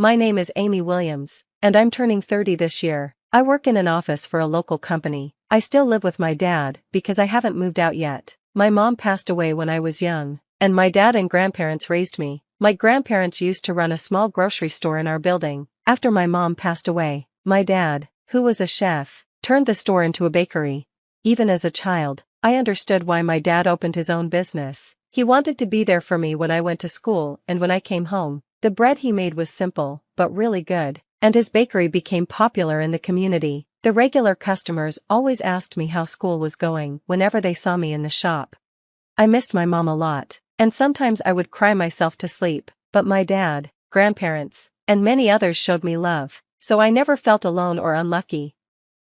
My name is Amy Williams, and I'm turning 30 this year. I work in an office for a local company. I still live with my dad because I haven't moved out yet. My mom passed away when I was young, and my dad and grandparents raised me. My grandparents used to run a small grocery store in our building. After my mom passed away, my dad, who was a chef, turned the store into a bakery. Even as a child, I understood why my dad opened his own business. He wanted to be there for me when I went to school and when I came home. The bread he made was simple, but really good, and his bakery became popular in the community. The regular customers always asked me how school was going whenever they saw me in the shop. I missed my mom a lot, and sometimes I would cry myself to sleep, but my dad, grandparents, and many others showed me love, so I never felt alone or unlucky.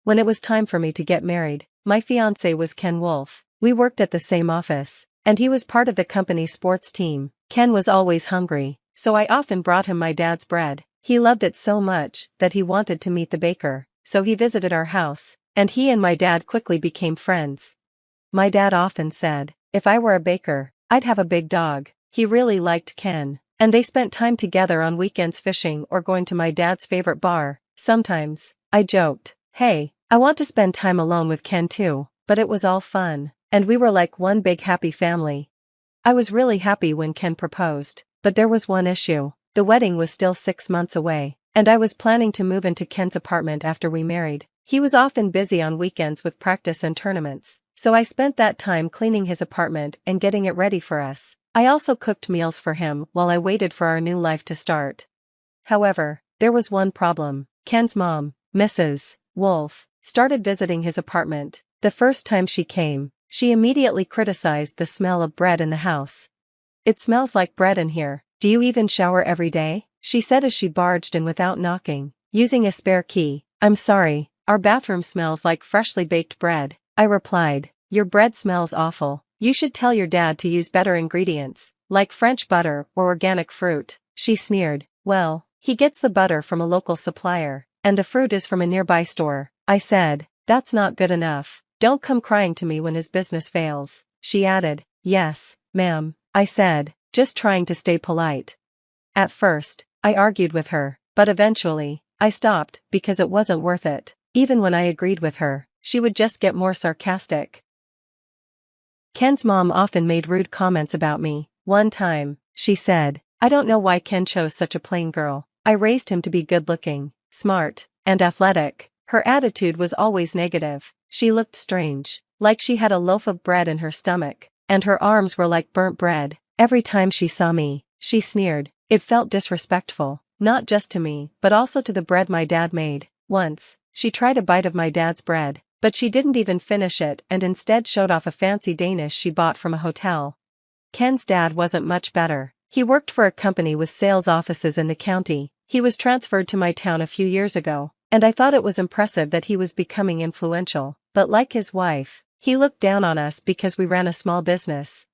When it was time for me to get married, my fiancé was Ken Wolf. We worked at the same office, and he was part of the company sports team. Ken was always hungry, so I often brought him my dad's bread. He loved it so much that he wanted to meet the baker, so he visited our house, and he and my dad quickly became friends. My dad often said, if I were a baker, I'd have a big dog. He really liked Ken, and they spent time together on weekends fishing or going to my dad's favorite bar. Sometimes, I joked, hey, I want to spend time alone with Ken too, but it was all fun, and we were like one big happy family. I was really happy when Ken proposed, but there was one issue. The wedding was still 6 months away, and I was planning to move into Ken's apartment after we married. He was often busy on weekends with practice and tournaments, so I spent that time cleaning his apartment and getting it ready for us. I also cooked meals for him while I waited for our new life to start. However, there was one problem. Ken's mom, Mrs. Wolf, started visiting his apartment. The first time she came, she immediately criticized the smell of bread in the house. It smells like bread in here. Do you even shower every day? She said as she barged in without knocking, using a spare key. I'm sorry, our bathroom smells like freshly baked bread. I replied, your bread smells awful. You should tell your dad to use better ingredients, like French butter or organic fruit. She sneered, well, he gets the butter from a local supplier, and the fruit is from a nearby store. I said, that's not good enough. Don't come crying to me when his business fails. She added, yes, ma'am, I said, just trying to stay polite. At first, I argued with her, but eventually, I stopped because it wasn't worth it. Even when I agreed with her, she would just get more sarcastic. Ken's mom often made rude comments about me. One time, she said, I don't know why Ken chose such a plain girl. I raised him to be good-looking, smart, and athletic. Her attitude was always negative. She looked strange, like she had a loaf of bread in her stomach, and her arms were like burnt bread. Every time she saw me, she sneered. It felt disrespectful, not just to me, but also to the bread my dad made. Once, she tried a bite of my dad's bread, but she didn't even finish it and instead showed off a fancy Danish she bought from a hotel. Ken's dad wasn't much better. He worked for a company with sales offices in the county. He was transferred to my town a few years ago, and I thought it was impressive that he was becoming influential, but like his wife, he looked down on us because we ran a small business.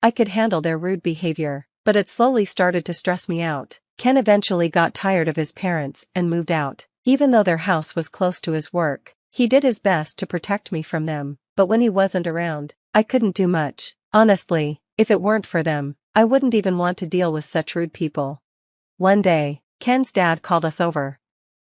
I could handle their rude behavior, but it slowly started to stress me out. Ken eventually got tired of his parents and moved out. Even though their house was close to his work, he did his best to protect me from them, but when he wasn't around, I couldn't do much. Honestly, if it weren't for them, I wouldn't even want to deal with such rude people. One day, Ken's dad called us over.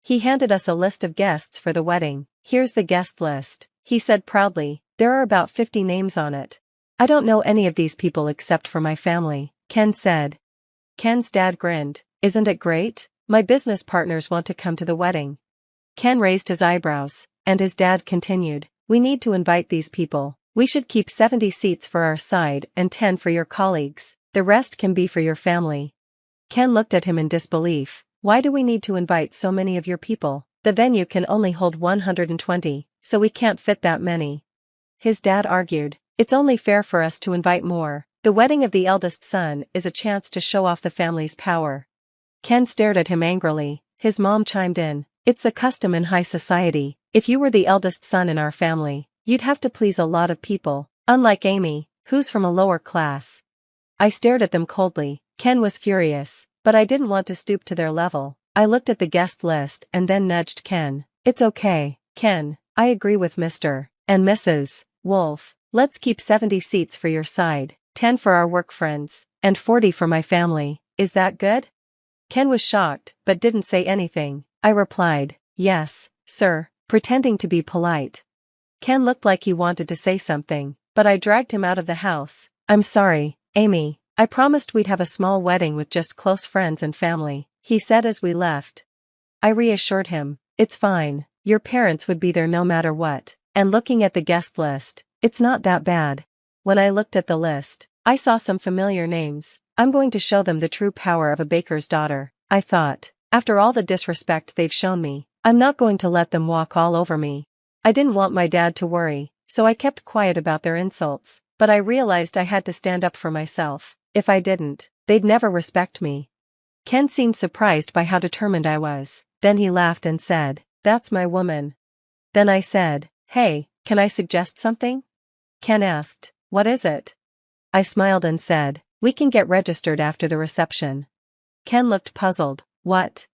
He handed us a list of guests for the wedding. Here's the guest list, he said proudly. There are about 50 names on it. I don't know any of these people except for my family, Ken said. Ken's dad grinned. Isn't it great? My business partners want to come to the wedding. Ken raised his eyebrows, and his dad continued. We need to invite these people. We should keep 70 seats for our side and 10 for your colleagues. The rest can be for your family. Ken looked at him in disbelief. Why do we need to invite so many of your people? The venue can only hold 120, so we can't fit that many. His dad argued. It's only fair for us to invite more. The wedding of the eldest son is a chance to show off the family's power. Ken stared at him angrily. His mom chimed in. It's the custom in high society. If you were the eldest son in our family, you'd have to please a lot of people, unlike Amy, who's from a lower class. I stared at them coldly. Ken was furious, but I didn't want to stoop to their level. I looked at the guest list and then nudged Ken. It's okay, Ken, I agree with Mr. and Mrs. Wolf. Let's keep 70 seats for your side, 10 for our work friends, and 40 for my family. Is that good? Ken was shocked, but didn't say anything. I replied, "Yes, sir," pretending to be polite. Ken looked like he wanted to say something, but I dragged him out of the house. "I'm sorry, Amy. I promised we'd have a small wedding with just close friends and family," he said as we left. I reassured him, "It's fine, your parents would be there no matter what," and looking at the guest list, "It's not that bad." When I looked at the list, I saw some familiar names. I'm going to show them the true power of a baker's daughter, I thought. After all the disrespect they've shown me, I'm not going to let them walk all over me. I didn't want my dad to worry, so I kept quiet about their insults, but I realized I had to stand up for myself. If I didn't, they'd never respect me. Ken seemed surprised by how determined I was. Then he laughed and said, "That's my woman." Then I said, "Hey, can I suggest something?" Ken asked, "What is it?" I smiled and said, "We can get registered after the reception." Ken looked puzzled. "What?"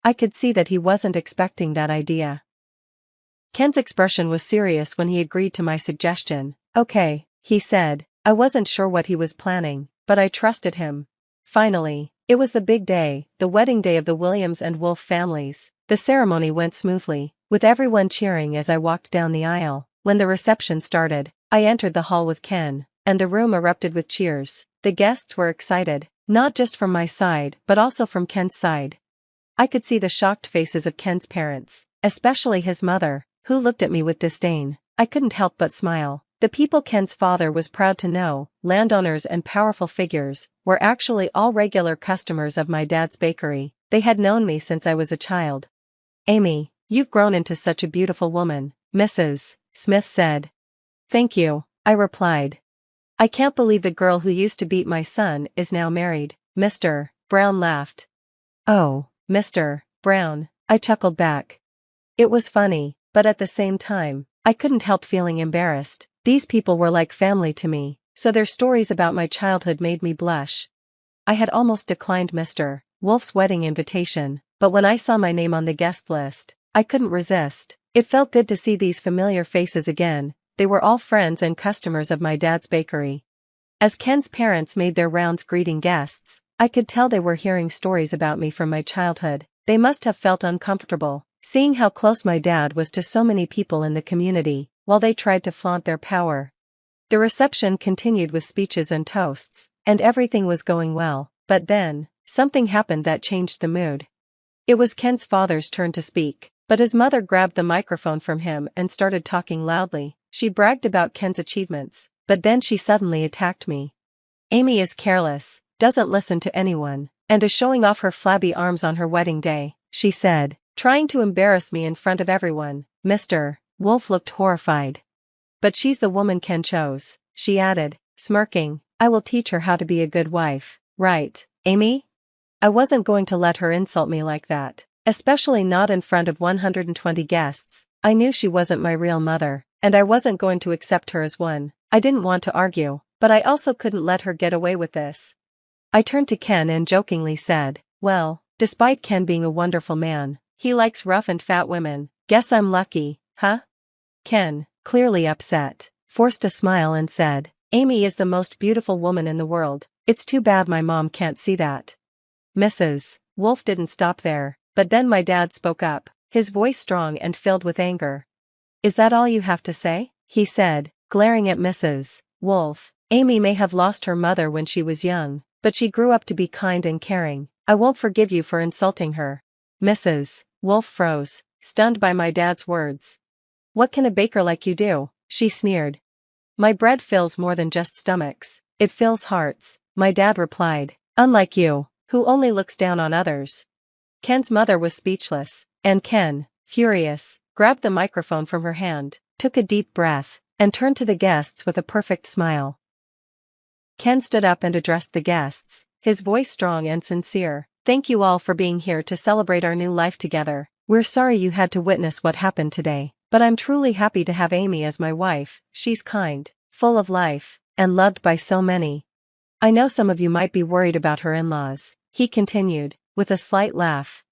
I could see that he wasn't expecting that idea. Ken's expression was serious when he agreed to my suggestion. "Okay," he said. I wasn't sure what he was planning, but I trusted him. Finally, it was the big day, the wedding day of the Williams and Wolf families. The ceremony went smoothly, with everyone cheering as I walked down the aisle. When the reception started, I entered the hall with Ken, and the room erupted with cheers. The guests were excited, not just from my side but also from Ken's side. I could see the shocked faces of Ken's parents, especially his mother, who looked at me with disdain. I couldn't help but smile. The people Ken's father was proud to know, landowners and powerful figures, were actually all regular customers of my dad's bakery. They had known me since I was a child. "Amy, you've grown into such a beautiful woman," Mrs. Smith said. "Thank you," I replied. "I can't believe the girl who used to beat my son is now married." Mr. Brown laughed. "Oh, Mr. Brown," I chuckled back. It was funny, but at the same time, I couldn't help feeling embarrassed. These people were like family to me, so their stories about my childhood made me blush. I had almost declined Mr. Wolf's wedding invitation, but when I saw my name on the guest list, I couldn't resist. It felt good to see these familiar faces again. They were all friends and customers of my dad's bakery. As Ken's parents made their rounds greeting guests, I could tell they were hearing stories about me from my childhood. They must have felt uncomfortable, seeing how close my dad was to so many people in the community, while they tried to flaunt their power. The reception continued with speeches and toasts, and everything was going well, but then, something happened that changed the mood. It was Ken's father's turn to speak, but his mother grabbed the microphone from him and started talking loudly. She bragged about Ken's achievements, but then she suddenly attacked me. "Amy is careless, doesn't listen to anyone, and is showing off her flabby arms on her wedding day," she said, trying to embarrass me in front of everyone. Mr. Wolf looked horrified. "But she's the woman Ken chose," she added, smirking. "I will teach her how to be a good wife, right, Amy?" I wasn't going to let her insult me like that, especially not in front of 120 guests. I knew she wasn't my real mother, and I wasn't going to accept her as one. I didn't want to argue, but I also couldn't let her get away with this. I turned to Ken and jokingly said, "Well, despite Ken being a wonderful man, he likes rough and fat women. Guess I'm lucky, huh?" Ken, clearly upset, forced a smile and said, "Amy is the most beautiful woman in the world. It's too bad my mom can't see that." Mrs. Wolf didn't stop there, but then my dad spoke up, his voice strong and filled with anger. "Is that all you have to say?" he said, glaring at Mrs. Wolf. "Amy may have lost her mother when she was young, but she grew up to be kind and caring. I won't forgive you for insulting her." Mrs. Wolf froze, stunned by my dad's words. "What can a baker like you do?" she sneered. "My bread fills more than just stomachs, it fills hearts," my dad replied. "Unlike you, who only looks down on others." Ken's mother was speechless, and Ken, furious, grabbed the microphone from her hand, took a deep breath, and turned to the guests with a perfect smile. Ken stood up and addressed the guests, his voice strong and sincere. "Thank you all for being here to celebrate our new life together. We're sorry you had to witness what happened today, but I'm truly happy to have Amy as my wife. She's kind, full of life, and loved by so many. I know some of you might be worried about her in-laws," he continued, with a slight laugh.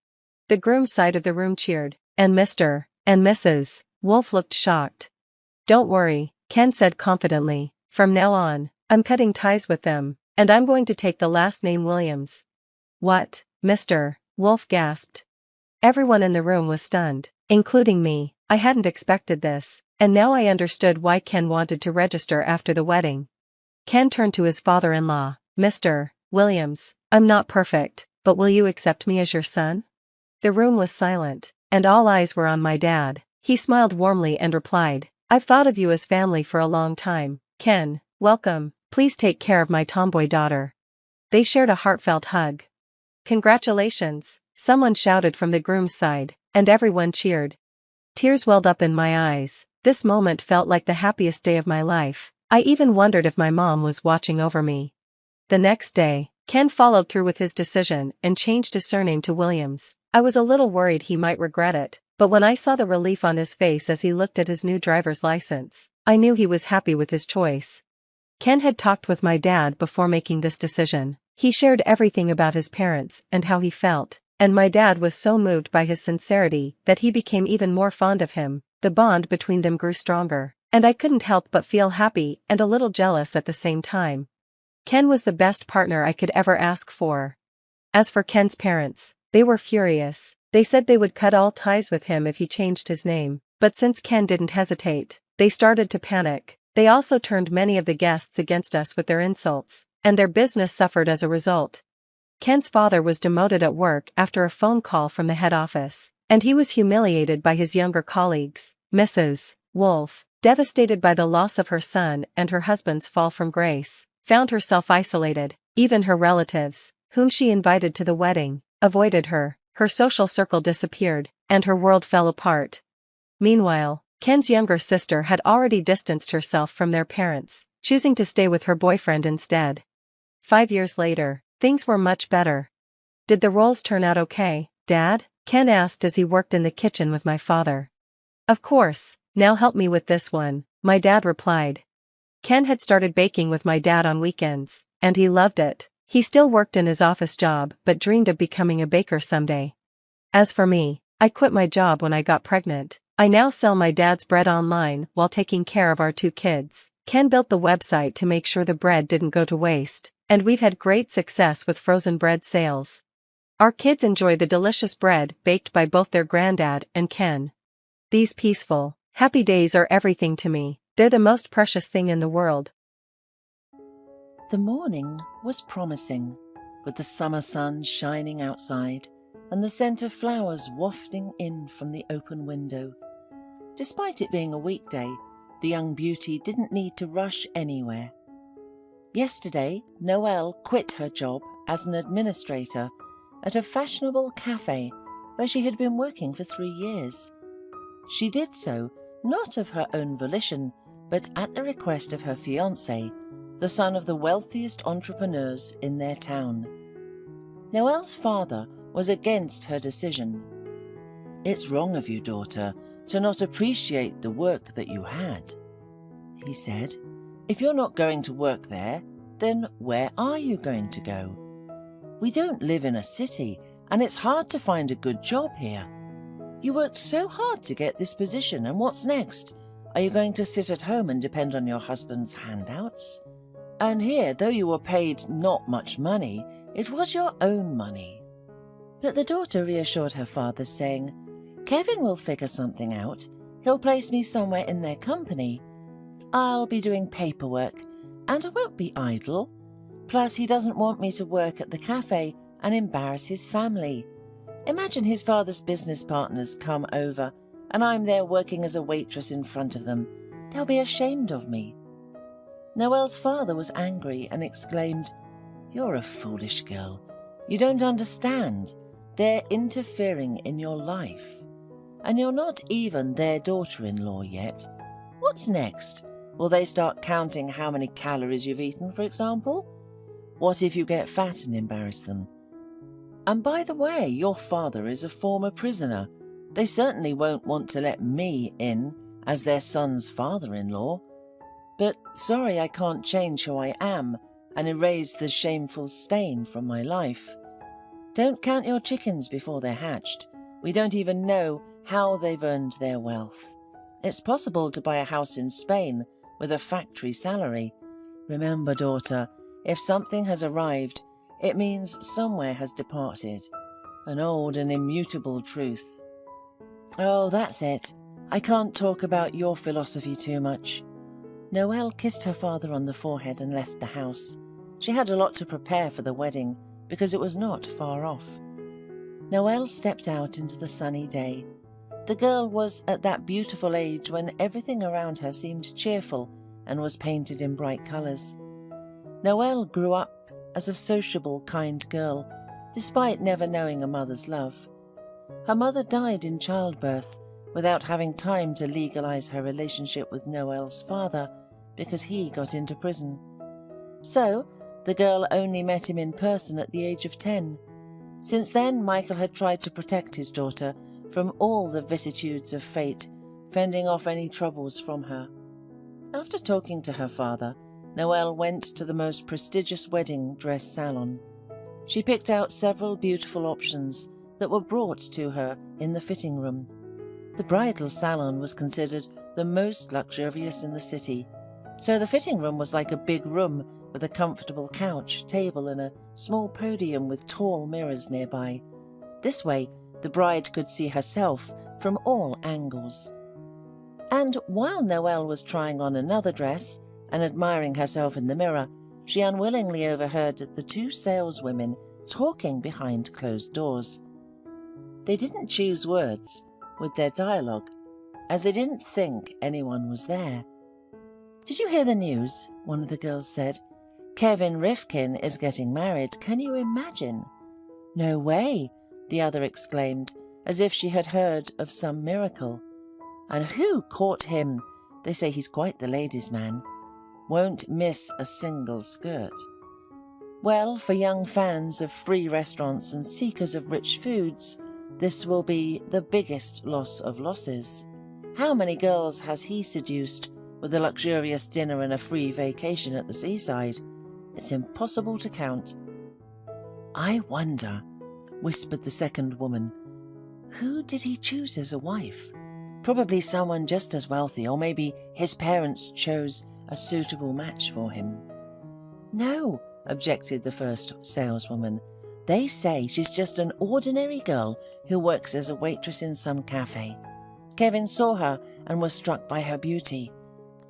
The groom's side of the room cheered, and Mr. and Mrs. Wolf looked shocked. "Don't worry," Ken said confidently. "From now on, I'm cutting ties with them, and I'm going to take the last name Williams." "What?" Mr. Wolf gasped. Everyone in the room was stunned, including me. I hadn't expected this, and now I understood why Ken wanted to register after the wedding. Ken turned to his father-in-law. Mr. Williams, I'm not perfect, but will you accept me as your son? The room was silent, and all eyes were on my dad. He smiled warmly and replied, I've thought of you as family for a long time. Ken, welcome, please take care of my tomboy daughter. They shared a heartfelt hug. Congratulations, someone shouted from the groom's side, and everyone cheered. Tears welled up in my eyes. This moment felt like the happiest day of my life. I even wondered if my mom was watching over me. The next day, Ken followed through with his decision and changed his surname to Williams. I was a little worried he might regret it, but when I saw the relief on his face as he looked at his new driver's license, I knew he was happy with his choice. Ken had talked with my dad before making this decision. He shared everything about his parents and how he felt, and my dad was so moved by his sincerity that he became even more fond of him. The bond between them grew stronger, and I couldn't help but feel happy and a little jealous at the same time. Ken was the best partner I could ever ask for. As for Ken's parents, they were furious. They said they would cut all ties with him if he changed his name, but since Ken didn't hesitate, they started to panic. They also turned many of the guests against us with their insults, and their business suffered as a result. Ken's father was demoted at work after a phone call from the head office, and he was humiliated by his younger colleagues. Mrs. Wolf, devastated by the loss of her son and her husband's fall from grace, found herself isolated. Even her relatives, whom she invited to the wedding, avoided her. Her social circle disappeared, and her world fell apart. Meanwhile, Ken's younger sister had already distanced herself from their parents, choosing to stay with her boyfriend instead. 5 years later, things were much better. Did the roles turn out okay, Dad? Ken asked as he worked in the kitchen with my father. Of course, now help me with this one, my dad replied. Ken had started baking with my dad on weekends, and he loved it. He still worked in his office job but dreamed of becoming a baker someday. As for me, I quit my job when I got pregnant. I now sell my dad's bread online while taking care of our 2 kids. Ken built the website to make sure the bread didn't go to waste, and we've had great success with frozen bread sales. Our kids enjoy the delicious bread baked by both their granddad and Ken. These peaceful, happy days are everything to me. They're the most precious thing in the world. The morning was promising, with the summer sun shining outside and the scent of flowers wafting in from the open window. Despite it being a weekday, the young beauty didn't need to rush anywhere. Yesterday, Noelle quit her job as an administrator at a fashionable cafe where she had been working for 3 years. She did so not of her own volition, but at the request of her fiancé, the son of the wealthiest entrepreneurs in their town. Noelle's father was against her decision. "It's wrong of you, daughter, to not appreciate the work that you had," he said. "If you're not going to work there, then where are you going to go? We don't live in a city, and it's hard to find a good job here. You worked so hard to get this position, and what's next? Are you going to sit at home and depend on your husband's handouts? And here, though you were paid not much money, it was your own money." But the daughter reassured her father, saying, "Kevin will figure something out. He'll place me somewhere in their company. I'll be doing paperwork, and I won't be idle. Plus, he doesn't want me to work at the cafe and embarrass his family. Imagine his father's business partners come over, and I'm there working as a waitress in front of them. They'll be ashamed of me." Noelle's father was angry and exclaimed, "You're a foolish girl. You don't understand. They're interfering in your life. And you're not even their daughter-in-law yet. What's next? Will they start counting how many calories you've eaten, for example? What if you get fat and embarrass them? And by the way, your father is a former prisoner. They certainly won't want to let me in as their son's father-in-law. But sorry, I can't change who I am and erase the shameful stain from my life. Don't count your chickens before they're hatched. We don't even know how they've earned their wealth. It's possible to buy a house in Spain with a factory salary. Remember, daughter, if something has arrived, It means somewhere has departed, an old and immutable truth. Oh, that's it. I can't talk about your philosophy too much. Noelle kissed her father on the forehead and left the house. She had a lot to prepare for the wedding, because it was not far off. Noelle stepped out into the sunny day. The girl was at that beautiful age when everything around her seemed cheerful and was painted in bright colours. Noelle grew up as a sociable, kind girl, despite never knowing a mother's love. Her mother died in childbirth, without having time to legalise her relationship with Noelle's father, because he got into prison. So, the girl only met him in person at the age of 10. Since then, Michael had tried to protect his daughter from all the vicissitudes of fate, fending off any troubles from her. After talking to her father, Noelle went to the most prestigious wedding dress salon. She picked out several beautiful options that were brought to her in the fitting room. The bridal salon was considered the most luxurious in the city, so the fitting room was like a big room with a comfortable couch, table and a small podium with tall mirrors nearby. This way, the bride could see herself from all angles. And while Noelle was trying on another dress and admiring herself in the mirror, she unwillingly overheard the two saleswomen talking behind closed doors. They didn't choose words with their dialogue, as they didn't think anyone was there. "Did you hear the news?" one of the girls said. "Kevin Rifkin is getting married. Can you imagine?" "No way," the other exclaimed, as if she had heard of some miracle. "And who caught him? They say he's quite the ladies' man. Won't miss a single skirt." Well, for young fans of free restaurants and seekers of rich foods, this will be the biggest loss of losses. How many girls has he seduced with a luxurious dinner and a free vacation at the seaside? It's impossible to count. "I wonder," whispered the second woman, "who did he choose as a wife? Probably someone just as wealthy, or maybe his parents chose a suitable match for him." "No," objected the first saleswoman. "They say she's just an ordinary girl who works as a waitress in some cafe. Kevin saw her and was struck by her beauty.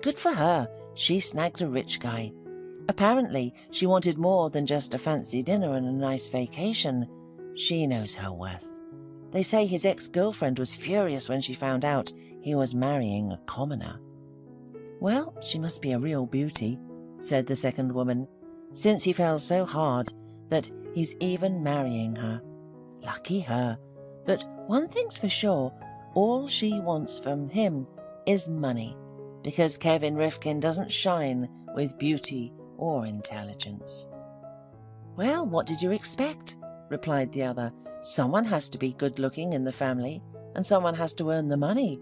Good for her, she snagged a rich guy. Apparently, she wanted more than just a fancy dinner and a nice vacation. She knows her worth. They say his ex-girlfriend was furious when she found out he was marrying a commoner." "Well, she must be a real beauty," said the second woman, "since he fell so hard that he's even marrying her. Lucky her. But one thing's for sure, all she wants from him is money, because Kevin Rifkin doesn't shine with beauty or intelligence." "Well, what did you expect?" replied the other. "Someone has to be good-looking in the family, and someone has to earn the money.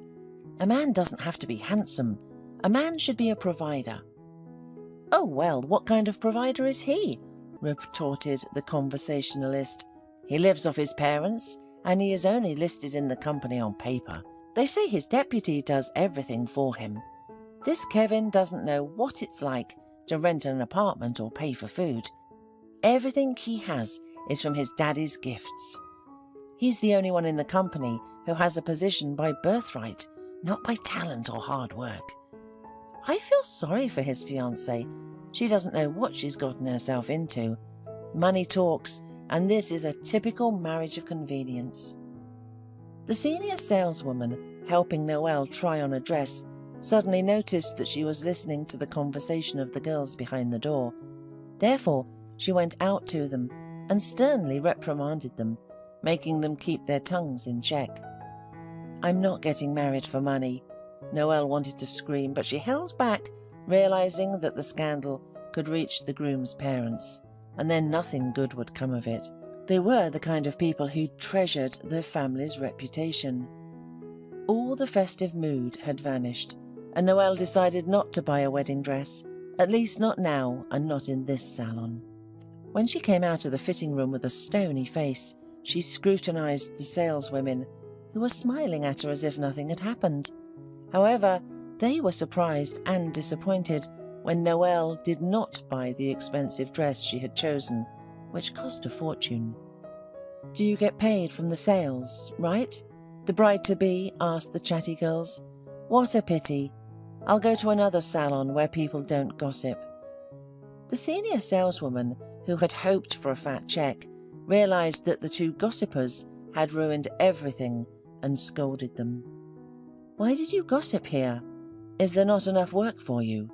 A man doesn't have to be handsome. A man should be a provider." "Oh, well, what kind of provider is he?" retorted the conversationalist. "He lives off his parents, and he is only listed in the company on paper. They say his deputy does everything for him. This Kevin doesn't know what it's like to rent an apartment or pay for food. Everything he has is from his daddy's gifts. He's the only one in the company who has a position by birthright, not by talent or hard work. I feel sorry for his fiancée. She doesn't know what she's gotten herself into. Money talks, and this is a typical marriage of convenience." The senior saleswoman, helping Noelle try on a dress, suddenly noticed that she was listening to the conversation of the girls behind the door. Therefore, she went out to them and sternly reprimanded them, making them keep their tongues in check. "I'm not getting married for money." Noelle wanted to scream, but she held back, realizing that the scandal could reach the groom's parents, and then nothing good would come of it. They were the kind of people who treasured their family's reputation. All the festive mood had vanished, and Noelle decided not to buy a wedding dress, at least not now and not in this salon. When she came out of the fitting room with a stony face, she scrutinized the saleswomen, who were smiling at her as if nothing had happened. However, they were surprised and disappointed when Noelle did not buy the expensive dress she had chosen, which cost a fortune. "Do you get paid from the sales, right?" the bride-to-be asked the chatty girls. "What a pity. I'll go to another salon where people don't gossip." The senior saleswoman, who had hoped for a fat check, realized that the two gossipers had ruined everything and scolded them. "Why did you gossip here? Is there not enough work for you?"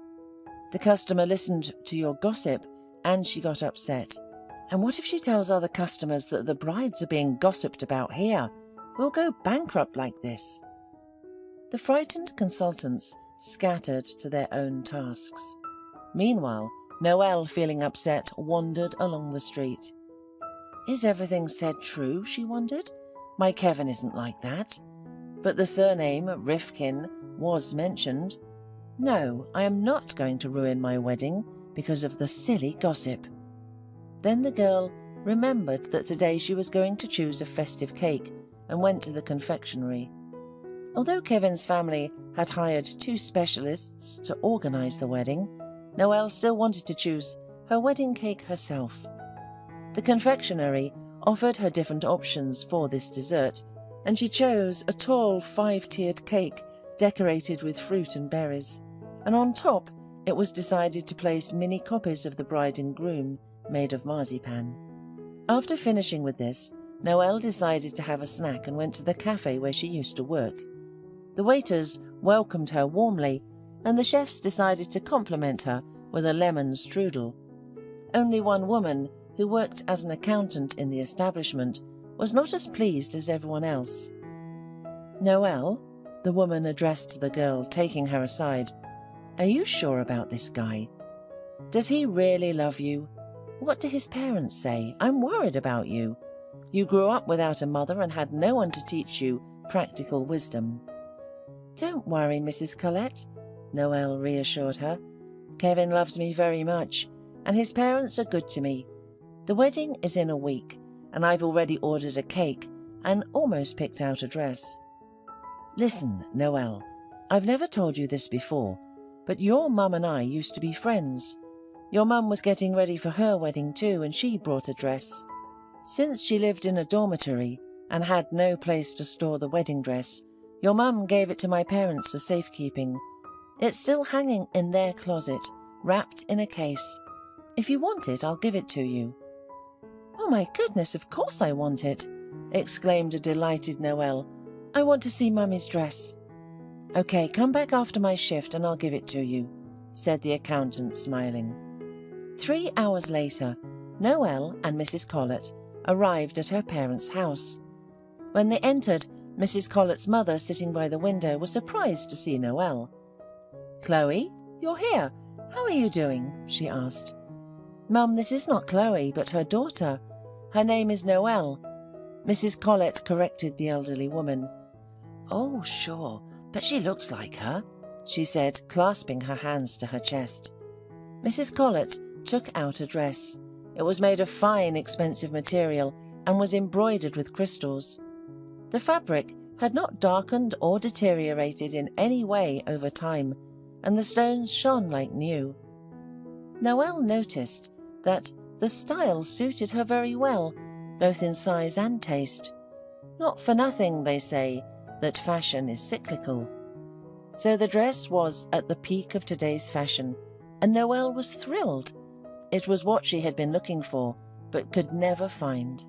The customer listened to your gossip and she got upset. "And what if she tells other customers that the brides are being gossiped about here? We'll go bankrupt like this." The frightened consultants scattered to their own tasks. Meanwhile, Noelle, feeling upset, wandered along the street. "Is everything said true?" she wondered. "My Kevin isn't like that." But the surname Rifkin was mentioned. "No, I am not going to ruin my wedding because of the silly gossip." Then the girl remembered that today she was going to choose a festive cake and went to the confectionery. Although Kevin's family had hired 2 specialists to organize the wedding, Noelle still wanted to choose her wedding cake herself. The confectionery offered her different options for this dessert, and she chose a tall 5-tiered cake decorated with fruit and berries, and on top it was decided to place mini copies of the bride and groom made of marzipan. After finishing with this, Noelle decided to have a snack and went to the cafe where she used to work. The waiters welcomed her warmly, and the chefs decided to compliment her with a lemon strudel. Only one woman, who worked as an accountant in the establishment, was not as pleased as everyone else. "Noelle," the woman addressed the girl, taking her aside, "are you sure about this guy? Does he really love you? What do his parents say? I'm worried about you. You grew up without a mother and had no one to teach you practical wisdom." "Don't worry, Mrs. Collette," Noelle reassured her. "Kevin loves me very much, and his parents are good to me. The wedding is in a week, and I've already ordered a cake and almost picked out a dress. Listen, Noelle, I've never told you this before, but your mum and I used to be friends. Your mum was getting ready for her wedding too, and she brought a dress. Since she lived in a dormitory and had no place to store the wedding dress, your mum gave it to my parents for safekeeping. It's still hanging in their closet, wrapped in a case. If you want it, I'll give it to you." "Oh my goodness, of course I want it," exclaimed a delighted Noelle. "I want to see Mummy's dress." "Okay, come back after my shift and I'll give it to you," said the accountant, smiling. 3 hours later, Noelle and Mrs. Collett arrived at her parents' house. When they entered, Mrs. Collett's mother, sitting by the window, was surprised to see Noelle. "Chloe, you're here. How are you doing?" she asked. "Mum, this is not Chloe, but her daughter. Her name is Noelle," Mrs. Collett corrected the elderly woman. "Oh, sure, but she looks like her," she said, clasping her hands to her chest. Mrs. Collett took out a dress. It was made of fine, expensive material and was embroidered with crystals. The fabric had not darkened or deteriorated in any way over time, and the stones shone like new. Noelle noticed that the style suited her very well, both in size and taste. Not for nothing, they say, that fashion is cyclical. So the dress was at the peak of today's fashion, and Noelle was thrilled. It was what she had been looking for, but could never find.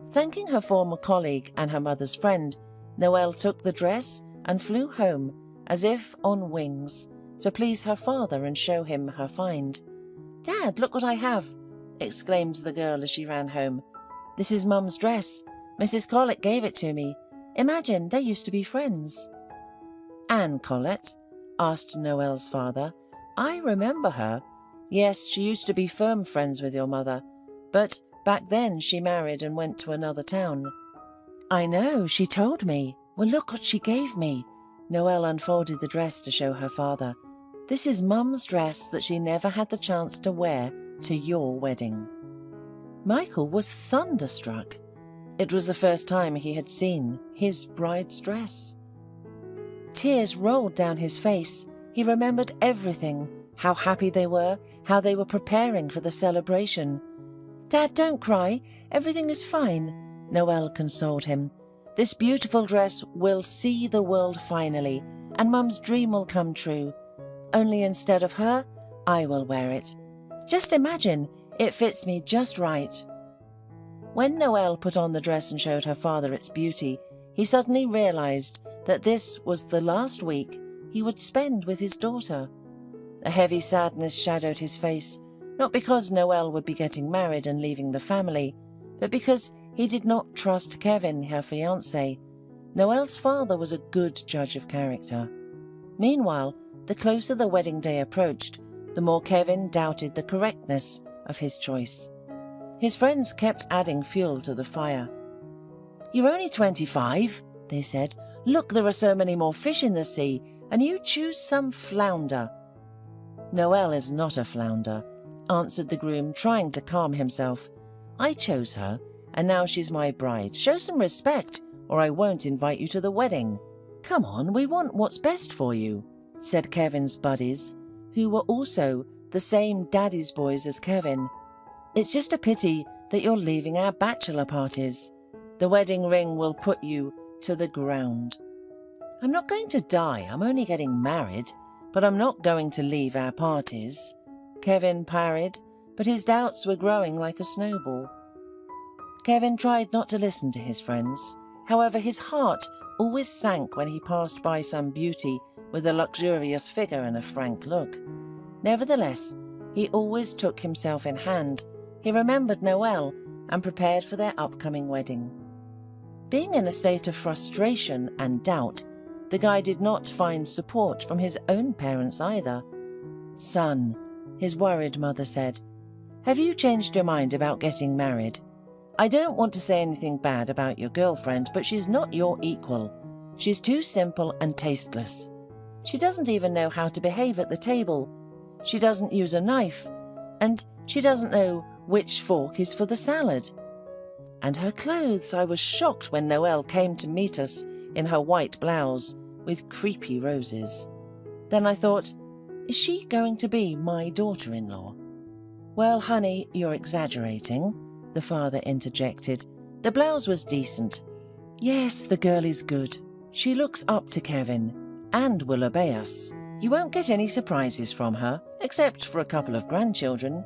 Thanking her former colleague and her mother's friend, Noelle took the dress and flew home, as if on wings, to please her father and show him her find. "Dad, look what I have!" exclaimed the girl as she ran home. "This is Mum's dress. Mrs. Collett gave it to me. Imagine, they used to be friends." "Anne Collett?" asked Noelle's father. "I remember her. Yes, she used to be firm friends with your mother, but back then she married and went to another town." "I know, she told me. Well, look what she gave me." Noelle unfolded the dress to show her father. "This is Mum's dress that she never had the chance to wear to your wedding." Michael was thunderstruck. It was the first time he had seen his bride's dress. Tears rolled down his face. He remembered everything, how happy they were, how they were preparing for the celebration. Dad, don't cry. Everything is fine, Noel consoled him. This beautiful dress will see the world finally, and Mum's dream will come true. Only instead of her, I will wear it. Just imagine, it fits me just right. When Noel put on the dress and showed her father its beauty, he suddenly realized that this was the last week he would spend with his daughter. A heavy sadness shadowed his face, not because Noel would be getting married and leaving the family, but because he did not trust Kevin, her fiancé. Noel's father was a good judge of character. Meanwhile, the closer the wedding day approached, the more Kevin doubted the correctness of his choice. His friends kept adding fuel to the fire. "You're only 25, they said. "Look, there are so many more fish in the sea, and you choose some flounder." "Noel is not a flounder," answered the groom, trying to calm himself. "I chose her, and now she's my bride. Show some respect, or I won't invite you to the wedding." "Come on, we want what's best for you," said Kevin's buddies, who were also the same daddy's boys as Kevin. "It's just a pity that you're leaving our bachelor parties. The wedding ring will put you to the ground." "I'm not going to die, I'm only getting married, but I'm not going to leave our parties," Kevin parried, but his doubts were growing like a snowball. Kevin tried not to listen to his friends. However, his heart always sank when he passed by some beauty with a luxurious figure and a frank look. Nevertheless, he always took himself in hand. He remembered Noel and prepared for their upcoming wedding. Being in a state of frustration and doubt, the guy did not find support from his own parents either. "Son," his worried mother said, "have you changed your mind about getting married? I don't want to say anything bad about your girlfriend, but she's not your equal. She's too simple and tasteless. She doesn't even know how to behave at the table. She doesn't use a knife, and she doesn't know which fork is for the salad. And her clothes, I was shocked when Noel came to meet us in her white blouse with creepy roses. Then I thought, is she going to be my daughter-in-law?" "Well, honey, you're exaggerating," the father interjected. "The blouse was decent. Yes, the girl is good. She looks up to Kevin and will obey us. You won't get any surprises from her, except for a couple of grandchildren.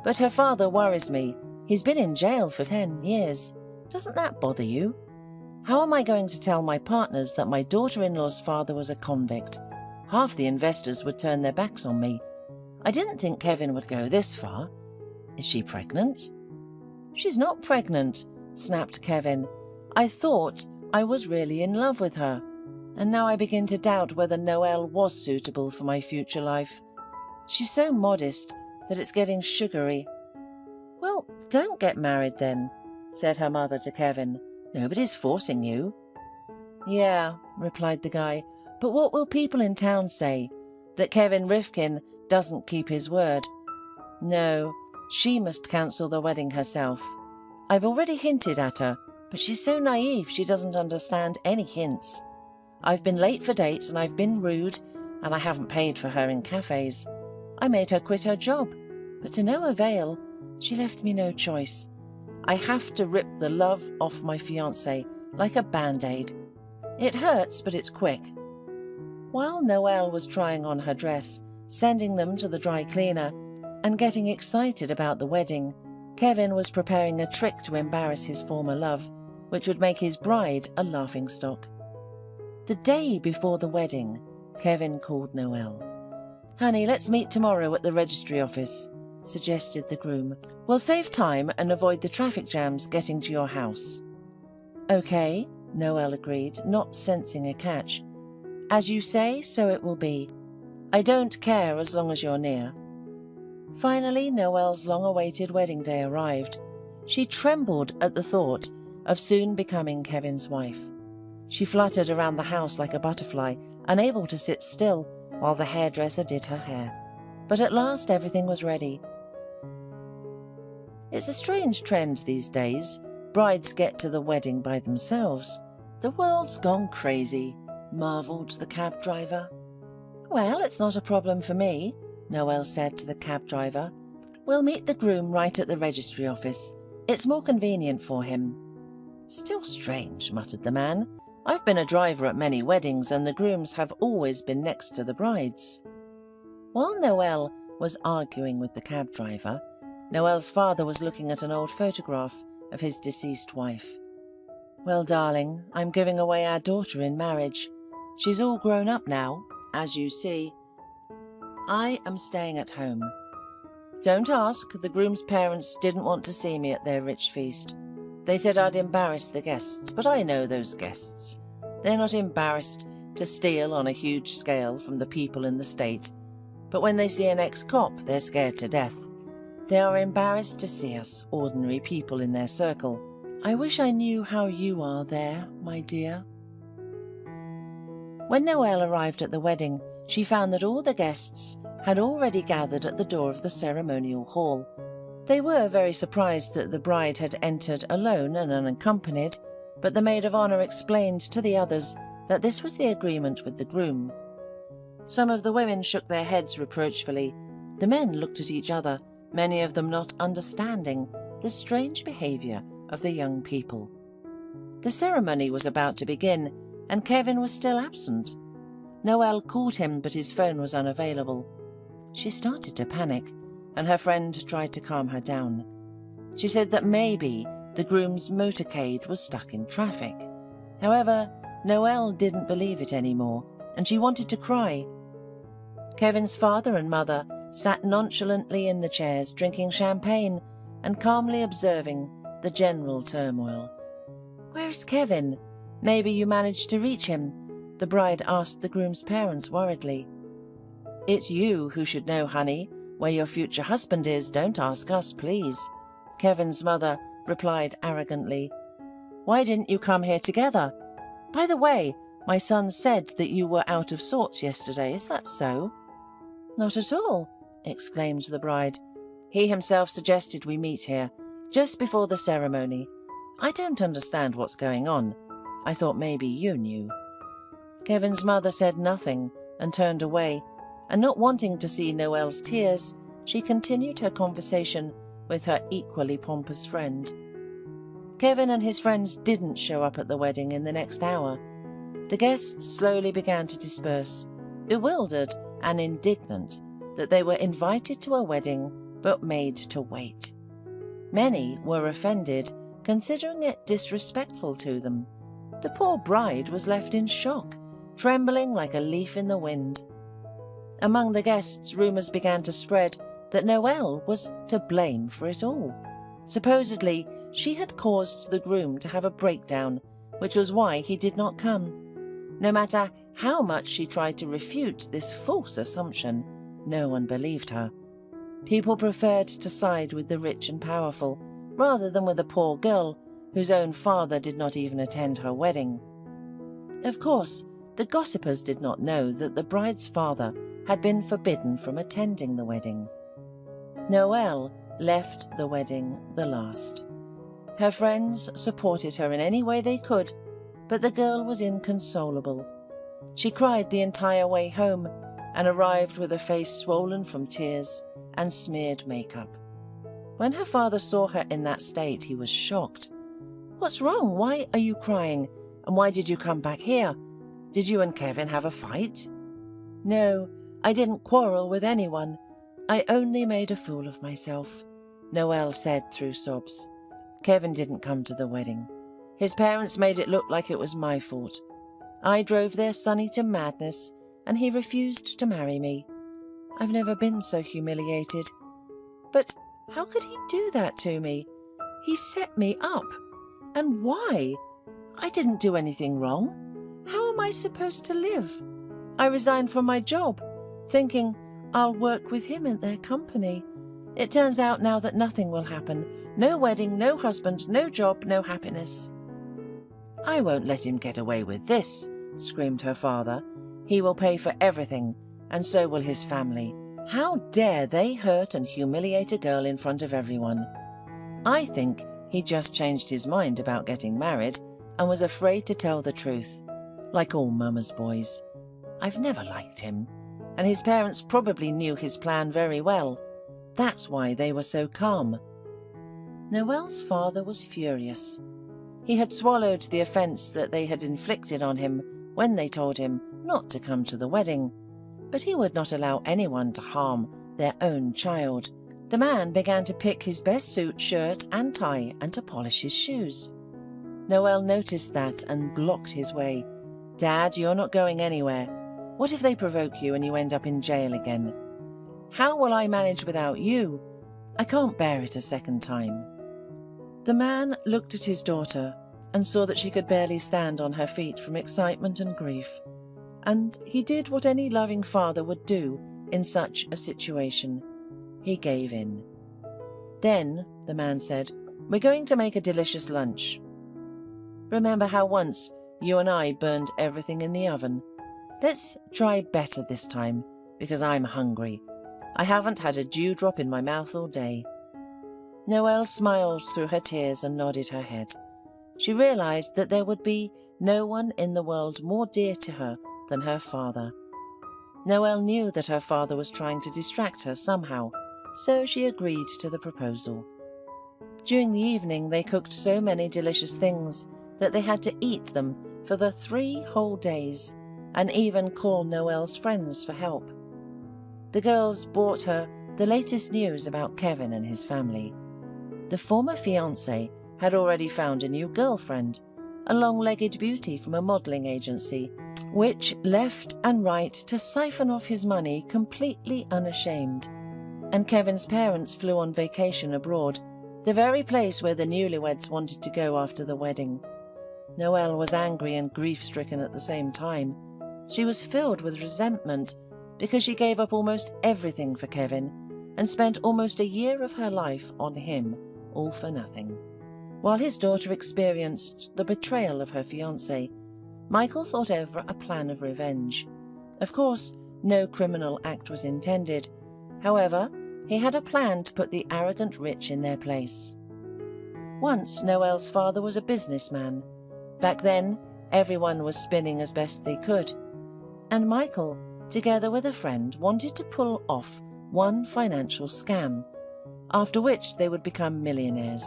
But her father worries me. He's been in jail for 10 years. Doesn't that bother you? How am I going to tell my partners that my daughter-in-law's father was a convict? Half the investors would turn their backs on me. I didn't think Kevin would go this far. Is she pregnant?" "She's not pregnant," snapped Kevin. "I thought I was really in love with her, and now I begin to doubt whether Noel was suitable for my future life. She's so modest that it's getting sugary." "Well, don't get married then," said her mother to Kevin. "Nobody's forcing you." "Yeah," replied the guy, "but what will people in town say? That Kevin Rifkin doesn't keep his word? No, she must cancel the wedding herself. I've already hinted at her, but she's so naive she doesn't understand any hints. I've been late for dates and I've been rude, and I haven't paid for her in cafes. I made her quit her job, but to no avail. She left me no choice. I have to rip the love off my fiancé like a band-aid. It hurts, but it's quick." While Noelle was trying on her dress, sending them to the dry cleaner, and getting excited about the wedding, Kevin was preparing a trick to embarrass his former love, which would make his bride a laughingstock. The day before the wedding, Kevin called Noelle. "Honey, let's meet tomorrow at the registry office," suggested the groom. "We'll save time and avoid the traffic jams getting to your house." "Okay," Noelle agreed, not sensing a catch. "As you say, so it will be. I don't care as long as you're near." Finally, Noelle's long-awaited wedding day arrived. She trembled at the thought of soon becoming Kevin's wife. She fluttered around the house like a butterfly, unable to sit still while the hairdresser did her hair. But at last everything was ready. It's a strange trend these days. Brides get to the wedding by themselves. "The world's gone crazy," marvelled the cab driver. "Well, it's not a problem for me," Noelle said to the cab driver. We'll meet the groom right at the registry office. It's more convenient for him." "Still strange," muttered the man. "I've been a driver at many weddings, and the grooms have always been next to the brides." While Noel was arguing with the cab driver, Noel's father was looking at an old photograph of his deceased wife. "Well, darling, I'm giving away our daughter in marriage. She's all grown up now, as you see. I am staying at home. Don't ask, the groom's parents didn't want to see me at their rich feast. They said I'd embarrass the guests, but I know those guests. They're not embarrassed to steal on a huge scale from the people in the state. But when they see an ex-cop, they're scared to death. They are embarrassed to see us, ordinary people, in their circle. I wish I knew how you are there, my dear." When Noelle arrived at the wedding, she found that all the guests had already gathered at the door of the ceremonial hall. They were very surprised that the bride had entered alone and unaccompanied, but the maid of honour explained to the others that this was the agreement with the groom. Some of the women shook their heads reproachfully. The men looked at each other, many of them not understanding the strange behaviour of the young people. The ceremony was about to begin, and Kevin was still absent. Noelle called him, but his phone was unavailable. She started to panic, and her friend tried to calm her down. She said that maybe the groom's motorcade was stuck in traffic. However, Noelle didn't believe it anymore, and she wanted to cry. Kevin's father and mother sat nonchalantly in the chairs, drinking champagne and calmly observing the general turmoil. "Where's Kevin? Maybe you managed to reach him?" the bride asked the groom's parents worriedly. "It's you who should know, honey. Where your future husband is, don't ask us, please," Kevin's mother replied arrogantly. "Why didn't you come here together? By the way, my son said that you were out of sorts yesterday. Is that so?" "Not at all," exclaimed the bride. "He himself suggested we meet here, just before the ceremony. I don't understand what's going on. I thought maybe you knew." Kevin's mother said nothing and turned away, and not wanting to see Noelle's tears, she continued her conversation with her equally pompous friend. Kevin and his friends didn't show up at the wedding in the next hour. The guests slowly began to disperse, bewildered and indignant that they were invited to a wedding but made to wait. Many were offended, considering it disrespectful to them. The poor bride was left in shock, trembling like a leaf in the wind. Among the guests, rumours began to spread that Noelle was to blame for it all. Supposedly, she had caused the groom to have a breakdown, which was why he did not come. No matter how much she tried to refute this false assumption, no one believed her. People preferred to side with the rich and powerful, rather than with a poor girl whose own father did not even attend her wedding. Of course, the gossipers did not know that the bride's father had been forbidden from attending the wedding. Noelle left the wedding the last. Her friends supported her in any way they could, but the girl was inconsolable. She cried the entire way home and arrived with a face swollen from tears and smeared makeup. When her father saw her in that state, he was shocked. "What's wrong? Why are you crying? And why did you come back here? Did you and Kevin have a fight?" "No, I didn't quarrel with anyone. I only made a fool of myself," Noelle said through sobs. "Kevin didn't come to the wedding. His parents made it look like it was my fault. I drove their sonny to madness, and he refused to marry me. I've never been so humiliated. But how could he do that to me? He set me up. And why? I didn't do anything wrong. How am I supposed to live? I resigned from my job, thinking I'll work with him in their company. It turns out now that nothing will happen. No wedding, no husband, no job, no happiness." "I won't let him get away with this," screamed her father. "He will pay for everything, and so will his family. How dare they hurt and humiliate a girl in front of everyone? I think he just changed his mind about getting married and was afraid to tell the truth, like all mama's boys. I've never liked him, and his parents probably knew his plan very well. That's why they were so calm. Noel's father was furious. He had swallowed the offence that they had inflicted on him when they told him not to come to the wedding, but he would not allow anyone to harm their own child. The man began to pick his best suit, shirt and tie and to polish his shoes. Noel noticed that and blocked his way. "Dad, you're not going anywhere. What if they provoke you and you end up in jail again? How will I manage without you? I can't bear it a second time." The man looked at his daughter and saw that she could barely stand on her feet from excitement and grief, and he did what any loving father would do in such a situation. He gave in. "Then," the man said, "we're going to make a delicious lunch. Remember how once you and I burned everything in the oven? Let's try better this time, because I'm hungry. I haven't had a dewdrop in my mouth all day." Noelle smiled through her tears and nodded her head. She realized that there would be no one in the world more dear to her than her father. Noelle knew that her father was trying to distract her somehow, so she agreed to the proposal. During the evening they cooked so many delicious things that they had to eat them for the 3 whole days, and even call Noelle's friends for help. The girls brought her the latest news about Kevin and his family. The former fiancé had already found a new girlfriend, a long-legged beauty from a modelling agency, which left and right to siphon off his money completely unashamed. And Kevin's parents flew on vacation abroad, the very place where the newlyweds wanted to go after the wedding. Noelle was angry and grief-stricken at the same time. She was filled with resentment because she gave up almost everything for Kevin and spent almost a year of her life on him, all for nothing. While his daughter experienced the betrayal of her fiancé, Michael thought over a plan of revenge. Of course, no criminal act was intended. However, he had a plan to put the arrogant rich in their place. Once, Noelle's father was a businessman. Back then, everyone was spinning as best they could. And Michael, together with a friend, wanted to pull off one financial scam, after which they would become millionaires.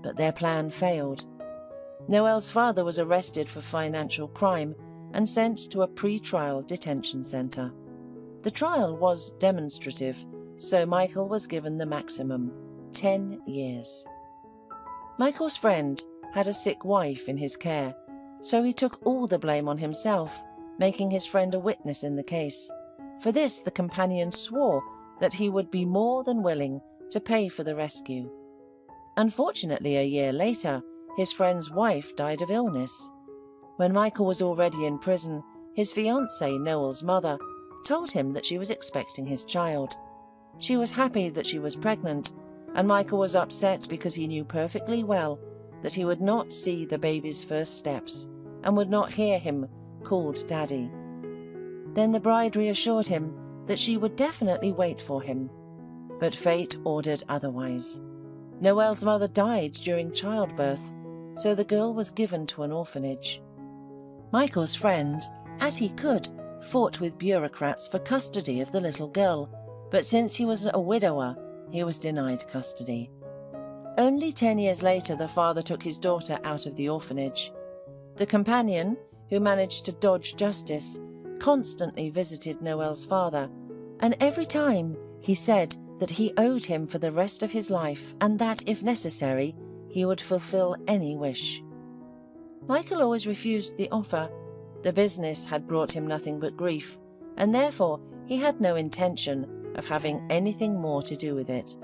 But their plan failed. Noelle's father was arrested for financial crime and sent to a pre-trial detention centre. The trial was demonstrative, so Michael was given the maximum, 10 years. Michael's friend had a sick wife in his care, so he took all the blame on himself, making his friend a witness in the case. For this, the companion swore that he would be more than willing to pay for the rescue. Unfortunately, a year later, his friend's wife died of illness. When Michael was already in prison, his fiancée, Noel's mother, told him that she was expecting his child. She was happy that she was pregnant, and Michael was upset because he knew perfectly well that he would not see the baby's first steps and would not hear him called Daddy. Then the bride reassured him that she would definitely wait for him. But fate ordered otherwise. Noelle's mother died during childbirth, so the girl was given to an orphanage. Michael's friend, as he could, fought with bureaucrats for custody of the little girl, but since he was a widower, he was denied custody. Only 10 years later, the father took his daughter out of the orphanage. The companion, who managed to dodge justice, constantly visited Noelle's father, and every time he said that he owed him for the rest of his life and that, if necessary, he would fulfill any wish. Michael always refused the offer. The business had brought him nothing but grief, and therefore he had no intention of having anything more to do with it.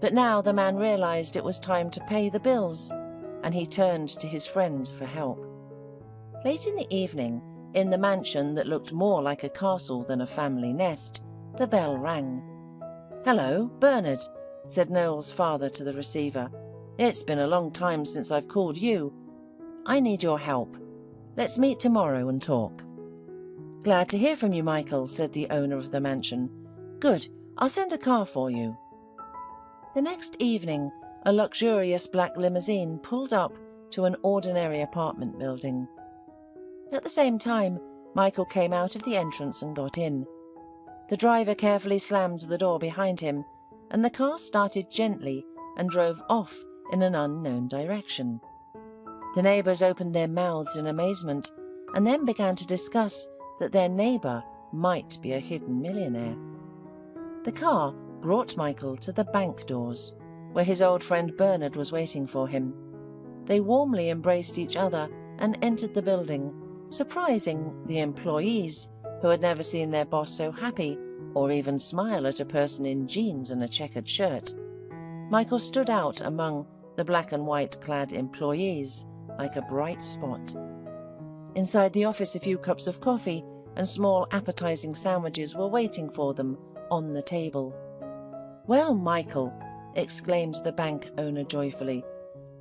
But now the man realized it was time to pay the bills, and he turned to his friend for help. Late in the evening, in the mansion that looked more like a castle than a family nest, the bell rang. "Hello, Bernard," said Noel's father to the receiver. "It's been a long time since I've called you. I need your help. Let's meet tomorrow and talk." "Glad to hear from you, Michael," said the owner of the mansion. "Good, I'll send a car for you." The next evening, a luxurious black limousine pulled up to an ordinary apartment building. At the same time, Michael came out of the entrance and got in. The driver carefully slammed the door behind him, and the car started gently and drove off in an unknown direction. The neighbours opened their mouths in amazement and then began to discuss that their neighbour might be a hidden millionaire. The car brought Michael to the bank doors, where his old friend Bernard was waiting for him. They warmly embraced each other and entered the building, surprising the employees, who had never seen their boss so happy or even smile at a person in jeans and a checkered shirt. Michael stood out among the black and white clad employees like a bright spot. Inside the office, a few cups of coffee and small appetizing sandwiches were waiting for them on the table. "Well, Michael," exclaimed the bank owner joyfully,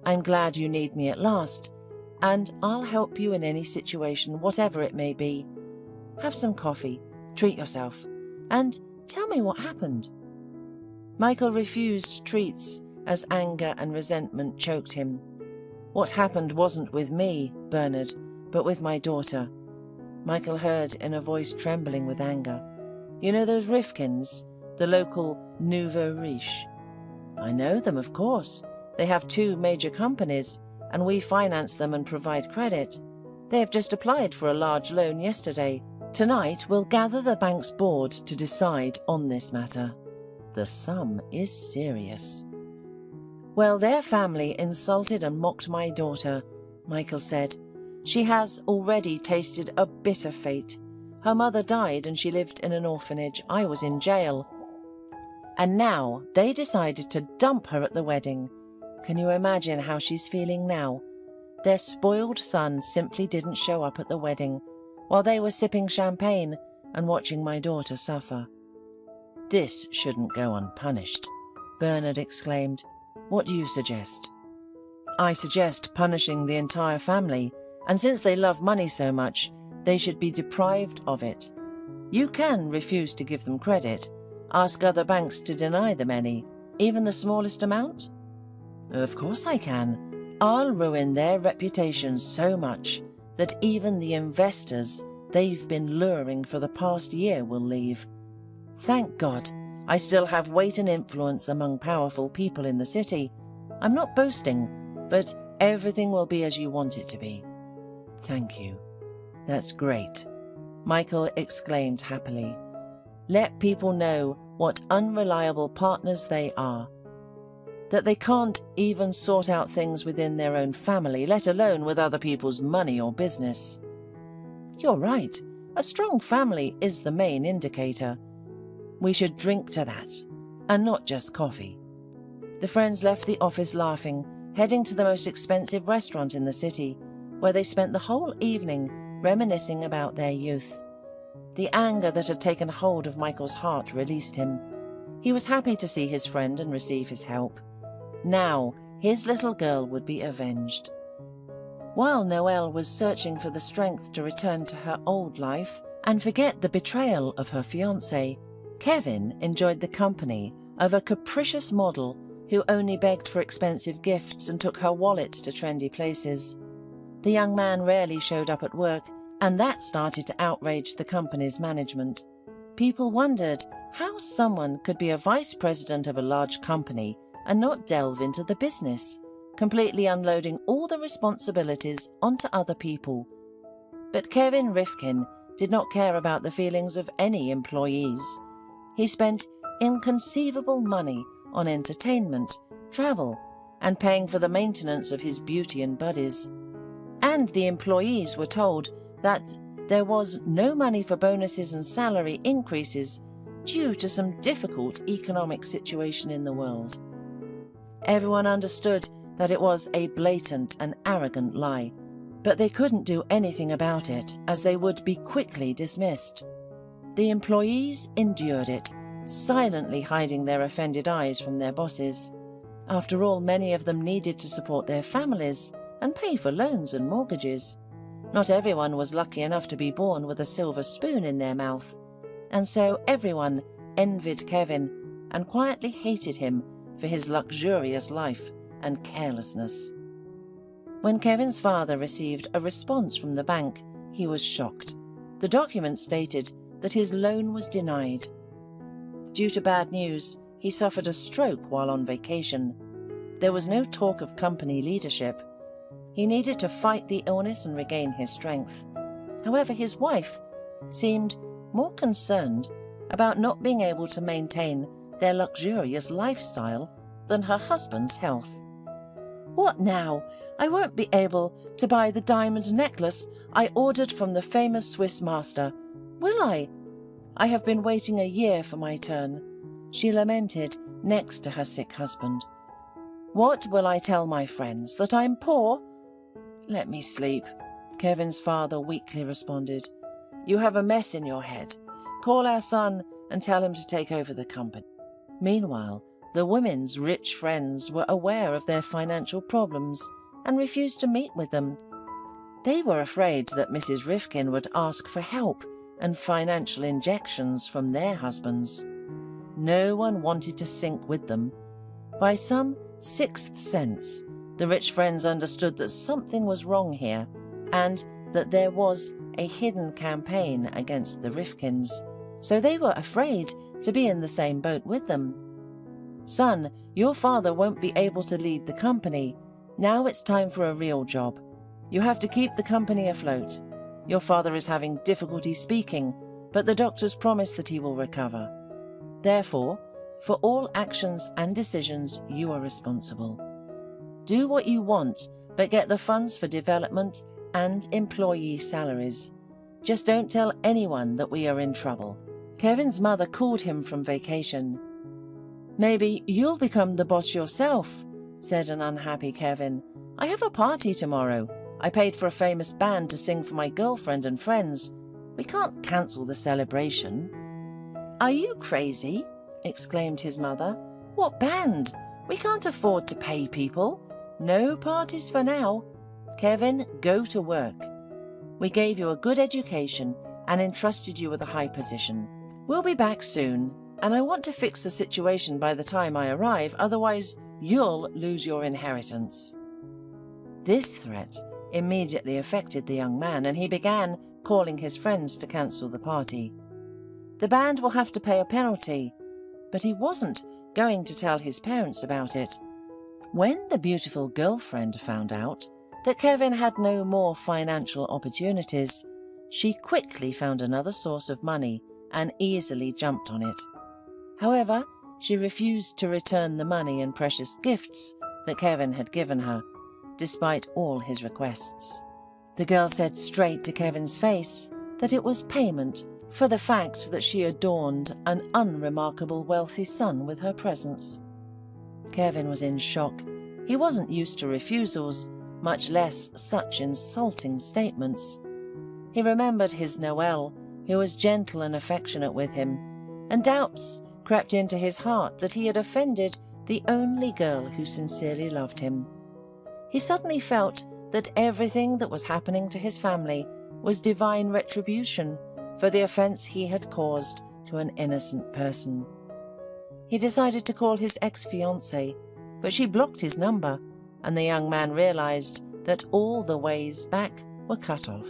"I'm glad you need me at last, and I'll help you in any situation, whatever it may be. Have some coffee, treat yourself, and tell me what happened." Michael refused treats as anger and resentment choked him. "What happened wasn't with me, Bernard, but with my daughter," Michael heard in a voice trembling with anger. "You know those Rifkins, the local nouveau riche?" "I know them, of course. They have 2 major companies, and we finance them and provide credit. They have just applied for a large loan yesterday. Tonight we'll gather the bank's board to decide on this matter. The sum is serious." "Well, their family insulted and mocked my daughter," Michael said. "She has already tasted a bitter fate. Her mother died and she lived in an orphanage. I was in jail. And now they decided to dump her at the wedding. Can you imagine how she's feeling now? Their spoiled son simply didn't show up at the wedding, while they were sipping champagne and watching my daughter suffer." "This shouldn't go unpunished," Bernard exclaimed. "What do you suggest?" "I suggest punishing the entire family, and since they love money so much, they should be deprived of it. You can refuse to give them credit, ask other banks to deny them any, even the smallest amount." "Of course I can. I'll ruin their reputation so much that even the investors they've been luring for the past year will leave. Thank God, I still have weight and influence among powerful people in the city. I'm not boasting, but everything will be as you want it to be." "Thank you. That's great," Michael exclaimed happily. "Let people know what unreliable partners they are, that they can't even sort out things within their own family, let alone with other people's money or business." "You're right. A strong family is the main indicator. We should drink to that, and not just coffee." The friends left the office laughing, heading to the most expensive restaurant in the city, where they spent the whole evening reminiscing about their youth. The anger that had taken hold of Michael's heart released him. He was happy to see his friend and receive his help. Now his little girl would be avenged. While Noelle was searching for the strength to return to her old life and forget the betrayal of her fiancé, Kevin enjoyed the company of a capricious model who only begged for expensive gifts and took her wallet to trendy places. The young man rarely showed up at work, and that started to outrage the company's management. People wondered how someone could be a vice president of a large company and not delve into the business, completely unloading all the responsibilities onto other people. But Kevin Rifkin did not care about the feelings of any employees. He spent inconceivable money on entertainment, travel, and paying for the maintenance of his beauty and buddies. And the employees were told that there was no money for bonuses and salary increases due to some difficult economic situation in the world. Everyone understood that it was a blatant and arrogant lie, but they couldn't do anything about it, as they would be quickly dismissed. The employees endured it, silently hiding their offended eyes from their bosses. After all, many of them needed to support their families and pay for loans and mortgages. Not everyone was lucky enough to be born with a silver spoon in their mouth, and so everyone envied Kevin and quietly hated him for his luxurious life and carelessness. When Kevin's father received a response from the bank, he was shocked. The document stated that his loan was denied. Due to bad news, he suffered a stroke while on vacation. There was no talk of company leadership. He needed to fight the illness and regain his strength. However, his wife seemed more concerned about not being able to maintain their luxurious lifestyle than her husband's health. "What now? I won't be able to buy the diamond necklace I ordered from the famous Swiss master, will I? I have been waiting a year for my turn," she lamented next to her sick husband. "What will I tell my friends, that I'm poor?" "Let me sleep," Kevin's father weakly responded. "You have a mess in your head. Call our son and tell him to take over the company." Meanwhile, the women's rich friends were aware of their financial problems and refused to meet with them. They were afraid that Mrs. Rifkin would ask for help and financial injections from their husbands. No one wanted to sink with them. By some sixth sense, the rich friends understood that something was wrong here and that there was a hidden campaign against the Rifkins, so they were afraid to be in the same boat with them. "Son, your father won't be able to lead the company. Now it's time for a real job. You have to keep the company afloat. Your father is having difficulty speaking, but the doctors promise that he will recover. Therefore, for all actions and decisions, you are responsible. Do what you want, but get the funds for development and employee salaries. Just don't tell anyone that we are in trouble." Kevin's mother called him from vacation. "Maybe you'll become the boss yourself," said an unhappy Kevin. "I have a party tomorrow. I paid for a famous band to sing for my girlfriend and friends. We can't cancel the celebration." "Are you crazy?" exclaimed his mother. "What band? We can't afford to pay people. No parties for now. Kevin, go to work. We gave you a good education and entrusted you with a high position. We'll be back soon, and I want to fix the situation by the time I arrive, otherwise you'll lose your inheritance." This threat immediately affected the young man, and he began calling his friends to cancel the party. The band will have to pay a penalty, but he wasn't going to tell his parents about it. When the beautiful girlfriend found out that Kevin had no more financial opportunities, she quickly found another source of money and easily jumped on it. However, she refused to return the money and precious gifts that Kevin had given her, despite all his requests. The girl said straight to Kevin's face that it was payment for the fact that she adorned an unremarkable wealthy son with her presence. Kevin was in shock. He wasn't used to refusals, much less such insulting statements. He remembered his Noelle, who was gentle and affectionate with him, and doubts crept into his heart that he had offended the only girl who sincerely loved him. He suddenly felt that everything that was happening to his family was divine retribution for the offense he had caused to an innocent person. He decided to call his ex-fiancée, but she blocked his number, and the young man realized that all the ways back were cut off.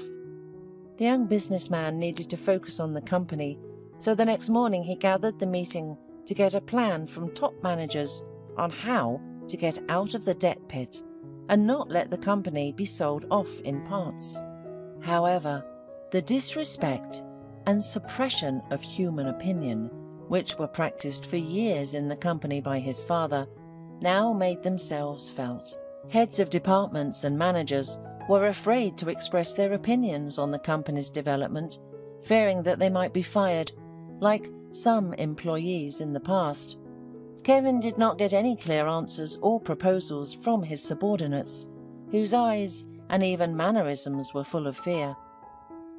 The young businessman needed to focus on the company, so the next morning he gathered the meeting to get a plan from top managers on how to get out of the debt pit and not let the company be sold off in parts. However, the disrespect and suppression of human opinion, which were practiced for years in the company by his father, now made themselves felt. Heads of departments and managers were afraid to express their opinions on the company's development, fearing that they might be fired, like some employees in the past. Kevin did not get any clear answers or proposals from his subordinates, whose eyes and even mannerisms were full of fear.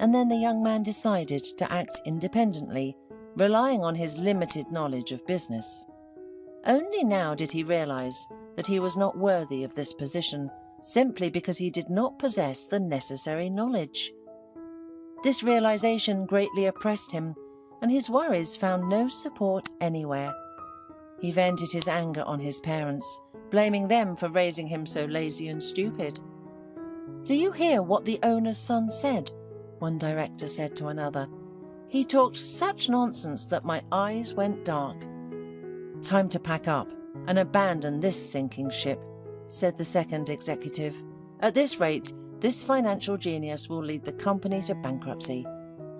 And then the young man decided to act independently, relying on his limited knowledge of business. Only now did he realize that he was not worthy of this position, simply because he did not possess the necessary knowledge. This realization greatly oppressed him, and his worries found no support anywhere. He vented his anger on his parents, blaming them for raising him so lazy and stupid. "Do you hear what the owner's son said?" one director said to another. "He talked such nonsense that my eyes went dark." "Time to pack up and abandon this sinking ship," said the second executive. "At this rate, this financial genius will lead the company to bankruptcy.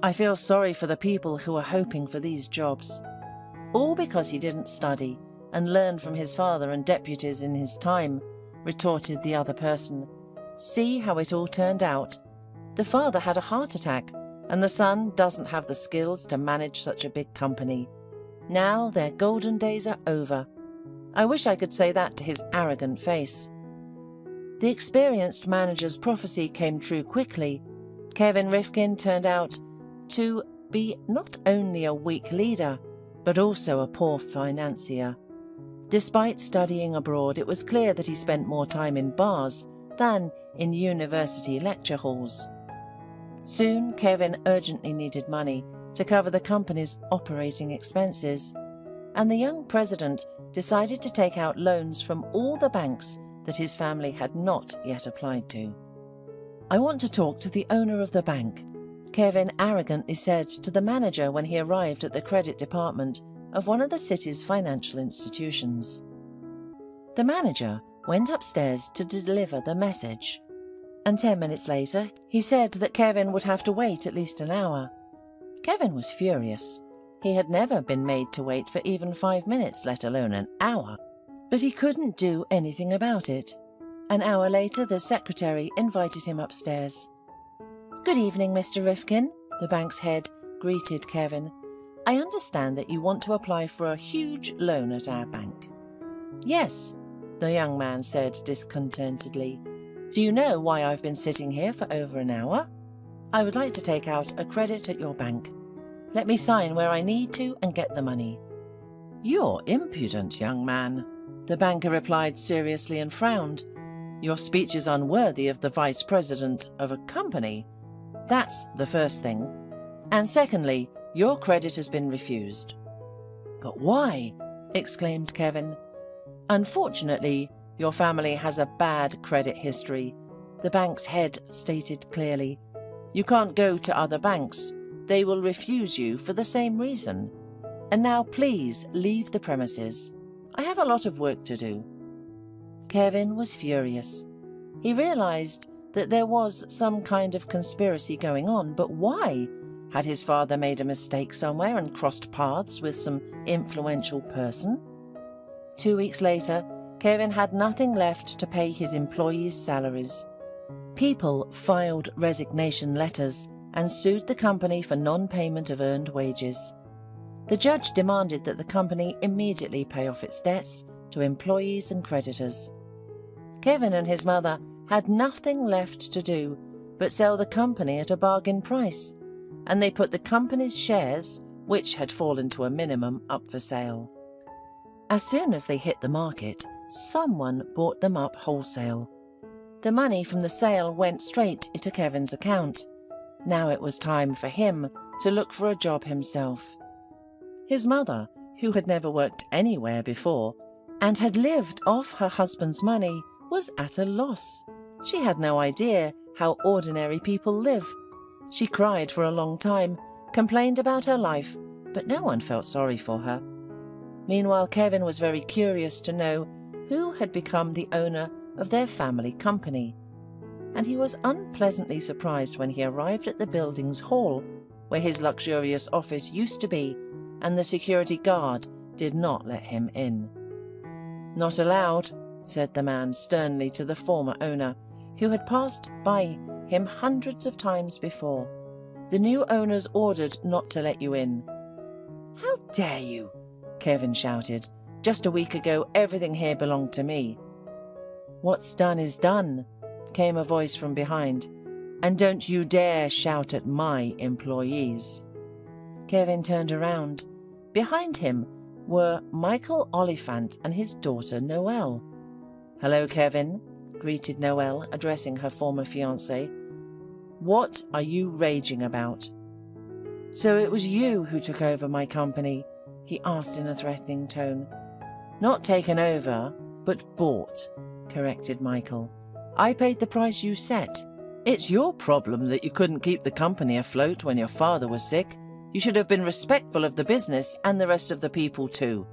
I feel sorry for the people who are hoping for these jobs." "All because he didn't study and learn from his father and deputies in his time," retorted the other person. "See how it all turned out. The father had a heart attack, and the son doesn't have the skills to manage such a big company. Now their golden days are over. I wish I could say that to his arrogant face." The experienced manager's prophecy came true quickly. Kevin Rifkin turned out to be not only a weak leader, but also a poor financier. Despite studying abroad, it was clear that he spent more time in bars than in university lecture halls. Soon, Kevin urgently needed money to cover the company's operating expenses, and the young president decided to take out loans from all the banks that his family had not yet applied to. "I want to talk to the owner of the bank," Kevin arrogantly said to the manager when he arrived at the credit department of one of the city's financial institutions. The manager went upstairs to deliver the message, and 10 minutes later he said that Kevin would have to wait at least an hour. Kevin was furious. He had never been made to wait for even 5 minutes, let alone an hour. But he couldn't do anything about it. An hour later, the secretary invited him upstairs. "Good evening, Mr. Rifkin," the bank's head greeted Kevin. "I understand that you want to apply for a huge loan at our bank." "Yes," the young man said discontentedly. "Do you know why I've been sitting here for over an hour? I would like to take out a credit at your bank. Let me sign where I need to and get the money." "You're impudent, young man," the banker replied seriously and frowned. "Your speech is unworthy of the vice president of a company. That's the first thing. And secondly, your credit has been refused." "But why?" exclaimed Kevin. "Unfortunately, your family has a bad credit history," the bank's head stated clearly. "You can't go to other banks. They will refuse you for the same reason. And now please leave the premises. I have a lot of work to do." Kevin was furious. He realized that there was some kind of conspiracy going on, but why? Had his father made a mistake somewhere and crossed paths with some influential person? 2 weeks later, Kevin had nothing left to pay his employees' salaries. People filed resignation letters and sued the company for non-payment of earned wages. The judge demanded that the company immediately pay off its debts to employees and creditors. Kevin and his mother had nothing left to do but sell the company at a bargain price, and they put the company's shares, which had fallen to a minimum, up for sale. As soon as they hit the market, someone bought them up wholesale. The money from the sale went straight into Kevin's account. Now it was time for him to look for a job himself. His mother, who had never worked anywhere before and had lived off her husband's money, was at a loss. She had no idea how ordinary people live. She cried for a long time, complained about her life, but no one felt sorry for her. Meanwhile, Kevin was very curious to know who had become the owner of their family company, and he was unpleasantly surprised when he arrived at the building's hall, where his luxurious office used to be, and the security guard did not let him in. "Not allowed," said the man sternly to the former owner, who had passed by him hundreds of times before. "The new owners ordered not to let you in." "How dare you!" Kevin shouted. "Just a week ago, everything here belonged to me." "What's done is done," came a voice from behind. "And don't you dare shout at my employees." Kevin turned around. Behind him were Michael Oliphant and his daughter Noelle. "Hello, Kevin," greeted Noelle, addressing her former fiancé. "What are you raging about?" "So it was you who took over my company?" he asked in a threatening tone. "Not taken over, but bought," corrected Michael. "I paid the price you set. It's your problem that you couldn't keep the company afloat when your father was sick. You should have been respectful of the business and the rest of the people too."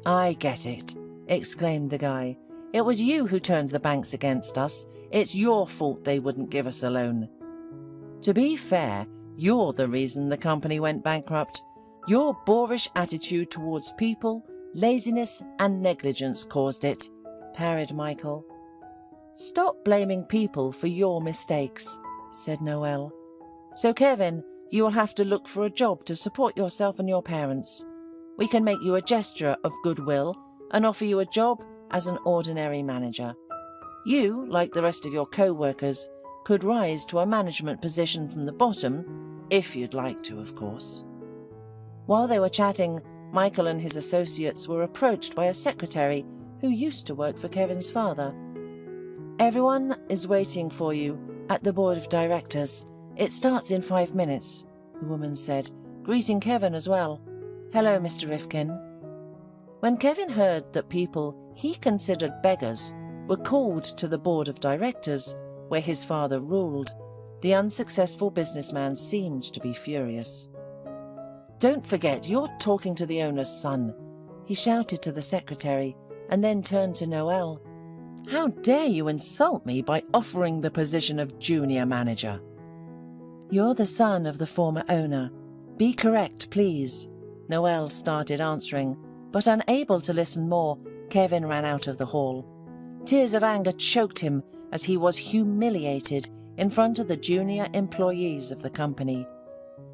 "I get it," exclaimed the guy. "It was you who turned the banks against us. It's your fault they wouldn't give us a loan. To be fair, you're the reason the company went bankrupt. Your boorish attitude towards people, laziness and negligence caused it," parried Michael. "Stop blaming people for your mistakes," said Noelle. "So Kevin, you will have to look for a job to support yourself and your parents. We can make you a gesture of goodwill and offer you a job as an ordinary manager. You, like the rest of your co-workers, could rise to a management position from the bottom, if you'd like to, of course." While they were chatting, Michael and his associates were approached by a secretary who used to work for Kevin's father. "Everyone is waiting for you at the board of directors. It starts in 5 minutes, the woman said, greeting Kevin as well. "Hello, Mr. Rifkin." When Kevin heard that people he considered beggars were called to the board of directors, where his father ruled, the unsuccessful businessman seemed to be furious. "Don't forget, you're talking to the owner's son," he shouted to the secretary, and then turned to Noelle. "How dare you insult me by offering the position of junior manager?" "You're the son of the former owner. Be correct, please," Noelle started answering, but unable to listen more, Kevin ran out of the hall. Tears of anger choked him as he was humiliated in front of the junior employees of the company.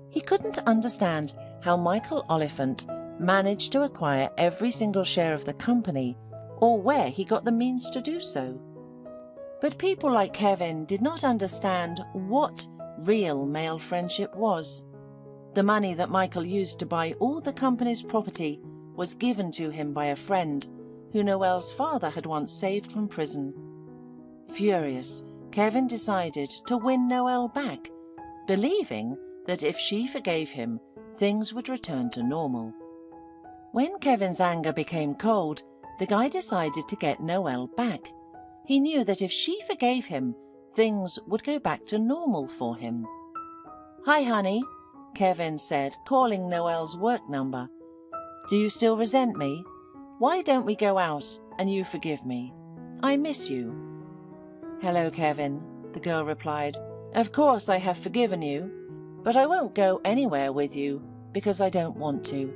He couldn't understand how Michael Oliphant managed to acquire every single share of the company, or where he got the means to do so. But people like Kevin did not understand what real male friendship was. The money that Michael used to buy all the company's property was given to him by a friend who Noelle's father had once saved from prison. Furious, Kevin decided to win Noelle back, believing that if she forgave him, things would return to normal. When Kevin's anger became cold, the guy decided to get Noelle back. He knew that if she forgave him, things would go back to normal for him. "Hi, honey," Kevin said, calling Noelle's work number. "Do you still resent me? Why don't we go out and you forgive me? I miss you." "Hello, Kevin," the girl replied. "Of course I have forgiven you, but I won't go anywhere with you because I don't want to.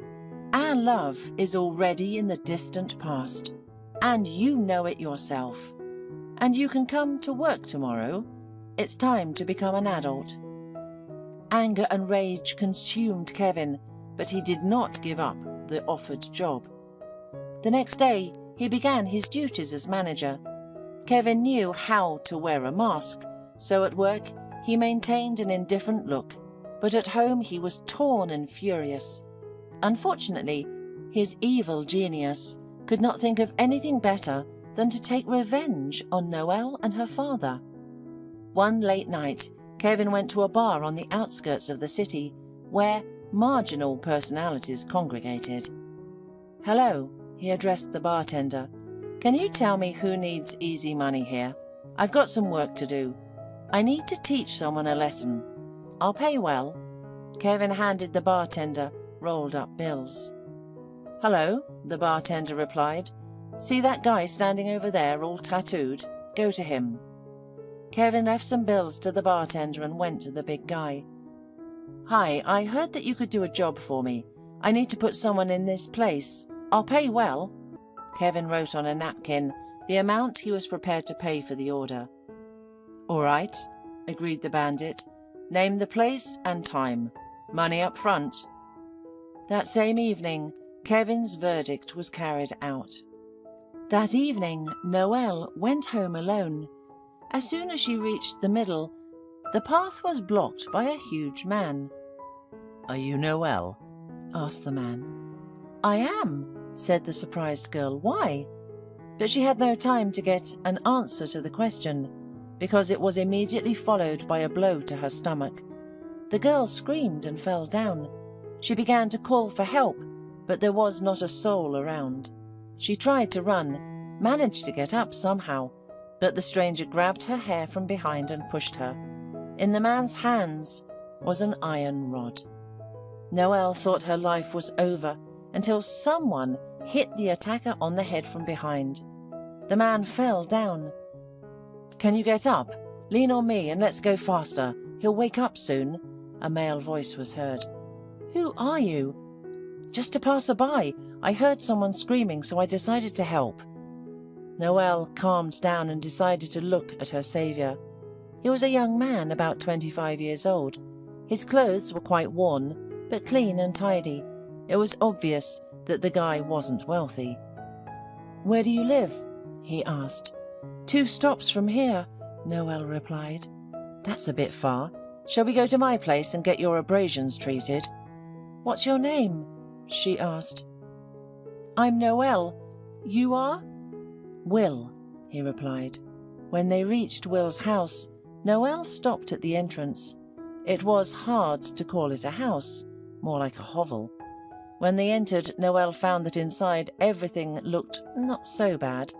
Our love is already in the distant past, and you know it yourself. And you can come to work tomorrow. It's time to become an adult." Anger and rage consumed Kevin, but he did not give up the offered job. The next day, he began his duties as manager. Kevin knew how to wear a mask, so at work he maintained an indifferent look, but at home he was torn and furious. Unfortunately, his evil genius could not think of anything better than to take revenge on Noelle and her father. One late night, Kevin went to a bar on the outskirts of the city, where marginal personalities congregated. "Hello," he addressed the bartender. "Can you tell me who needs easy money here? I've got some work to do. I need to teach someone a lesson. I'll pay well." Kevin handed the bartender rolled-up bills. "Hello," the bartender replied. "See that guy standing over there all tattooed? Go to him." Kevin left some bills to the bartender and went to the big guy. "Hi, I heard that you could do a job for me. I need to put someone in this place. I'll pay well." Kevin wrote on a napkin the amount he was prepared to pay for the order. "All right," agreed the bandit. "Name the place and time. Money up front." That same evening, Kevin's verdict was carried out. That evening, Noelle went home alone. As soon as she reached the middle, the path was blocked by a huge man. "Are you Noelle?" asked the man. "I am," said the surprised girl. "Why?" But she had no time to get an answer to the question, because it was immediately followed by a blow to her stomach. The girl screamed and fell down. She began to call for help, but there was not a soul around. She tried to run, managed to get up somehow, but the stranger grabbed her hair from behind and pushed her. In the man's hands was an iron rod. Noelle thought her life was over until someone hit the attacker on the head from behind. The man fell down. "Can you get up? Lean on me and let's go faster. He'll wake up soon," a male voice was heard. "Who are you?" "Just a passerby. I heard someone screaming, so I decided to help." Noelle calmed down and decided to look at her saviour. He was a young man, about 25 years old. His clothes were quite worn, but clean and tidy. It was obvious that the guy wasn't wealthy. "Where do you live?" he asked. "2 stops from here," Noelle replied. "That's a bit far. Shall we go to my place and get your abrasions treated?" "What's your name?" she asked. "I'm Noelle. You are?" "Will," he replied. When they reached Will's house, Noelle stopped at the entrance. It was hard to call it a house, more like a hovel. When they entered, Noelle found that inside everything looked not so bad.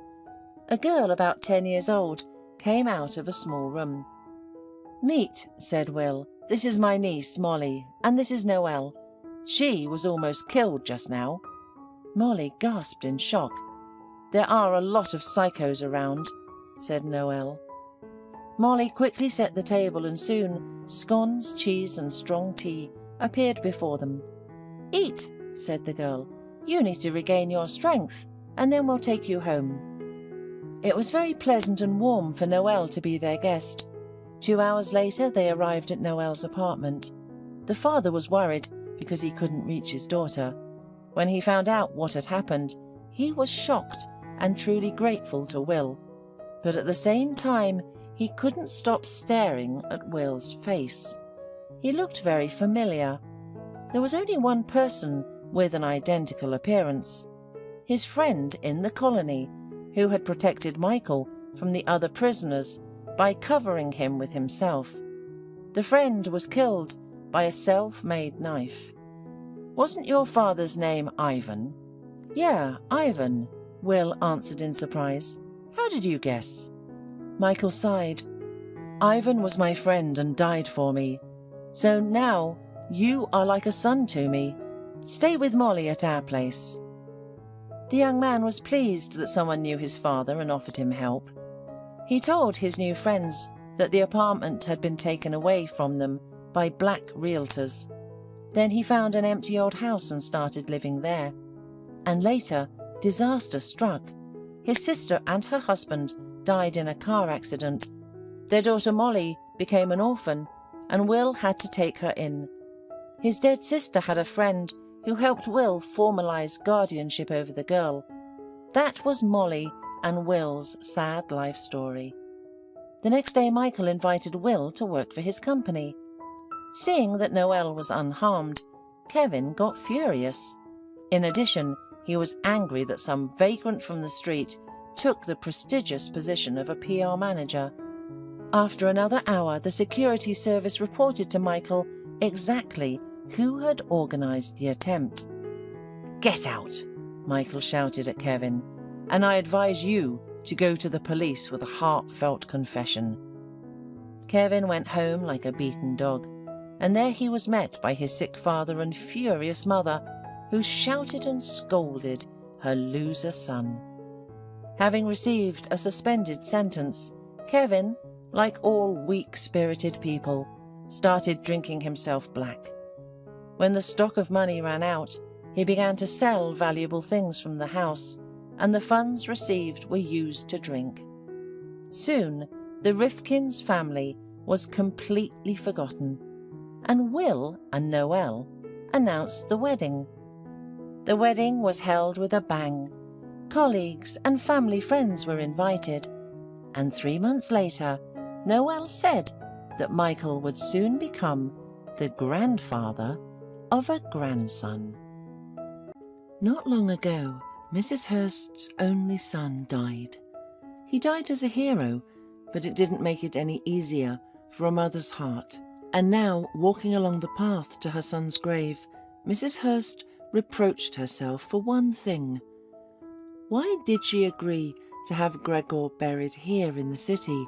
A girl about 10 years old came out of a small room. "Meet," said Will. "This is my niece, Molly, and this is Noelle. She was almost killed just now." Molly gasped in shock. "There are a lot of psychos around," said Noelle. Molly quickly set the table and soon scones, cheese and strong tea appeared before them. "Eat," said the girl. "You need to regain your strength, and then we'll take you home." It was very pleasant and warm for Noelle to be their guest. 2 hours later they arrived at Noelle's apartment. The father was worried because he couldn't reach his daughter. When he found out what had happened, he was shocked and truly grateful to Will. But at the same time, he couldn't stop staring at Will's face. He looked very familiar. There was only one person with an identical appearance. His friend in the colony, who had protected Michael from the other prisoners by covering him with himself. The friend was killed by a self-made knife. "Wasn't your father's name Ivan?" "Yeah, Ivan," Will answered in surprise. "How did you guess?" Michael sighed. "Ivan was my friend and died for me. So now you are like a son to me. Stay with Molly at our place." The young man was pleased that someone knew his father and offered him help. He told his new friends that the apartment had been taken away from them by black realtors. Then he found an empty old house and started living there. And later, disaster struck. His sister and her husband died in a car accident. Their daughter Molly became an orphan, and Will had to take her in. His dead sister had a friend who helped Will formalize guardianship over the girl. That was Molly and Will's sad life story. The next day Michael invited Will to work for his company. Seeing that Noelle was unharmed, Kevin got furious. In addition, he was angry that some vagrant from the street took the prestigious position of a PR manager. After another hour, the security service reported to Michael exactly who had organized the attempt. "Get out," Michael shouted at Kevin, "and I advise you to go to the police with a heartfelt confession." Kevin went home like a beaten dog, and there he was met by his sick father and furious mother, who shouted and scolded her loser son. Having received a suspended sentence, Kevin, like all weak-spirited people, started drinking himself black. When the stock of money ran out, he began to sell valuable things from the house, and the funds received were used to drink. Soon, the Rifkin's family was completely forgotten, and Will and Noelle announced the wedding. The wedding was held with a bang. Colleagues and family friends were invited, and 3 months later, Noelle said that Michael would soon become the grandfather of a grandson. Not long ago, Mrs. Hurst's only son died. He died as a hero, but it didn't make it any easier for a mother's heart. And now, walking along the path to her son's grave, Mrs. Hurst reproached herself for one thing. Why did she agree to have Gregor buried here in the city?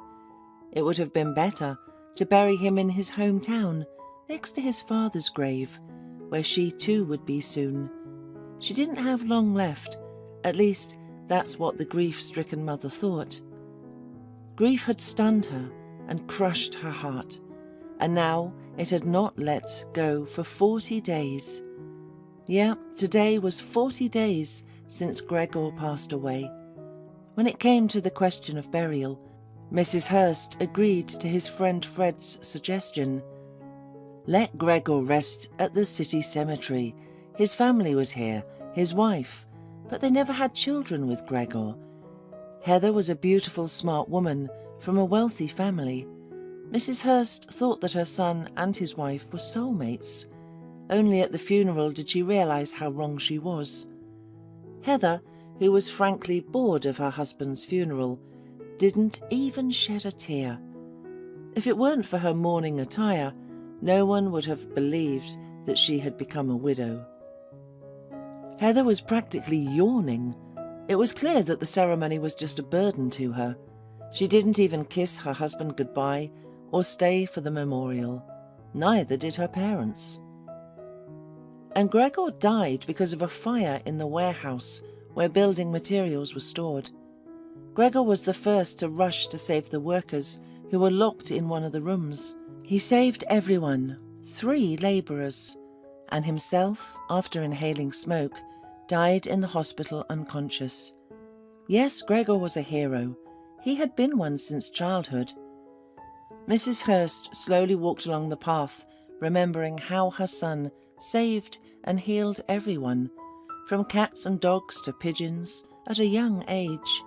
It would have been better to bury him in his hometown, next to his father's grave, where she too would be soon. She didn't have long left, At least, that's what the grief-stricken mother thought. Grief had stunned her and crushed her heart, and now it had not let go for 40 days. Yeah, today was 40 days since Gregor passed away. When it came to the question of burial, Mrs. Hurst agreed to his friend Fred's suggestion. Let Gregor rest at the city cemetery. His family was here, his wife, but they never had children with Gregor. Heather was a beautiful, smart woman from a wealthy family. Mrs. Hurst thought that her son and his wife were soulmates. Only at the funeral did she realise how wrong she was. Heather, who was frankly bored of her husband's funeral, didn't even shed a tear. If it weren't for her mourning attire, no one would have believed that she had become a widow. Heather was practically yawning. It was clear that the ceremony was just a burden to her. She didn't even kiss her husband goodbye or stay for the memorial. Neither did her parents. And Gregor died because of a fire in the warehouse where building materials were stored. Gregor was the first to rush to save the workers who were locked in one of the rooms. He saved everyone, 3 labourers, and himself, after inhaling smoke, died in the hospital unconscious. Yes, Gregor was a hero. He had been one since childhood. Mrs. Hurst slowly walked along the path, remembering how her son saved and healed everyone, from cats and dogs to pigeons, at a young age.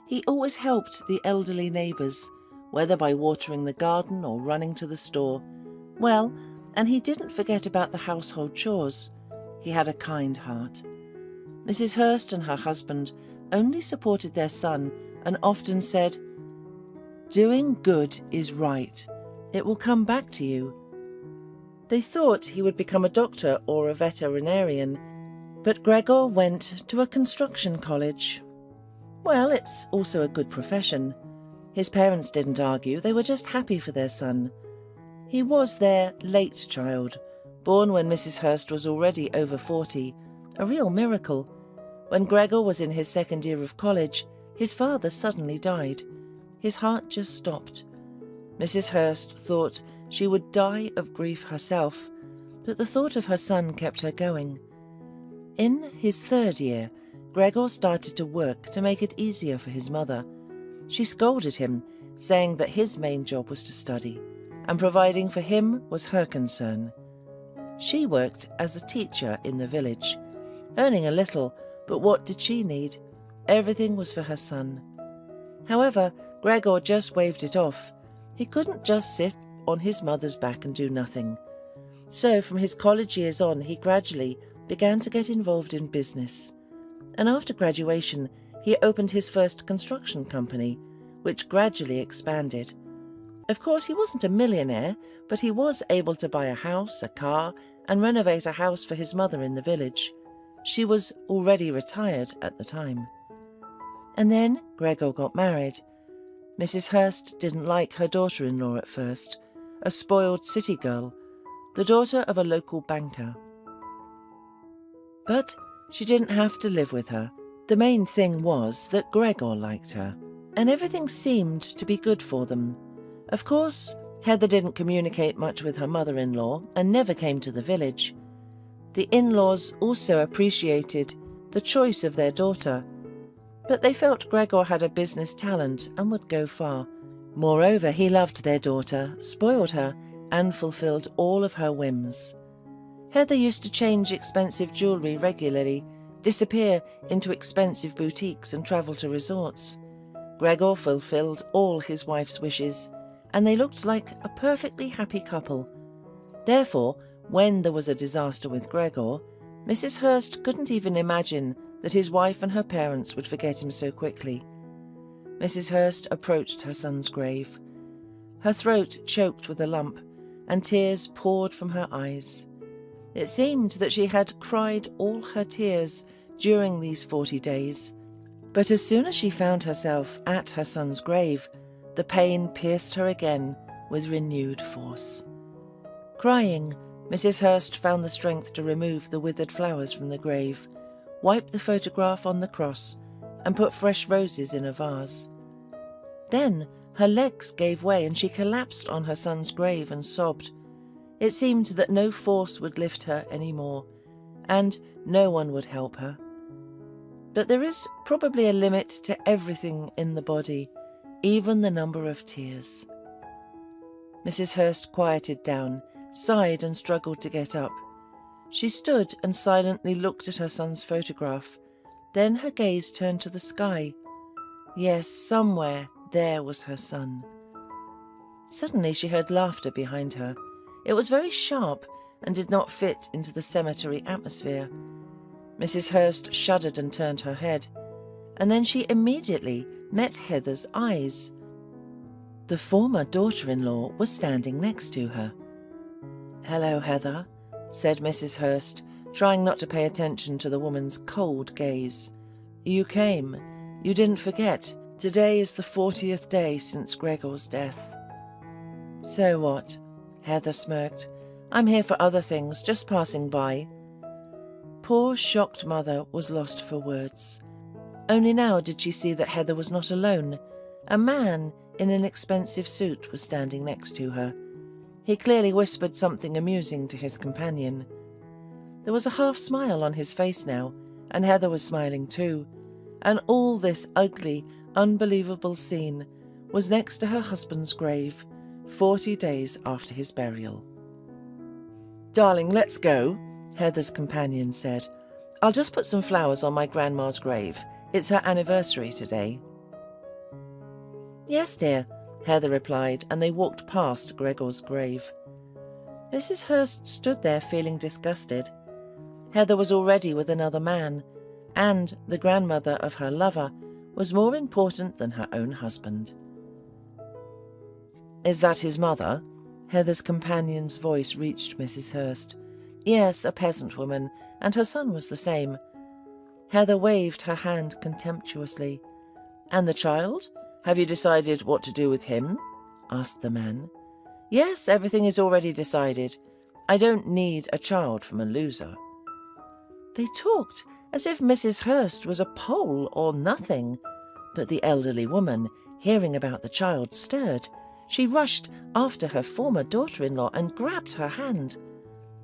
He always helped the elderly neighbours, whether by watering the garden or running to the store. Well, and he didn't forget about the household chores. He had a kind heart. Mrs. Hurst and her husband only supported their son and often said, "Doing good is right. It will come back to you." They thought he would become a doctor or a veterinarian, but Gregor went to a construction college. Well, it's also a good profession. His parents didn't argue, they were just happy for their son. He was their late child, born when Mrs. Hurst was already over 40, a real miracle. When Gregor was in his second year of college, his father suddenly died. His heart just stopped. Mrs. Hurst thought she would die of grief herself, but the thought of her son kept her going. In his third year, Gregor started to work to make it easier for his mother. She scolded him, saying that his main job was to study, and providing for him was her concern. She worked as a teacher in the village, earning a little, but what did she need? Everything was for her son. However, Gregor just waved it off. He couldn't just sit on his mother's back and do nothing. So from his college years on, he gradually began to get involved in business. And after graduation, he opened his first construction company, which gradually expanded. Of course, he wasn't a millionaire, but he was able to buy a house, a car, and renovate a house for his mother in the village. She was already retired at the time. And then Gregor got married. Mrs. Hurst didn't like her daughter-in-law at first, a spoiled city girl, the daughter of a local banker. But she didn't have to live with her. The main thing was that Gregor liked her, and everything seemed to be good for them. Of course, Heather didn't communicate much with her mother-in-law and never came to the village. The in-laws also appreciated the choice of their daughter, but they felt Gregor had a business talent and would go far. Moreover, he loved their daughter, spoiled her, and fulfilled all of her whims. Heather used to change expensive jewellery regularly, disappear into expensive boutiques and travel to resorts. Gregor fulfilled all his wife's wishes, and they looked like a perfectly happy couple. Therefore, when there was a disaster with Gregor, Mrs. Hurst couldn't even imagine that his wife and her parents would forget him so quickly. Mrs. Hurst approached her son's grave. Her throat choked with a lump, and tears poured from her eyes. It seemed that she had cried all her tears during these 40 days, but as soon as she found herself at her son's grave, the pain pierced her again with renewed force. Crying, Mrs. Hurst found the strength to remove the withered flowers from the grave, wiped the photograph on the cross, and put fresh roses in a vase. Then her legs gave way and she collapsed on her son's grave and sobbed. It seemed that no force would lift her any more, and no one would help her. But there is probably a limit to everything in the body, even the number of tears. Mrs. Hurst quieted down, sighed and struggled to get up. She stood and silently looked at her son's photograph. Then her gaze turned to the sky. Yes, somewhere there was her son. Suddenly she heard laughter behind her. It was very sharp and did not fit into the cemetery atmosphere. Mrs. Hurst shuddered and turned her head, and then she immediately met Heather's eyes. The former daughter-in-law was standing next to her. "Hello, Heather," said Mrs. Hurst, trying not to pay attention to the woman's cold gaze. "You came. You didn't forget. Today is the 40th day since Gregor's death." "So what?" Heather smirked. "I'm here for other things, just passing by." Poor, shocked mother was lost for words. Only now did she see that Heather was not alone. A man in an expensive suit was standing next to her. He clearly whispered something amusing to his companion. There was a half smile on his face now, and Heather was smiling too. And all this ugly, unbelievable scene was next to her husband's grave, 40 days after his burial. "Darling, let's go," Heather's companion said. "I'll just put some flowers on my grandma's grave. It's her anniversary today." "Yes, dear," Heather replied, and they walked past Gregor's grave. Mrs. Hurst stood there feeling disgusted. Heather was already with another man, and the grandmother of her lover was more important than her own husband. "Is that his mother?" Heather's companion's voice reached Mrs. Hurst. "Yes, a peasant woman, and her son was the same." Heather waved her hand contemptuously. "And the child? Have you decided what to do with him?" asked the man. "Yes, everything is already decided. I don't need a child from a loser." They talked as if Mrs. Hurst was a Pole or nothing. But the elderly woman, hearing about the child, stirred. She rushed after her former daughter-in-law and grabbed her hand.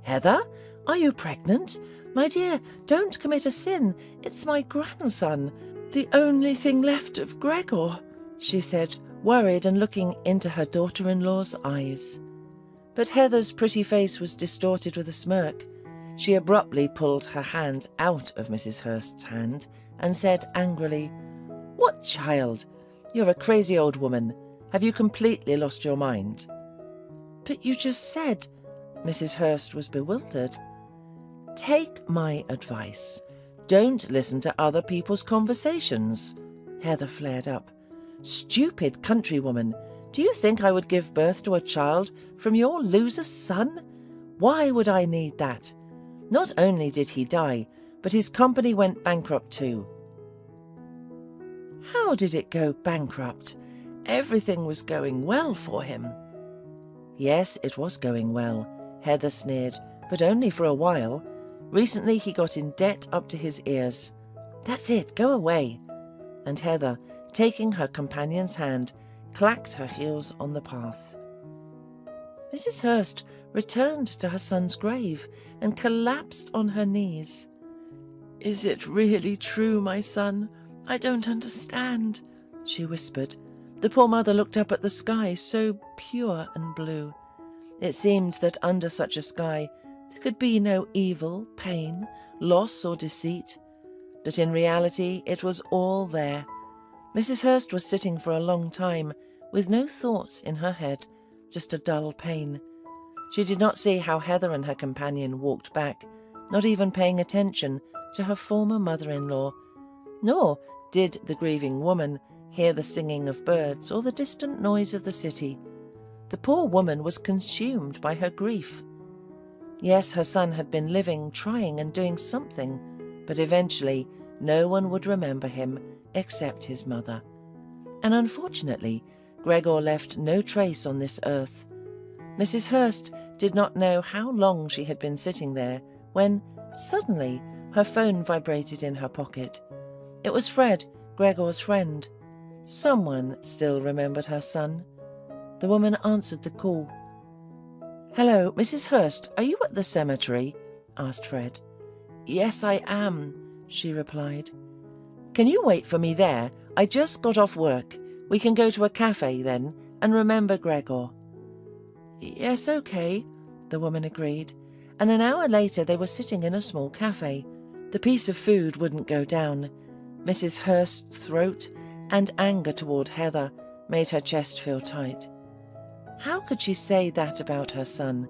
"Heather, are you pregnant? My dear, don't commit a sin. It's my grandson, the only thing left of Gregor," she said, worried and looking into her daughter-in-law's eyes. But Heather's pretty face was distorted with a smirk. She abruptly pulled her hand out of Mrs. Hurst's hand and said angrily, "What child? You're a crazy old woman. Have you completely lost your mind?" "But you just said—" Mrs. Hurst was bewildered. "Take my advice. Don't listen to other people's conversations." Heather flared up. "Stupid countrywoman, do you think I would give birth to a child from your loser son? Why would I need that? Not only did he die, but his company went bankrupt too." "How did it go bankrupt? Everything was going well for him." "Yes, it was going well," Heather sneered, "but only for a while. Recently he got in debt up to his ears." "That's it, go away." And Heather, taking her companion's hand, clacked her heels on the path. Mrs. Hurst returned to her son's grave and collapsed on her knees. "Is it really true, my son? I don't understand," she whispered. The poor mother looked up at the sky, so pure and blue. It seemed that under such a sky there could be no evil, pain, loss or deceit. But in reality it was all there. Mrs. Hurst was sitting for a long time, with no thoughts in her head, just a dull pain. She did not see how Heather and her companion walked back, not even paying attention to her former mother-in-law. Nor did the grieving woman hear the singing of birds or the distant noise of the city. The poor woman was consumed by her grief. Yes, her son had been living, trying and doing something, but eventually no one would remember him except his mother. And unfortunately, Gregor left no trace on this earth. Mrs. Hurst did not know how long she had been sitting there when, suddenly, Her phone vibrated in her pocket. It was Fred, Gregor's friend. Someone still remembered her son. The woman answered the call. "Hello, Mrs. Hurst, are you at the cemetery?" asked Fred. "Yes, I am," she replied. "Can you wait for me there? I just got off work. We can go to a cafe then and remember Gregor." "Yes, okay," the woman agreed, and an hour later they were sitting in a small cafe. The piece of food wouldn't go down. Mrs. Hurst's throat and anger toward Heather made her chest feel tight. How could she say that about her son?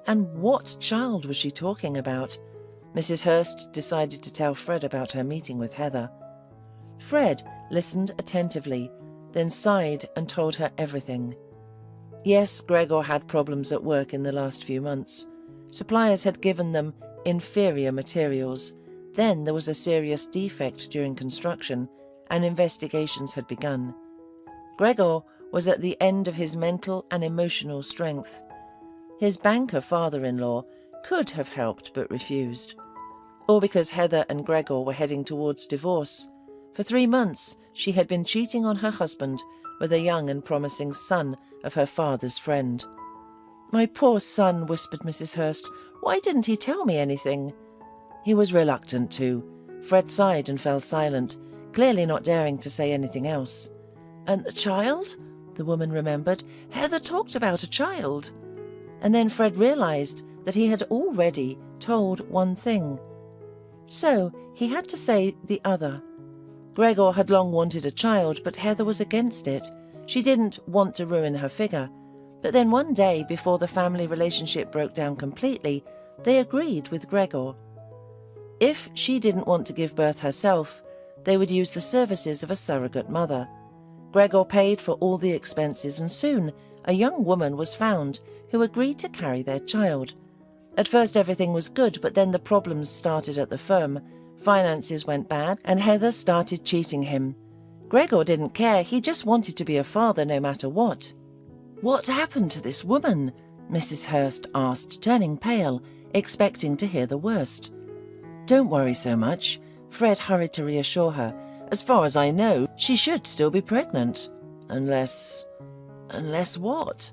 And what child was she talking about? Mrs. Hurst decided to tell Fred about her meeting with Heather. Fred listened attentively, then sighed and told her everything. Yes, Gregor had problems at work in the last few months. Suppliers had given them inferior materials. Then there was a serious defect during construction, and investigations had begun. Gregor was at the end of his mental and emotional strength. His banker father-in-law could have helped but refused. All because Heather and Gregor were heading towards divorce. For 3 months she had been cheating on her husband with a young and promising son of her father's friend. "My poor son," whispered Mrs. Hurst. "Why didn't he tell me anything?" He was reluctant to. Fred sighed and fell silent, clearly not daring to say anything else. "And the child?" the woman remembered. "Heather talked about a child." And then Fred realized that he had already told one thing. So he had to say the other. Gregor had long wanted a child, but Heather was against it. She didn't want to ruin her figure. But then one day, before the family relationship broke down completely, they agreed with Gregor. If she didn't want to give birth herself, they would use the services of a surrogate mother. Gregor paid for all the expenses, and soon a young woman was found who agreed to carry their child. At first everything was good, but then the problems started at the firm. Finances went bad, and Heather started cheating him. Gregor didn't care, he just wanted to be a father no matter what. "What happened to this woman?" Mrs. Hurst asked, turning pale, expecting to hear the worst. "Don't worry so much," Fred hurried to reassure her. "As far as I know, she should still be pregnant. Unless what?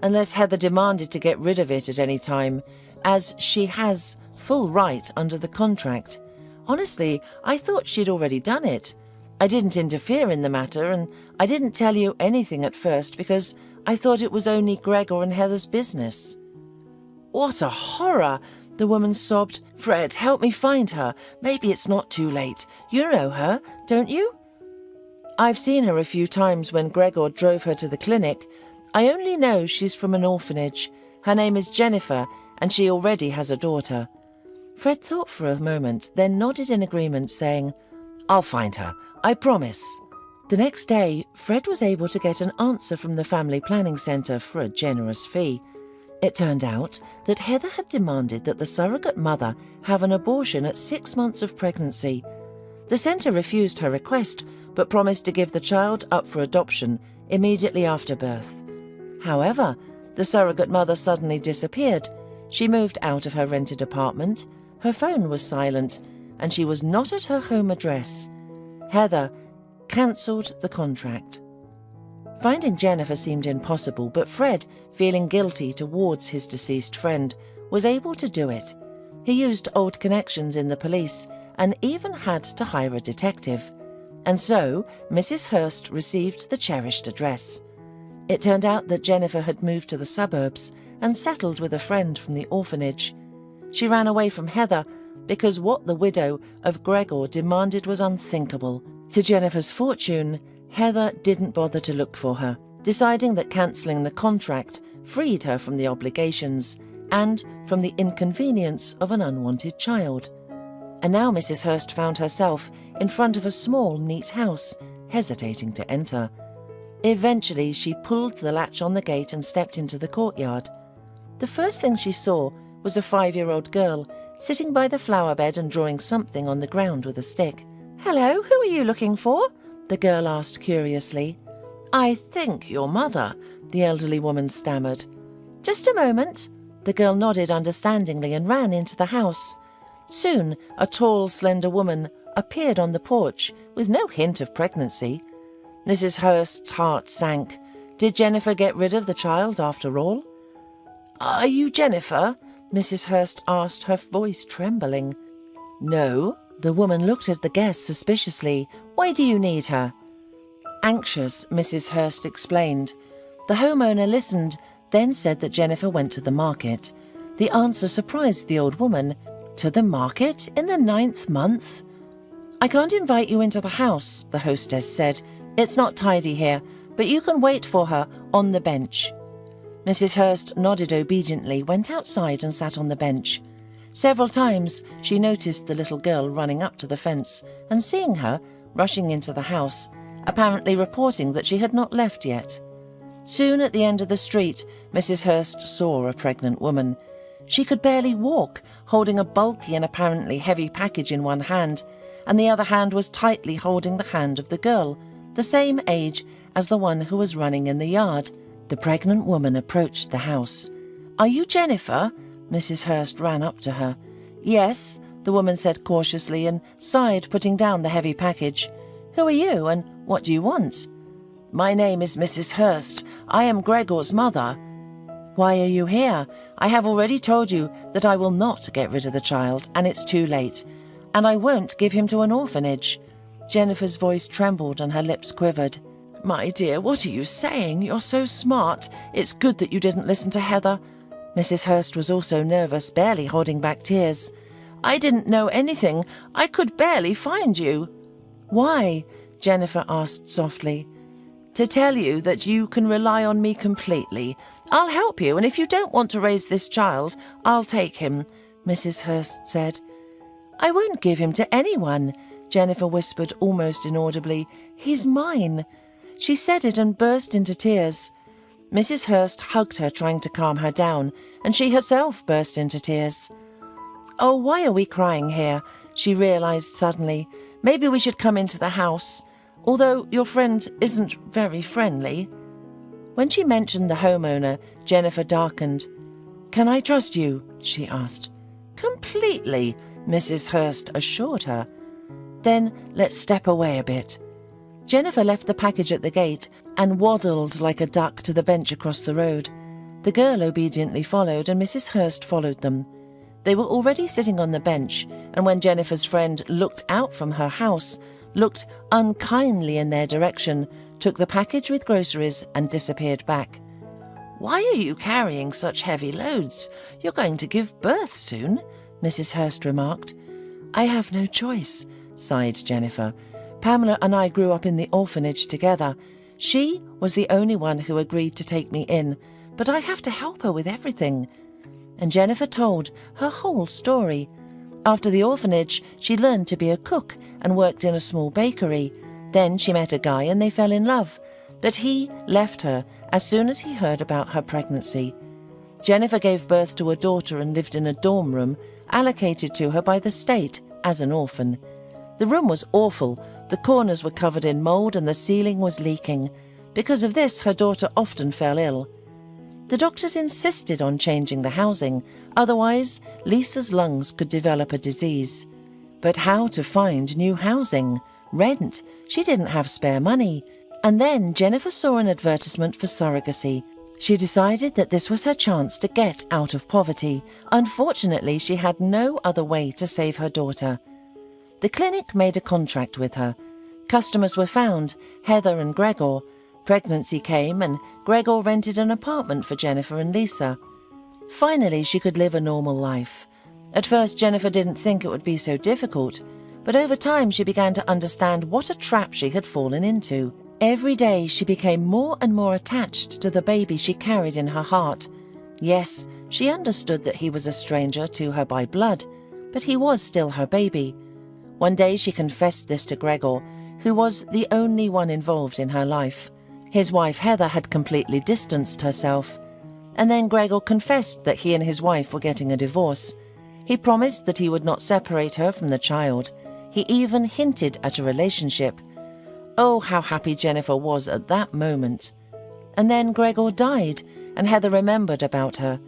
Unless Heather demanded to get rid of it at any time, as she has full right under the contract. Honestly, I thought she'd already done it. I didn't interfere in the matter, and I didn't tell you anything at first because I thought it was only Gregor and Heather's business." "What a horror!" the woman sobbed. "Fred, help me find her. Maybe it's not too late. You know her, don't you?" "I've seen her a few times when Gregor drove her to the clinic. I only know she's from an orphanage. Her name is Jennifer, and she already has a daughter." Fred thought for a moment, then nodded in agreement, saying, "I'll find her, I promise." The next day, Fred was able to get an answer from the Family Planning Centre for a generous fee. It turned out that Heather had demanded that the surrogate mother have an abortion at 6 months of pregnancy. The centre refused her request, but promised to give the child up for adoption immediately after birth. However, the surrogate mother suddenly disappeared. She moved out of her rented apartment, her phone was silent, and she was not at her home address. Heather cancelled the contract. Finding Jennifer seemed impossible, but Fred, feeling guilty towards his deceased friend, was able to do it. He used old connections in the police and even had to hire a detective. And so Mrs. Hurst received the cherished address. It turned out that Jennifer had moved to the suburbs and settled with a friend from the orphanage. She ran away from Heather because what the widow of Gregor demanded was unthinkable. To Jennifer's fortune, Heather didn't bother to look for her, deciding that cancelling the contract freed her from the obligations and from the inconvenience of an unwanted child. And now Mrs. Hurst found herself in front of a small, neat house, hesitating to enter. Eventually, she pulled the latch on the gate and stepped into the courtyard. The first thing she saw was a 5-year-old girl sitting by the flower bed and drawing something on the ground with a stick. "Hello, who are you looking for?" the girl asked curiously. "I think your mother," the elderly woman stammered. "Just a moment." The girl nodded understandingly and ran into the house. Soon, a tall, slender woman appeared on the porch with no hint of pregnancy. Mrs. Hurst's heart sank. Did Jennifer get rid of the child after all? "Are you Jennifer?" Mrs. Hurst asked, her voice trembling. "No." The woman looked at the guest suspiciously. "Why do you need her?" Anxious, Mrs. Hurst explained. The homeowner listened, then said that Jennifer went to the market. The answer surprised the old woman. "To the market in the 9th month?" "I can't invite you into the house," the hostess said. "It's not tidy here, but you can wait for her on the bench." Mrs. Hurst nodded obediently, went outside and sat on the bench. Several times she noticed the little girl running up to the fence and seeing her, rushing into the house, apparently reporting that she had not left yet. Soon at the end of the street, Mrs. Hurst saw a pregnant woman. She could barely walk, holding a bulky and apparently heavy package in one hand, and the other hand was tightly holding the hand of the girl, the same age as the one who was running in the yard. The pregnant woman approached the house. "Are you Jennifer?" Mrs. Hurst ran up to her. "Yes," the woman said cautiously and sighed, putting down the heavy package. "Who are you and what do you want?" "My name is Mrs. Hurst. I am Gregor's mother." "Why are you here? I have already told you that I will not get rid of the child, and it's too late. And I won't give him to an orphanage." Jennifer's voice trembled and her lips quivered. "My dear, what are you saying? You're so smart. It's good that you didn't listen to Heather." Mrs. Hurst was also nervous, barely holding back tears. "I didn't know anything. I could barely find you." "Why?" Jennifer asked softly. "To tell you that you can rely on me completely. I'll help you, and if you don't want to raise this child, I'll take him," Mrs. Hurst said. "I won't give him to anyone," Jennifer whispered almost inaudibly. "He's mine." She said it and burst into tears. Mrs. Hurst hugged her, trying to calm her down, and she herself burst into tears. "Oh, why are we crying here?" she realized suddenly. "Maybe we should come into the house, although your friend isn't very friendly." When she mentioned the homeowner, Jennifer darkened. "Can I trust you?" she asked. "Completely," Mrs. Hurst assured her. "Then let's step away a bit." Jennifer left the package at the gate and waddled like a duck to the bench across the road. The girl obediently followed, and Mrs. Hurst followed them. They were already sitting on the bench, and when Jennifer's friend looked out from her house, looked unkindly in their direction, took the package with groceries and disappeared back. "Why are you carrying such heavy loads? You're going to give birth soon," Mrs. Hurst remarked. "I have no choice," sighed Jennifer. "Pamela and I grew up in the orphanage together. She was the only one who agreed to take me in, but I have to help her with everything." And Jennifer told her whole story. After the orphanage, she learned to be a cook and worked in a small bakery. Then she met a guy and they fell in love, but he left her as soon as he heard about her pregnancy. Jennifer gave birth to a daughter and lived in a dorm room allocated to her by the state as an orphan. The room was awful. The corners were covered in mold and the ceiling was leaking. Because of this, her daughter often fell ill. The doctors insisted on changing the housing, otherwise Lisa's lungs could develop a disease. But how to find new housing? Rent? She didn't have spare money. And then Jennifer saw an advertisement for surrogacy. She decided that this was her chance to get out of poverty. Unfortunately, she had no other way to save her daughter. The clinic made a contract with her. Customers were found, Heather and Gregor. Pregnancy came and Gregor rented an apartment for Jennifer and Lisa. Finally, she could live a normal life. At first, Jennifer didn't think it would be so difficult, but over time she began to understand what a trap she had fallen into. Every day she became more and more attached to the baby she carried in her heart. Yes, she understood that he was a stranger to her by blood, but he was still her baby. One day she confessed this to Gregor, who was the only one involved in her life. His wife Heather had completely distanced herself. And then Gregor confessed that he and his wife were getting a divorce. He promised that he would not separate her from the child. He even hinted at a relationship. Oh, how happy Jennifer was at that moment. And then Gregor died, and Heather remembered about her.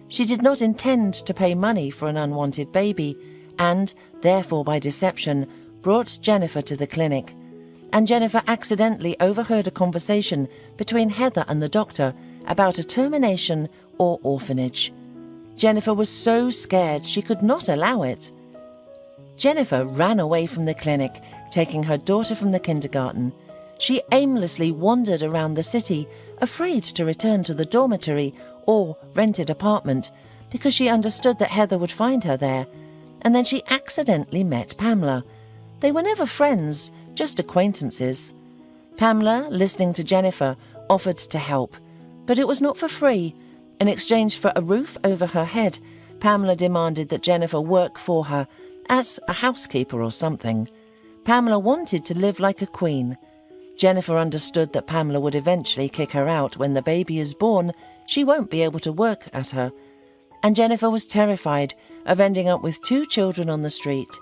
She did not intend to pay money for an unwanted baby, and, therefore by deception, brought Jennifer to the clinic. And Jennifer accidentally overheard a conversation between Heather and the doctor about a termination or orphanage. Jennifer was so scared she could not allow it. Jennifer ran away from the clinic, taking her daughter from the kindergarten. She aimlessly wandered around the city, afraid to return to the dormitory or rented apartment, because she understood that Heather would find her there. And then she accidentally met Pamela. They were never friends, just acquaintances. Pamela, listening to Jennifer, offered to help, but it was not for free. In exchange for a roof over her head, Pamela demanded that Jennifer work for her as a housekeeper or something. Pamela wanted to live like a queen. Jennifer understood that Pamela would eventually kick her out when the baby is born. She won't be able to work at her. And Jennifer was terrified of ending up with 2 children on the street.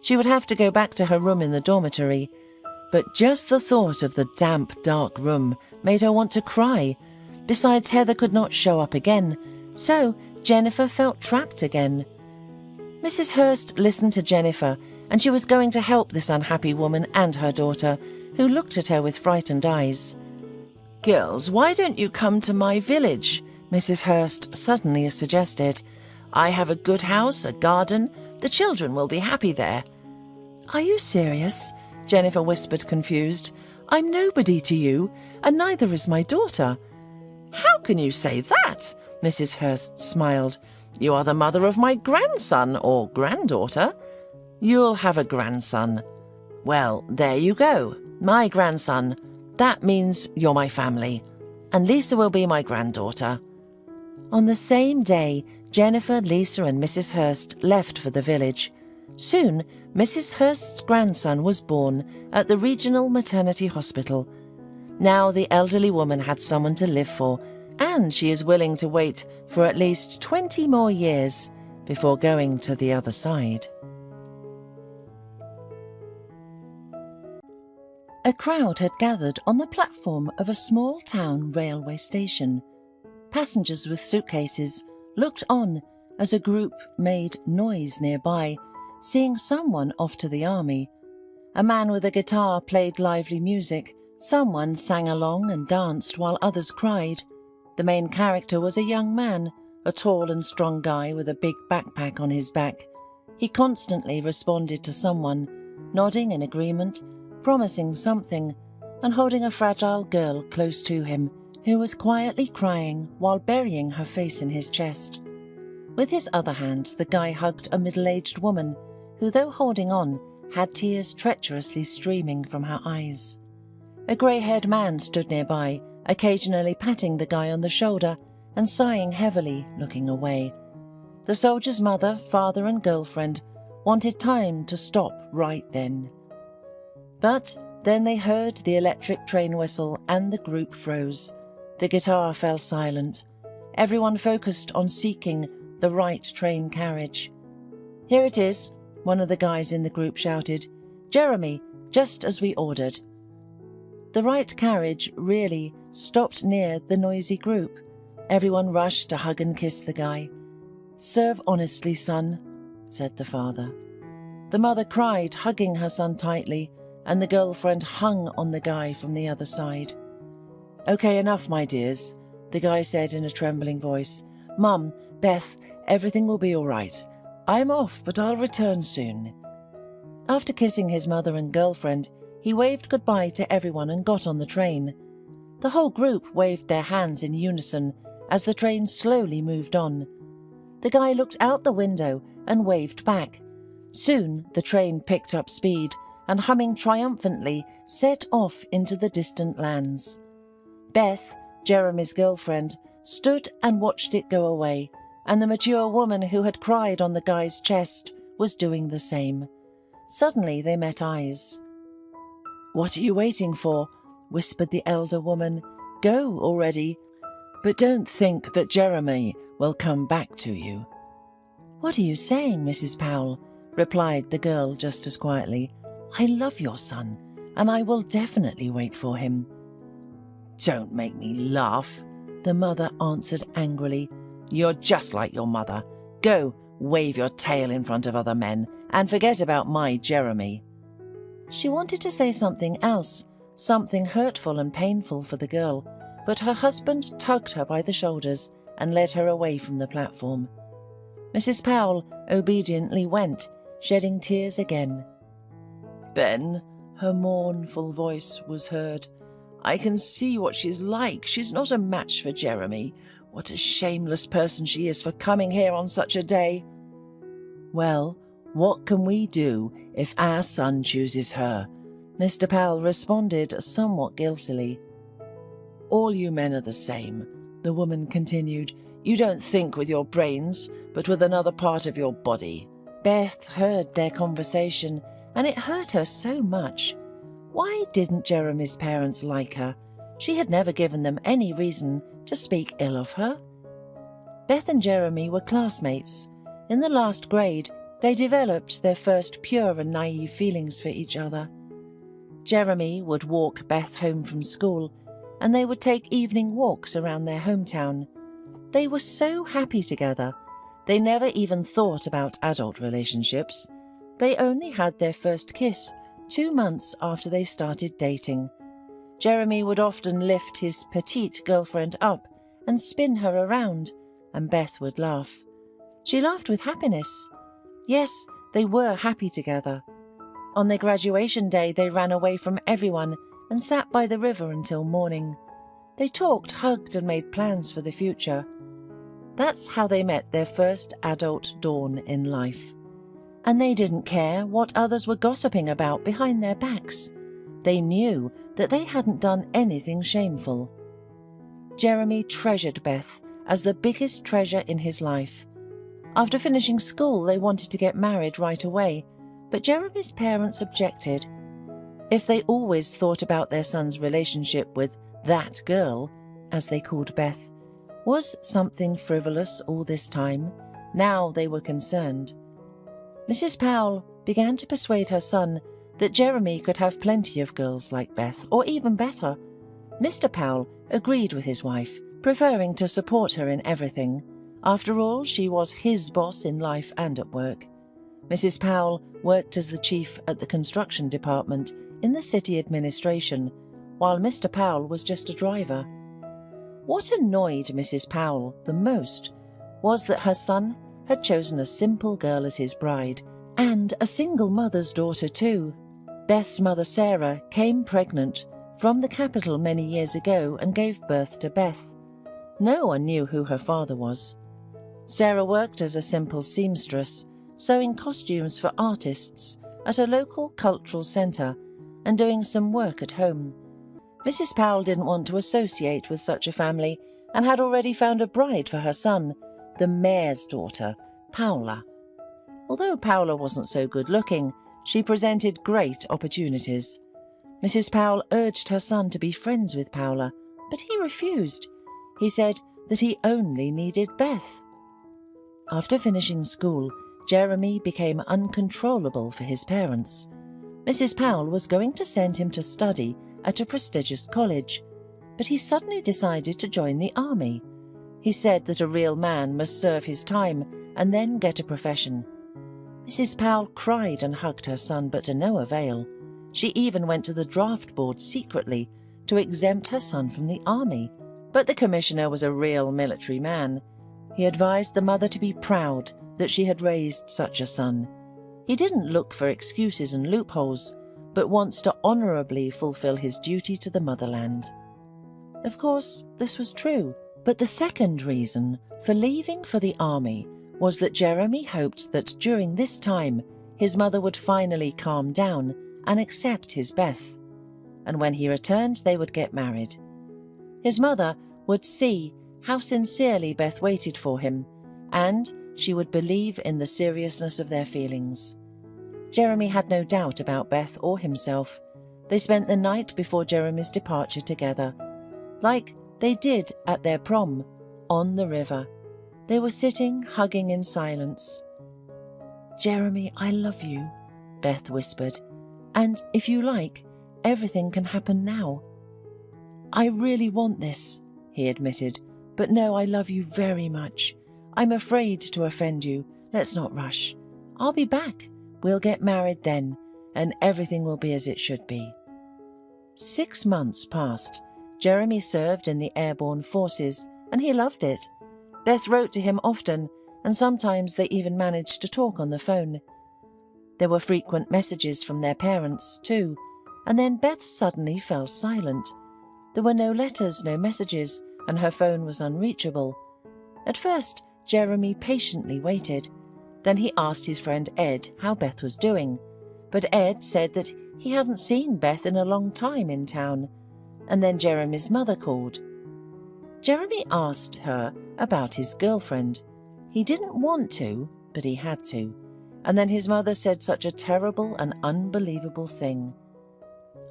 She would have to go back to her room in the dormitory. But just the thought of the damp, dark room made her want to cry. Besides, Heather could not show up again, so Jennifer felt trapped again. Mrs. Hurst listened to Jennifer, and she was going to help this unhappy woman and her daughter, who looked at her with frightened eyes. "Girls, why don't you come to my village?" Mrs. Hurst suddenly suggested. "I have a good house, a garden. The children will be happy there." "Are you serious?" Jennifer whispered, confused. "I'm nobody to you, and neither is my daughter." "How can you say that?" Mrs. Hurst smiled. "You are the mother of my grandson or granddaughter." "You'll have a grandson." "Well, there you go. My grandson. That means you're my family. And Lisa will be my granddaughter." On the same day, Jennifer, Lisa and Mrs. Hurst left for the village. Soon, Mrs. Hurst's grandson was born at the regional maternity hospital. Now the elderly woman had someone to live for, and she is willing to wait for at least 20 more years before going to the other side. A crowd had gathered on the platform of a small town railway station. Passengers with suitcases looked on as a group made noise nearby, seeing someone off to the army. A man with a guitar played lively music. Someone sang along and danced while others cried. The main character was a young man, a tall and strong guy with a big backpack on his back. He constantly responded to someone, nodding in agreement, promising something, and holding a fragile girl close to him, who was quietly crying while burying her face in his chest. With his other hand, the guy hugged a middle-aged woman, who, though holding on, had tears treacherously streaming from her eyes. A grey-haired man stood nearby, occasionally patting the guy on the shoulder and sighing heavily, looking away. The soldier's mother, father and girlfriend wanted time to stop right then. But then they heard the electric train whistle and the group froze. The guitar fell silent. Everyone focused on seeking the right train carriage. "Here it is," one of the guys in the group shouted. "Jeremy, just as we ordered." The right carriage really stopped near the noisy group. Everyone rushed to hug and kiss the guy. "Serve honestly, son," said the father. The mother cried, hugging her son tightly, and the girlfriend hung on the guy from the other side. "Okay, enough, my dears," the guy said in a trembling voice. "Mum, Beth, everything will be all right. I'm off, but I'll return soon." After kissing his mother and girlfriend, he waved goodbye to everyone and got on the train. The whole group waved their hands in unison as the train slowly moved on. The guy looked out the window and waved back. Soon the train picked up speed and, humming triumphantly, set off into the distant lands. Beth, Jeremy's girlfriend, stood and watched it go away, and the mature woman who had cried on the guy's chest was doing the same. Suddenly they met eyes. "What are you waiting for?" whispered the elder woman. "Go already. But don't think that Jeremy will come back to you." "What are you saying, Mrs. Powell?" replied the girl just as quietly. "I love your son, and I will definitely wait for him." "Don't make me laugh," the mother answered angrily. "You're just like your mother. Go, Wave your tail in front of other men and forget about my Jeremy." She wanted to say something else, something hurtful and painful for the girl, but her husband tugged her by the shoulders and led her away from the platform. Mrs. Powell obediently went, shedding tears again. "Ben," her mournful voice was heard, "I can see what she's like. She's not a match for Jeremy. What a shameless person she is for coming here on such a day." "Well, what can we do if our son chooses her?" Mr. Powell responded somewhat guiltily. "All you men are the same," the woman continued. "You don't think with your brains, but with another part of your body." Beth heard their conversation, and it hurt her so much. Why didn't Jeremy's parents like her? She had never given them any reason to speak ill of her. Beth and Jeremy were classmates. In the last grade, they developed their first pure and naive feelings for each other. Jeremy would walk Beth home from school, and they would take evening walks around their hometown. They were so happy together. They never even thought about adult relationships. They only had their first kiss 2 months after they started dating. Jeremy would often lift his petite girlfriend up and spin her around, and Beth would laugh. She laughed with happiness. Yes, they were happy together. On their graduation day, they ran away from everyone and sat by the river until morning. They talked, hugged, and made plans for the future. That's how they met their first adult dawn in life. And they didn't care what others were gossiping about behind their backs. They knew that they hadn't done anything shameful. Jeremy treasured Beth as the biggest treasure in his life. After finishing school, they wanted to get married right away, but Jeremy's parents objected. If they always thought about their son's relationship with that girl, as they called Beth, was something frivolous all this time, now they were concerned. Mrs. Powell began to persuade her son that Jeremy could have plenty of girls like Beth, or even better. Mr. Powell agreed with his wife, preferring to support her in everything. After all, she was his boss in life and at work. Mrs. Powell worked as the chief at the construction department in the city administration, while Mr. Powell was just a driver. What annoyed Mrs. Powell the most was that her son had chosen a simple girl as his bride, and a single mother's daughter too. Beth's mother Sarah came pregnant from the capital many years ago and gave birth to Beth. No one knew who her father was. Sarah worked as a simple seamstress, sewing costumes for artists at a local cultural centre and doing some work at home. Mrs. Powell didn't want to associate with such a family and had already found a bride for her son, the mayor's daughter, Paula. Although Paula wasn't so good-looking, she presented great opportunities. Mrs. Powell urged her son to be friends with Paula, but he refused. He said that he only needed Beth. After finishing school, Jeremy became uncontrollable for his parents. Mrs. Powell was going to send him to study at a prestigious college, but he suddenly decided to join the army. He said that a real man must serve his time and then get a profession. Mrs. Powell cried and hugged her son, but to no avail. She even went to the draft board secretly to exempt her son from the army. But the commissioner was a real military man. He advised the mother to be proud that she had raised such a son. He didn't look for excuses and loopholes, but wants to honourably fulfil his duty to the motherland. Of course, this was true, but the second reason for leaving for the army was that Jeremy hoped that during this time his mother would finally calm down and accept his Beth, and when he returned they would get married. His mother would see how sincerely Beth waited for him, and she would believe in the seriousness of their feelings. Jeremy had no doubt about Beth or himself. They spent the night before Jeremy's departure together, like they did at their prom, on the river. They were sitting, hugging in silence. "Jeremy, I love you," Beth whispered, "and if you like, everything can happen now." "I really want this," he admitted, "but no, I love you very much. I'm afraid to offend you. Let's not rush. I'll be back. We'll get married then, and everything will be as it should be." 6 months passed. Jeremy served in the airborne forces, and he loved it. Beth wrote to him often, and sometimes they even managed to talk on the phone. There were frequent messages from their parents, too, and then Beth suddenly fell silent. There were no letters, no messages, and her phone was unreachable. At first, Jeremy patiently waited. Then he asked his friend Ed how Beth was doing, but Ed said that he hadn't seen Beth in a long time in town. And then Jeremy's mother called. Jeremy asked her about his girlfriend. He didn't want to, but he had to. And then his mother said such a terrible and unbelievable thing.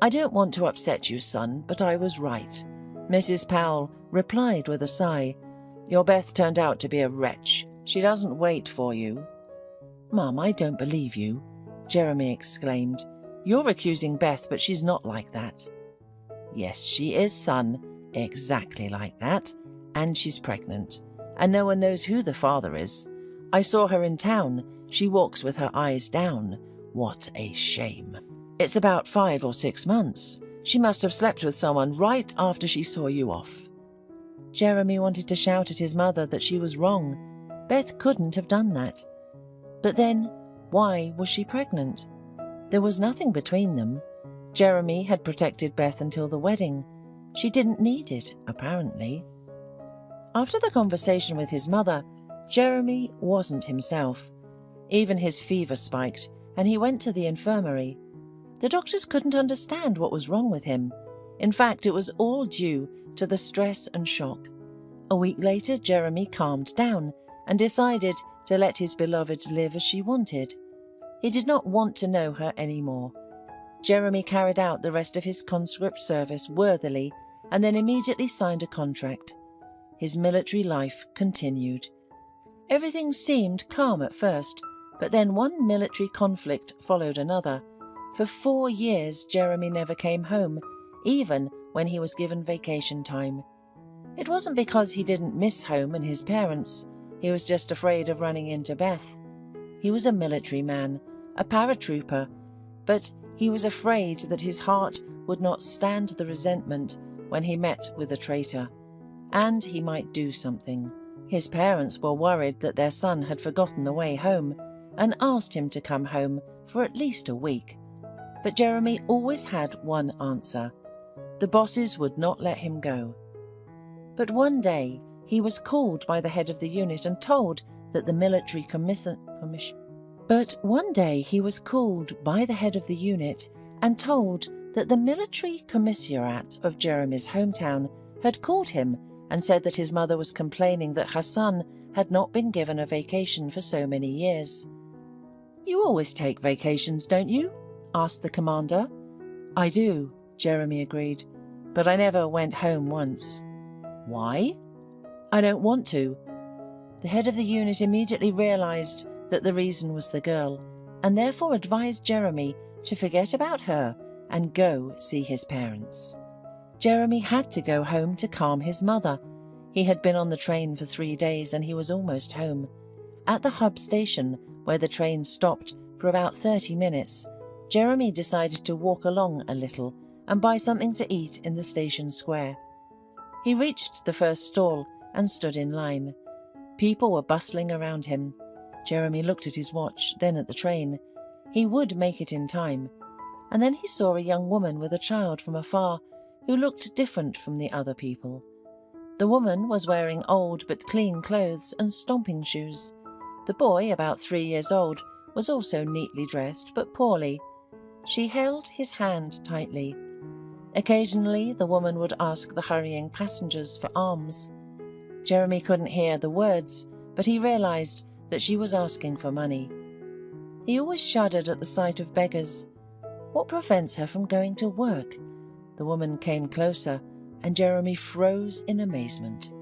"I don't want to upset you, son, but I was right." Mrs. Powell replied with a sigh. "Your Beth turned out to be a wretch. She doesn't wait for you." "Mum, I don't believe you," Jeremy exclaimed. "You're accusing Beth, but she's not like that." "Yes, she is, son. Exactly like that. And she's pregnant. And no one knows who the father is. I saw her in town. She walks with her eyes down. What a shame. It's about 5 or 6 months. She must have slept with someone right after she saw you off." Jeremy wanted to shout at his mother that she was wrong. Beth couldn't have done that. But then, why was she pregnant? There was nothing between them. Jeremy had protected Beth until the wedding. She didn't need it, apparently. After the conversation with his mother, Jeremy wasn't himself. Even his fever spiked, and he went to the infirmary. The doctors couldn't understand what was wrong with him. In fact, it was all due to the stress and shock. A week later, Jeremy calmed down and decided to let his beloved live as she wanted. He did not want to know her anymore. Jeremy carried out the rest of his conscript service worthily and then immediately signed a contract. His military life continued. Everything seemed calm at first, but then one military conflict followed another. For 4 years, Jeremy never came home, even when he was given vacation time. It wasn't because he didn't miss home and his parents. He was just afraid of running into Beth. He was a military man, a paratrooper, but he was afraid that his heart would not stand the resentment when he met with a traitor, and he might do something. His parents were worried that their son had forgotten the way home and asked him to come home for at least a week. But Jeremy always had one answer. The bosses would not let him go. But one day he was called by the head of the unit and told that the military commissariat of Jeremy's hometown had called him and said that his mother was complaining that her son had not been given a vacation for so many years. "You always take vacations, don't you?" asked the commander. "I do," Jeremy agreed, "but I never went home once." "Why?" "I don't want to." The head of the unit immediately realized that the reason was the girl, and therefore advised Jeremy to forget about her and go see his parents. Jeremy had to go home to calm his mother. He had been on the train for 3 days and he was almost home. At the hub station, where the train stopped for about 30 minutes, Jeremy decided to walk along a little and buy something to eat in the station square. He reached the first stall and stood in line. People were bustling around him. Jeremy looked at his watch, then at the train. He would make it in time. And then he saw a young woman with a child from afar who looked different from the other people. The woman was wearing old but clean clothes and stomping shoes. The boy, about 3 years old, was also neatly dressed but poorly. She held his hand tightly. Occasionally, the woman would ask the hurrying passengers for alms. Jeremy couldn't hear the words, but he realized that she was asking for money. He always shuddered at the sight of beggars. What prevents her from going to work? The woman came closer, and Jeremy froze in amazement.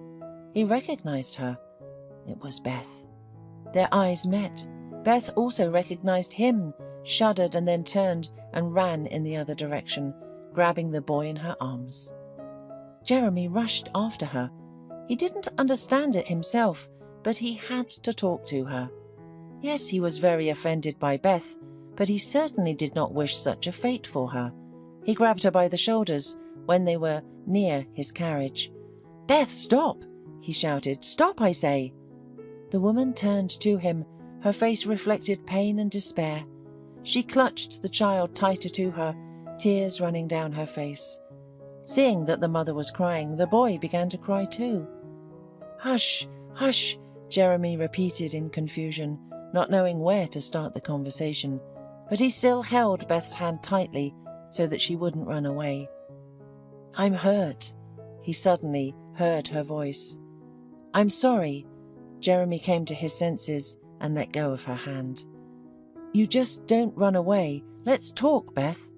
He recognized her. It was Beth. Their eyes met. Beth also recognized him, shuddered, and then turned and ran in the other direction, grabbing the boy in her arms. Jeremy rushed after her. He didn't understand it himself, but he had to talk to her. Yes, he was very offended by Beth, but he certainly did not wish such a fate for her. He grabbed her by the shoulders when they were near his carriage. "Beth, stop!" he shouted. "Stop, I say!" The woman turned to him. Her face reflected pain and despair. She clutched the child tighter to her, tears running down her face. Seeing that the mother was crying, the boy began to cry too. "Hush, hush," Jeremy repeated in confusion, not knowing where to start the conversation, but he still held Beth's hand tightly so that she wouldn't run away. "I'm hurt," he suddenly heard her voice. "I'm sorry." Jeremy came to his senses and let go of her hand. "You just don't run away. Let's talk, Beth.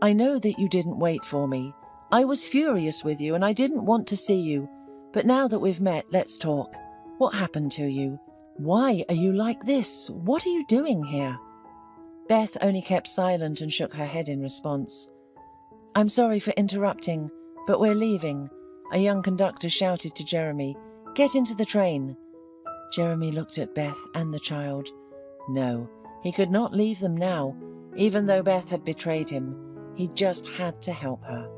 I know that you didn't wait for me. I was furious with you and I didn't want to see you. But now that we've met, let's talk. What happened to you? Why are you like this? What are you doing here?" Beth only kept silent and shook her head in response. "I'm sorry for interrupting, but we're leaving," a young conductor shouted to Jeremy. "Get into the train." Jeremy looked at Beth and the child. No, he could not leave them now, even though Beth had betrayed him. He just had to help her.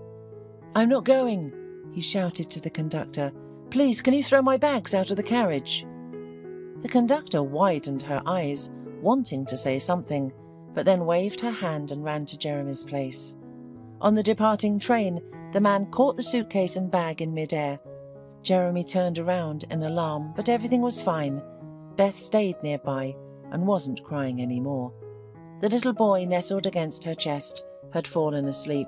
"I'm not going," he shouted to the conductor. "Please, can you throw my bags out of the carriage?" The conductor widened her eyes, wanting to say something, but then waved her hand and ran to Jeremy's place. On the departing train, the man caught the suitcase and bag in midair. Jeremy turned around in alarm, but everything was fine. Beth stayed nearby and wasn't crying anymore. The little boy nestled against her chest had fallen asleep.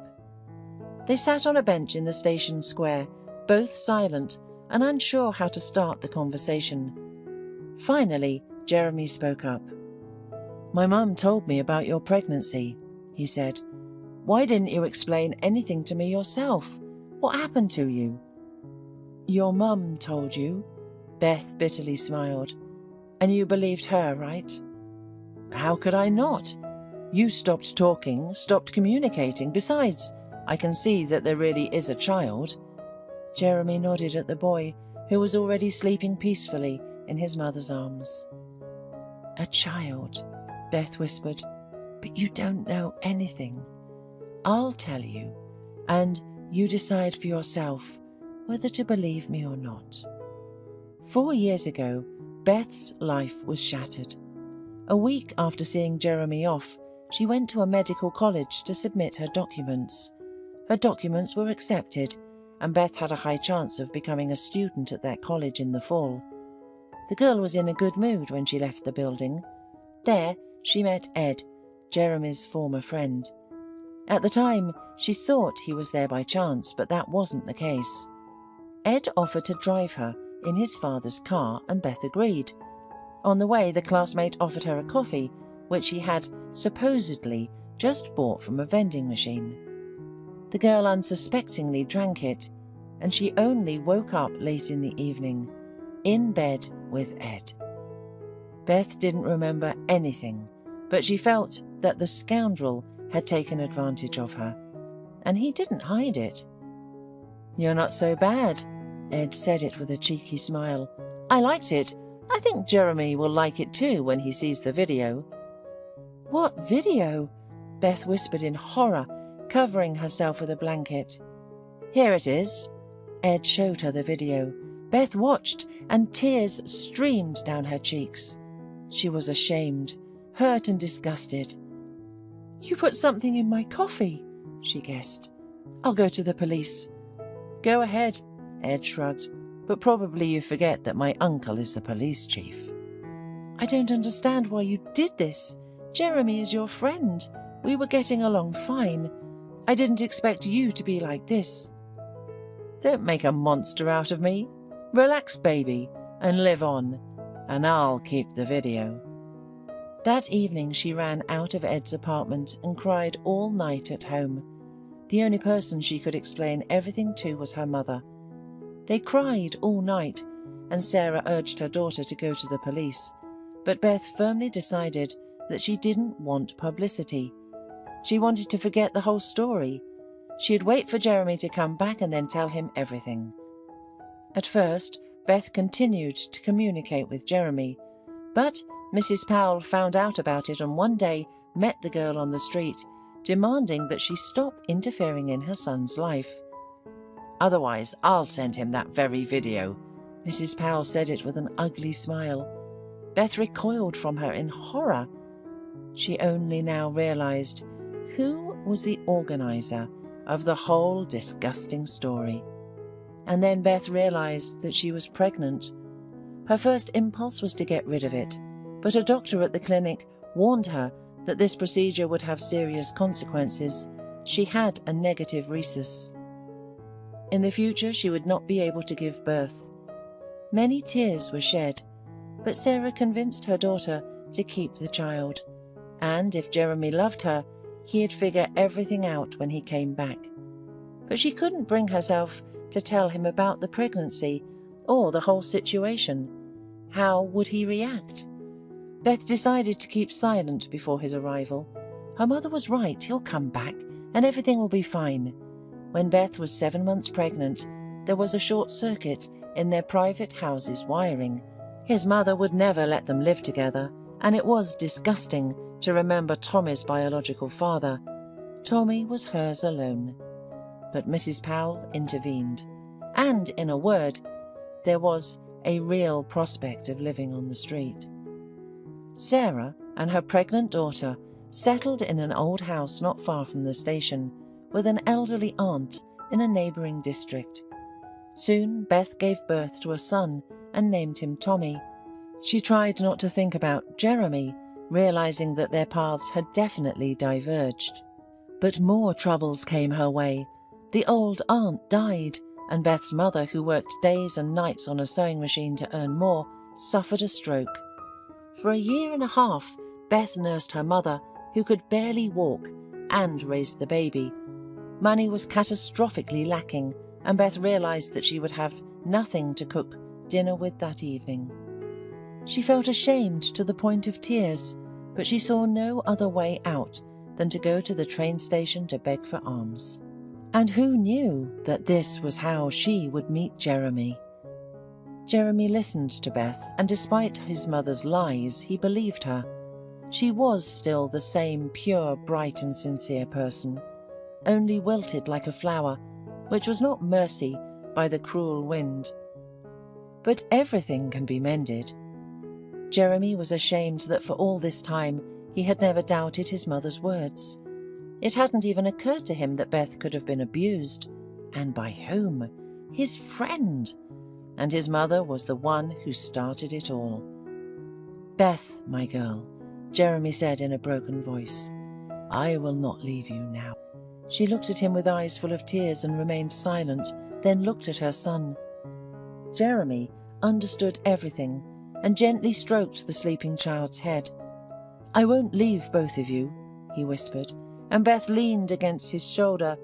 They sat on a bench in the station square, both silent and unsure how to start the conversation. Finally, Jeremy spoke up. "My mum told me about your pregnancy," he said. "Why didn't you explain anything to me yourself? What happened to you?" "Your mum told you?" Beth bitterly smiled. "And you believed her, right?" "How could I not? You stopped talking, stopped communicating. Besides, I can see that there really is a child." Jeremy nodded at the boy, who was already sleeping peacefully in his mother's arms. "A child," Beth whispered, "but you don't know anything. I'll tell you, and you decide for yourself whether to believe me or not." 4 years ago, Beth's life was shattered. A week after seeing Jeremy off, she went to a medical college to submit her documents. Her documents were accepted, and Beth had a high chance of becoming a student at that college in the fall. The girl was in a good mood when she left the building. There, she met Ed, Jeremy's former friend. At the time, she thought he was there by chance, but that wasn't the case. Ed offered to drive her in his father's car, and Beth agreed. On the way, the classmate offered her a coffee, which he had supposedly just bought from a vending machine. The girl unsuspectingly drank it, and she only woke up late in the evening, in bed with Ed. Beth didn't remember anything, but she felt that the scoundrel had taken advantage of her, and he didn't hide it. "You're not so bad," Ed said it with a cheeky smile. "I liked it. I think Jeremy will like it too when he sees the video." "What video?" Beth whispered in horror, covering herself with a blanket. "Here it is." Ed showed her the video. Beth watched, and tears streamed down her cheeks. She was ashamed, hurt and disgusted. "You put something in my coffee," she guessed. "I'll go to the police." "Go ahead," Ed shrugged, "but probably you forget that my uncle is the police chief." "I don't understand why you did this. Jeremy is your friend. We were getting along fine. I didn't expect you to be like this." "Don't make a monster out of me. Relax, baby, and live on, and I'll keep the video." That evening she ran out of Ed's apartment and cried all night at home. The only person she could explain everything to was her mother. They cried all night, and Sarah urged her daughter to go to the police, but Beth firmly decided that she didn't want publicity. She wanted to forget the whole story. She'd wait for Jeremy to come back and then tell him everything. At first, Beth continued to communicate with Jeremy, but Mrs. Powell found out about it and one day met the girl on the street, demanding that she stop interfering in her son's life. "Otherwise, I'll send him that very video." Mrs. Powell said it with an ugly smile. Beth recoiled from her in horror. She only now realized who was the organizer of the whole disgusting story. And then Beth realized that she was pregnant. Her first impulse was to get rid of it, but a doctor at the clinic warned her that this procedure would have serious consequences. She had a negative rhesus. In the future, she would not be able to give birth. Many tears were shed, but Sarah convinced her daughter to keep the child, and if Jeremy loved her, he'd figure everything out when he came back. But she couldn't bring herself to tell him about the pregnancy or the whole situation. How would he react? Beth decided to keep silent before his arrival. Her mother was right, he'll come back and everything will be fine. When Beth was 7 months pregnant, there was a short circuit in their private house's wiring. His mother would never let them live together, and it was disgusting to remember Tommy's biological father. Tommy was hers alone. But Mrs. Powell intervened, and in a word, there was a real prospect of living on the street. Sarah and her pregnant daughter settled in an old house not far from the station, with an elderly aunt in a neighbouring district. Soon Beth gave birth to a son and named him Tommy. She tried not to think about Jeremy, realising that their paths had definitely diverged. But more troubles came her way. The old aunt died, and Beth's mother, who worked days and nights on a sewing machine to earn more, suffered a stroke. For a year and a half, Beth nursed her mother, who could barely walk, and raised the baby. Money was catastrophically lacking, and Beth realised that she would have nothing to cook dinner with that evening. She felt ashamed to the point of tears, but she saw no other way out than to go to the train station to beg for alms. And who knew that this was how she would meet Jeremy? Jeremy listened to Beth, and despite his mother's lies, he believed her. She was still the same pure, bright and sincere person, only wilted like a flower, which was not mercy by the cruel wind. But everything can be mended. Jeremy was ashamed that for all this time he had never doubted his mother's words. It hadn't even occurred to him that Beth could have been abused. And by whom? His friend. And his mother was the one who started it all. "Beth, my girl," Jeremy said in a broken voice, "I will not leave you now." She looked at him with eyes full of tears and remained silent, then looked at her son. Jeremy understood everything and gently stroked the sleeping child's head. "I won't leave both of you," he whispered, and Beth leaned against his shoulder,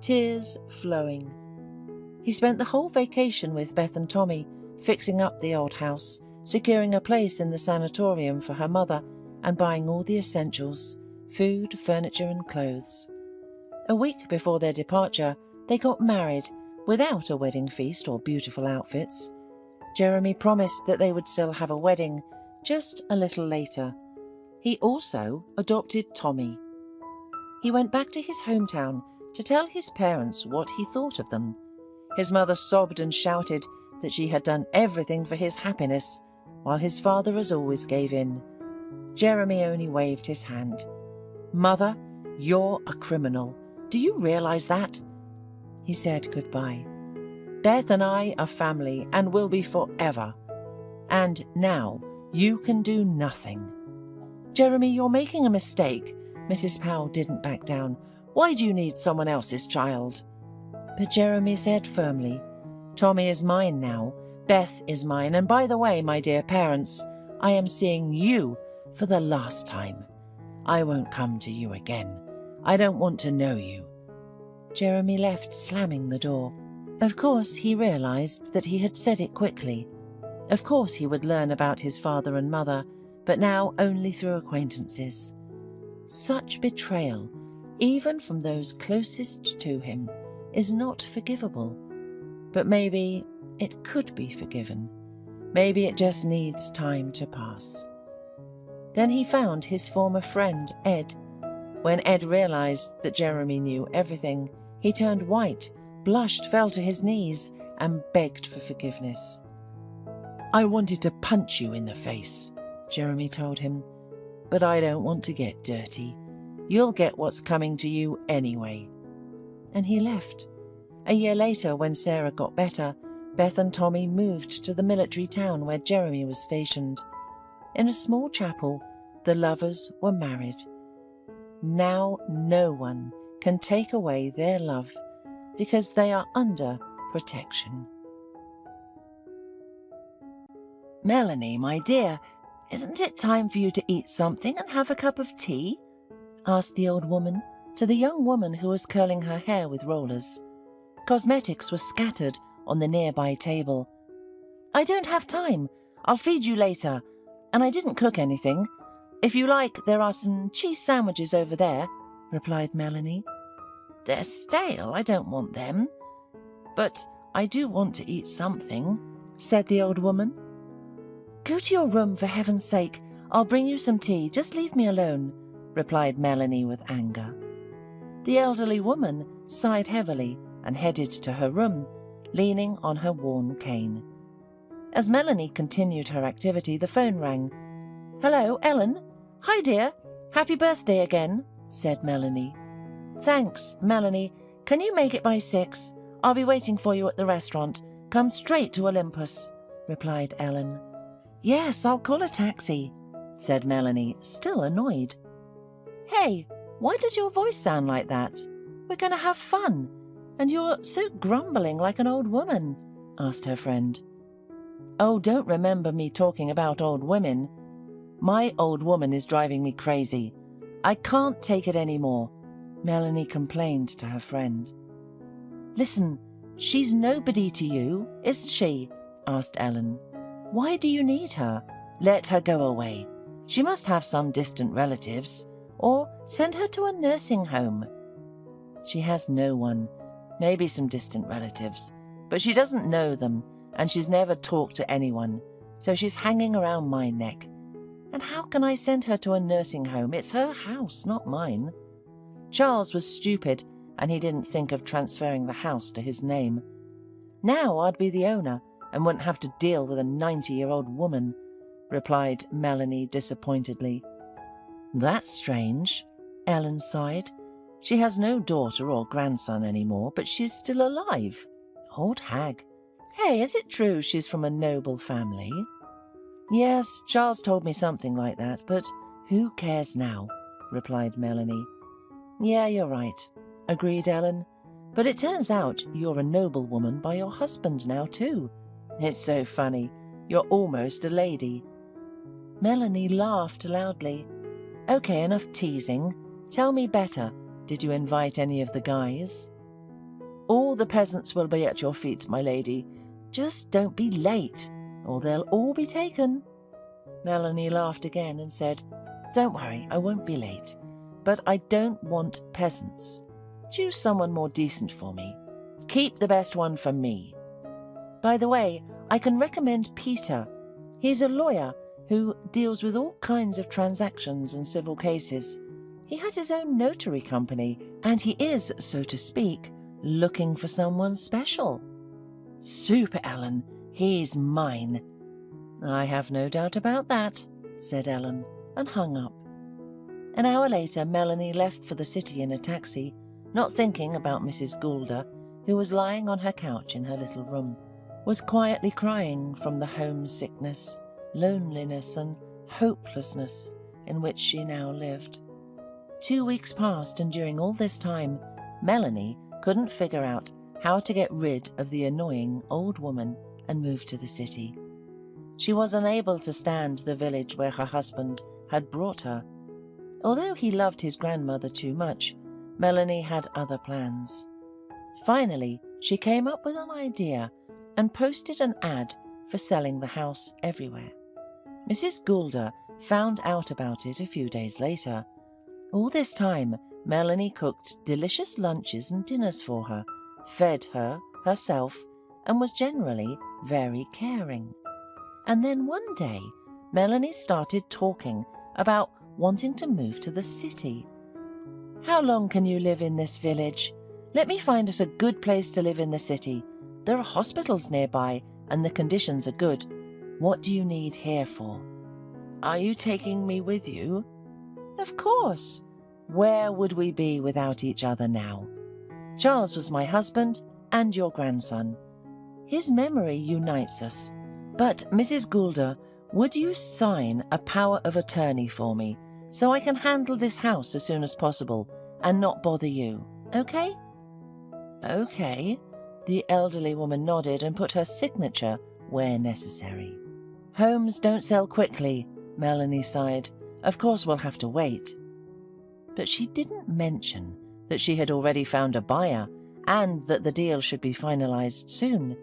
tears flowing. He spent the whole vacation with Beth and Tommy, fixing up the old house, securing a place in the sanatorium for her mother, and buying all the essentials: food, furniture and clothes. A week before their departure, they got married, without a wedding feast or beautiful outfits. Jeremy promised that they would still have a wedding, just a little later. He also adopted Tommy. He went back to his hometown to tell his parents what he thought of them. His mother sobbed and shouted that she had done everything for his happiness, while his father as always gave in. Jeremy only waved his hand. "Mother, you're a criminal. Do you realise that?" He said goodbye. "Beth and I are family and will be forever. And now you can do nothing." "Jeremy, you're making a mistake." Mrs. Powell didn't back down. "Why do you need someone else's child?" But Jeremy said firmly, "Tommy is mine now. Beth is mine. And by the way, my dear parents, I am seeing you for the last time. I won't come to you again. I don't want to know you." Jeremy left, slamming the door. Of course, he realised that he had said it quickly. Of course, he would learn about his father and mother, but now only through acquaintances. Such betrayal, even from those closest to him, is not forgivable. But maybe it could be forgiven. Maybe it just needs time to pass. Then he found his former friend, Ed. When Ed realized that Jeremy knew everything, he turned white, blushed, fell to his knees, and begged for forgiveness. "I wanted to punch you in the face," Jeremy told him, "but I don't want to get dirty. You'll get what's coming to you anyway." And he left. A year later, when Sarah got better, Beth and Tommy moved to the military town where Jeremy was stationed. In a small chapel, the lovers were married. Now no one can take away their love because they are under protection. "Melanie, my dear, isn't it time for you to eat something and have a cup of tea?" asked the old woman to the young woman who was curling her hair with rollers. Cosmetics were scattered on the nearby table. "I don't have time. I'll feed you later. And I didn't cook anything. If you like, there are some cheese sandwiches over there," replied Melanie. "They're stale. I don't want them. But I do want to eat something," said the old woman. "Go to your room, for heaven's sake. I'll bring you some tea. Just leave me alone," replied Melanie with anger. The elderly woman sighed heavily and headed to her room, leaning on her worn cane. As Melanie continued her activity, the phone rang. "Hello, Ellen? Hi, dear. Happy birthday again," said Melanie. "Thanks, Melanie. Can you make it by 6? I'll be waiting for you at the restaurant. Come straight to Olympus," replied Ellen. "Yes, I'll call a taxi," said Melanie, still annoyed. "Hey, why does your voice sound like that? We're going to have fun. And you're so grumbling like an old woman," asked her friend. "Oh, don't remember me talking about old women. My old woman is driving me crazy. I can't take it anymore," Melanie complained to her friend. "Listen, she's nobody to you, isn't she?" asked Ellen. "Why do you need her? Let her go away. She must have some distant relatives, or send her to a nursing home." "She has no one, maybe some distant relatives, but she doesn't know them, and she's never talked to anyone, so she's hanging around my neck. And how can I send her to a nursing home? It's her house, not mine." Charles was stupid, and he didn't think of transferring the house to his name. "Now I'd be the owner and wouldn't have to deal with a 90-year-old woman," replied Melanie disappointedly. "That's strange," Ellen sighed. "She has no daughter or grandson anymore, but she's still alive. Old hag. Hey, is it true she's from a noble family?" "Yes, Charles told me something like that, but who cares now?" replied Melanie. "Yeah, you're right," agreed Ellen. "But it turns out you're a noblewoman by your husband now, too. It's so funny. You're almost a lady." Melanie laughed loudly. "Okay, enough teasing. Tell me better. Did you invite any of the guys?" "All the peasants will be at your feet, my lady. Just don't be late, or they'll all be taken." Melanie laughed again and said, "Don't worry, I won't be late. But I don't want peasants. Choose someone more decent for me. Keep the best one for me. By the way, I can recommend Peter. He's a lawyer who deals with all kinds of transactions and civil cases. He has his own notary company, and he is, so to speak, looking for someone special." "Super, Ellen. He's mine." "I have no doubt about that," said Ellen, and hung up. An hour later, Melanie left for the city in a taxi, not thinking about Mrs. Goulder, who was lying on her couch in her little room, was quietly crying from the homesickness, loneliness, and hopelessness in which she now lived. 2 weeks passed, and during all this time, Melanie couldn't figure out how to get rid of the annoying old woman and move to the city. She was unable to stand the village where her husband had brought her. Although he loved his grandmother too much, Melanie had other plans. Finally, she came up with an idea and posted an ad for selling the house everywhere. Mrs. Goulder found out about it a few days later. All this time, Melanie cooked delicious lunches and dinners for her, fed her herself, and was generally very caring. And then one day, Melanie started talking about wanting to move to the city. How long can you live in this village? Let me find us a good place to live in the city. There are hospitals nearby and the conditions are good. What do you need here for? Are you taking me with you? Of course. Where would we be without each other now? Charles was my husband and your grandson. His memory unites us. But, Mrs. Goulder, would you sign a power of attorney for me so I can handle this house as soon as possible and not bother you, okay? Okay. The elderly woman nodded and put her signature where necessary. Homes don't sell quickly, Melanie sighed. Of course we'll have to wait. But she didn't mention that she had already found a buyer and that the deal should be finalized soon.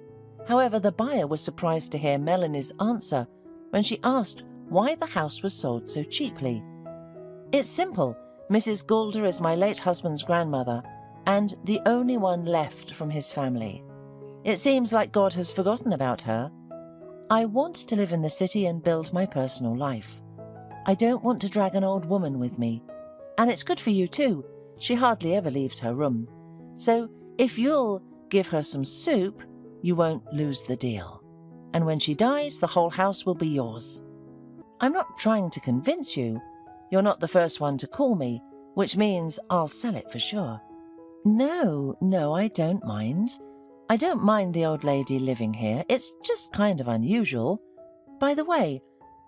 However, the buyer was surprised to hear Melanie's answer when she asked why the house was sold so cheaply. It's simple. Mrs. Goulder is my late husband's grandmother and the only one left from his family. It seems like God has forgotten about her. I want to live in the city and build my personal life. I don't want to drag an old woman with me. And it's good for you too. She hardly ever leaves her room. So if you'll give her some soup, you won't lose the deal. And when she dies, the whole house will be yours. I'm not trying to convince you. You're not the first one to call me, which means I'll sell it for sure. No, I don't mind. I don't mind the old lady living here. It's just kind of unusual. By the way,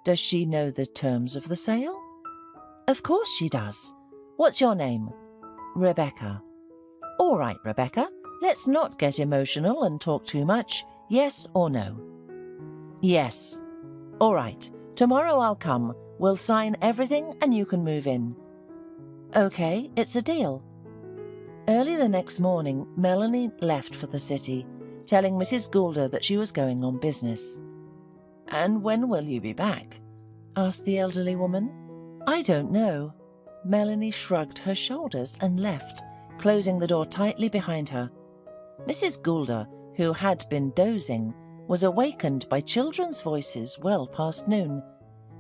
does she know the terms of the sale? Of course she does. What's your name? Rebecca. All right, Rebecca, let's not get emotional and talk too much. Yes or no? Yes. All right, tomorrow I'll come. We'll sign everything and you can move in. Okay, it's a deal. Early the next morning, Melanie left for the city, telling Mrs. Goulder that she was going on business. And when will you be back? Asked the elderly woman. I don't know. Melanie shrugged her shoulders and left, closing the door tightly behind her. Mrs. Goulder, who had been dozing, was awakened by children's voices well past noon.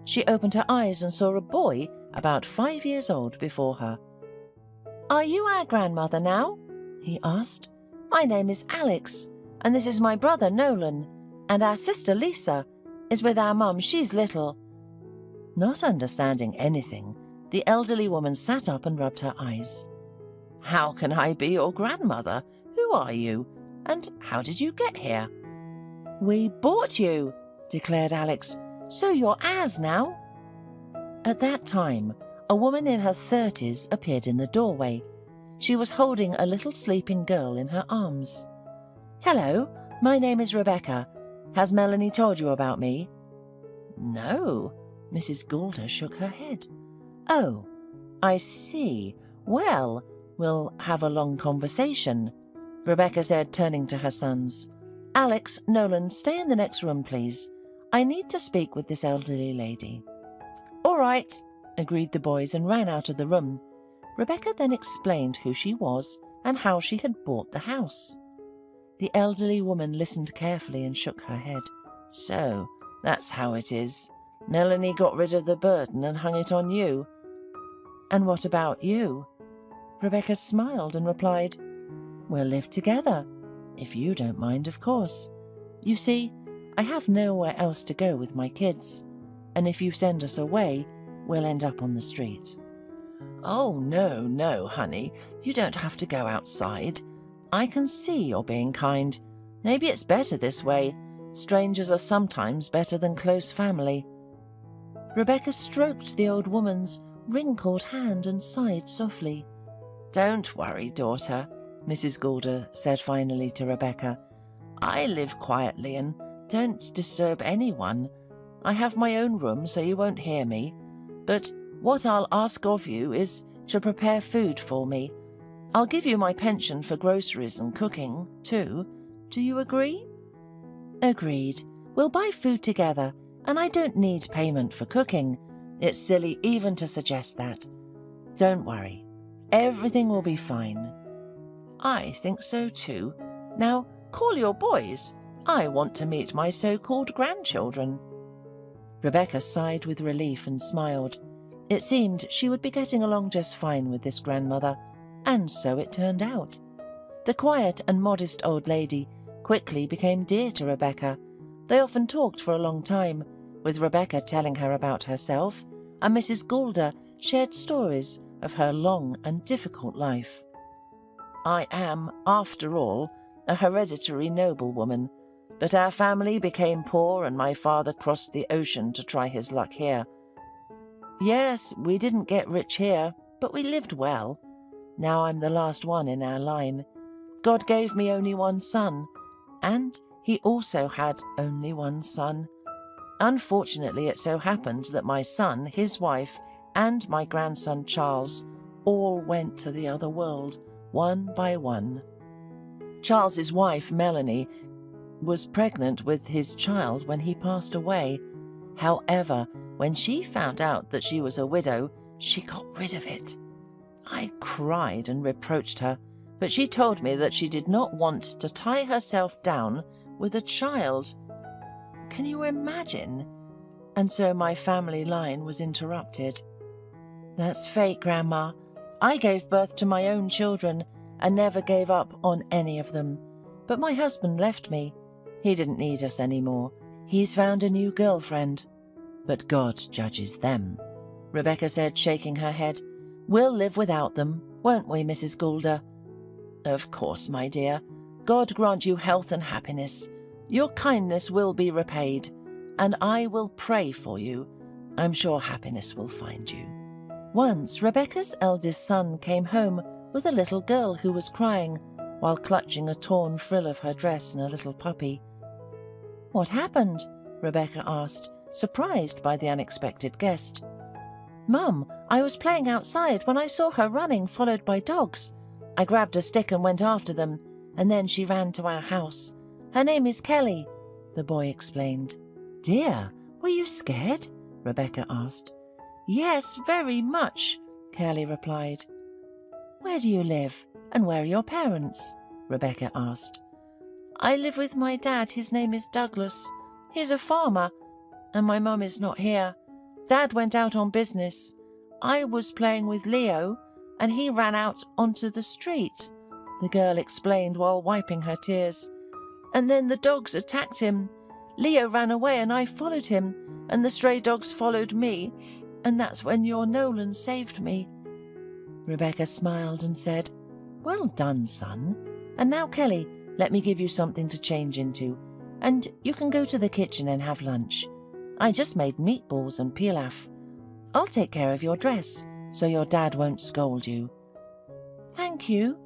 She opened her eyes and saw a boy about 5 years old before her. Are you our grandmother now? He asked. My name is Alex, and this is my brother Nolan, and our sister Lisa is with our mum. She's little. Not understanding anything, the elderly woman sat up and rubbed her eyes. How can I be your grandmother? Who are you? And how did you get here? We bought you, declared Alex, so you're ours now. At that time, a woman in her 30s appeared in the doorway. She was holding a little sleeping girl in her arms. Hello, my name is Rebecca. Has Melanie told you about me? No, Mrs. Goulder shook her head. Oh, I see. Well, we'll have a long conversation, Rebecca said, turning to her sons. Alex, Nolan, stay in the next room, please. I need to speak with this elderly lady. All right, agreed the boys and ran out of the room. Rebecca then explained who she was and how she had bought the house. The elderly woman listened carefully and shook her head. So, that's how it is. Melanie got rid of the burden and hung it on you. And what about you? Rebecca smiled and replied, We'll live together. If you don't mind, of course. You see, I have nowhere else to go with my kids, and if you send us away, we'll end up on the street. Oh, no, honey. You don't have to go outside. I can see you're being kind. Maybe it's better this way. Strangers are sometimes better than close family. Rebecca stroked the old woman's wrinkled hand and sighed softly. Don't worry, daughter, Mrs. Goulder said finally to Rebecca. I live quietly and don't disturb anyone. I have my own room so you won't hear me, but what I'll ask of you is to prepare food for me. I'll give you my pension for groceries and cooking, too. Do you agree? Agreed. We'll buy food together, and I don't need payment for cooking. It's silly even to suggest that. Don't worry. Everything will be fine. I think so, too. Now, call your boys. I want to meet my so-called grandchildren. Rebecca sighed with relief and smiled. It seemed she would be getting along just fine with this grandmother, and so it turned out. The quiet and modest old lady quickly became dear to Rebecca. They often talked for a long time, with Rebecca telling her about herself, and Mrs. Goulder shared stories of her long and difficult life. "I am, after all, a hereditary noblewoman, but our family became poor and my father crossed the ocean to try his luck here. Yes, we didn't get rich here, but we lived well. Now I'm the last one in our line. God gave me only one son, and he also had only one son. Unfortunately, it so happened that my son, his wife, and my grandson Charles all went to the other world, one by one. Charles's wife, Melanie, was pregnant with his child when he passed away. However, when she found out that she was a widow, she got rid of it. I cried and reproached her, but she told me that she did not want to tie herself down with a child. Can you imagine? And so my family line was interrupted. That's fate, Grandma. I gave birth to my own children and never gave up on any of them. But my husband left me. He didn't need us anymore. He's found a new girlfriend. But God judges them, Rebecca said, shaking her head. We'll live without them, won't we, Mrs. Goulder? Of course, my dear. God grant you health and happiness. Your kindness will be repaid, and I will pray for you. I'm sure happiness will find you. Once, Rebecca's eldest son came home with a little girl who was crying, while clutching a torn frill of her dress and a little puppy. What happened? Rebecca asked, surprised by the unexpected guest. Mum, I was playing outside when I saw her running, followed by dogs. I grabbed a stick and went after them, and then she ran to our house. Her name is Kelly, the boy explained. Dear, were you scared? Rebecca asked. Yes, very much, Kelly replied. Where do you live, and where are your parents? Rebecca asked. I live with my dad. His name is Douglas. He's a farmer, and my mum is not here. Dad went out on business. I was playing with Leo, and he ran out onto the street, the girl explained while wiping her tears. And then the dogs attacked him. Leo ran away and I followed him, and the stray dogs followed me, and that's when your Nolan saved me. Rebecca smiled and said, Well done, son. And now, Kelly, let me give you something to change into, and you can go to the kitchen and have lunch. I just made meatballs and pilaf. I'll take care of your dress, so your dad won't scold you. Thank you.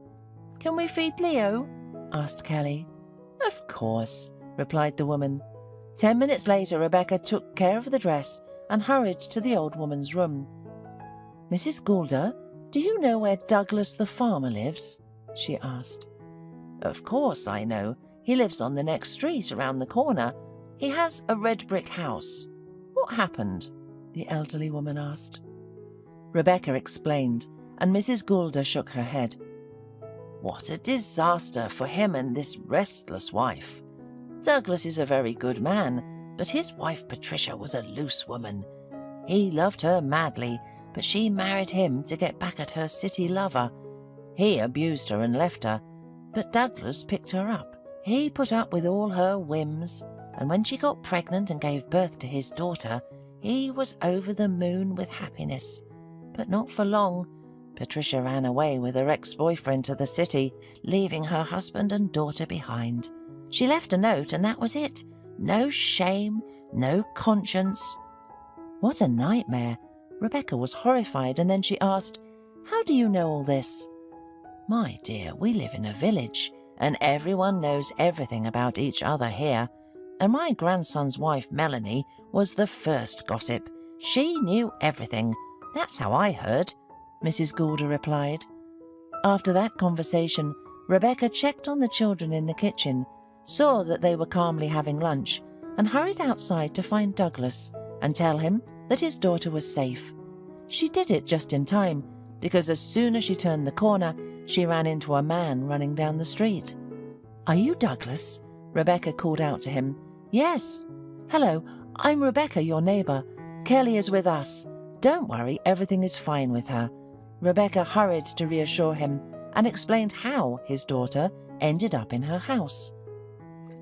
Can we feed Leo? Asked Kelly. Of course, replied the woman. 10 minutes later, Rebecca took care of the dress and hurried to the old woman's room. Mrs. Goulder, do you know where Douglas the farmer lives? She asked. Of course I know. He lives on the next street around the corner. He has a red brick house. What happened? The elderly woman asked. Rebecca explained, and Mrs. Goulder shook her head. What a disaster for him and this restless wife. Douglas is a very good man, but his wife Patricia was a loose woman. He loved her madly, but she married him to get back at her city lover. He abused her and left her, but Douglas picked her up. He put up with all her whims, and when she got pregnant and gave birth to his daughter, he was over the moon with happiness. But not for long. Patricia ran away with her ex-boyfriend to the city, leaving her husband and daughter behind. She left a note, and that was it. No shame, no conscience. What a nightmare. Rebecca was horrified, and then she asked, How do you know all this? My dear, we live in a village, and everyone knows everything about each other here. And my grandson's wife, Melanie, was the first gossip. She knew everything. That's how I heard, Mrs. Goulder replied. After that conversation, Rebecca checked on the children in the kitchen, saw that they were calmly having lunch, and hurried outside to find Douglas and tell him that his daughter was safe. She did it just in time, because as soon as she turned the corner, she ran into a man running down the street. Are you Douglas? Rebecca called out to him. Yes. Hello, I'm Rebecca, your neighbour. Kelly is with us. "Don't worry, everything is fine with her." Rebecca hurried to reassure him and explained how his daughter ended up in her house.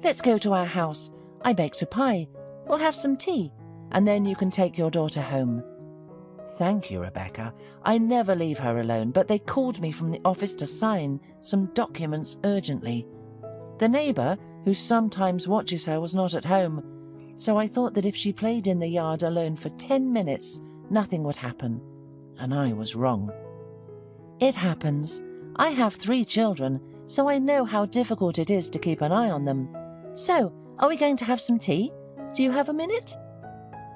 "Let's go to our house. I baked a pie. We'll have some tea, and then you can take your daughter home." "Thank you, Rebecca. I never leave her alone, but they called me from the office to sign some documents urgently. The neighbour, who sometimes watches her, was not at home, so I thought that if she played in the yard alone for 10 minutes, nothing would happen. And I was wrong." "It happens. I have 3 children, so I know how difficult it is to keep an eye on them. So, are we going to have some tea? Do you have a minute?"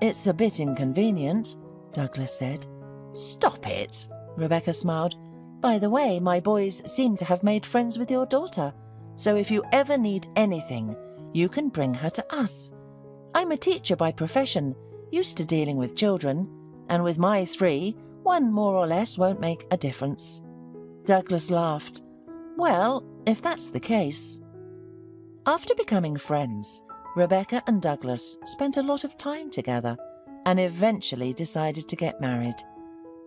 "It's a bit inconvenient," Douglas said. "Stop it," Rebecca smiled. "By the way, my boys seem to have made friends with your daughter, so if you ever need anything, you can bring her to us. I'm a teacher by profession, used to dealing with children, and with my 3, one more or less won't make a difference." Douglas laughed. "Well, if that's the case." After becoming friends, Rebecca and Douglas spent a lot of time together and eventually decided to get married.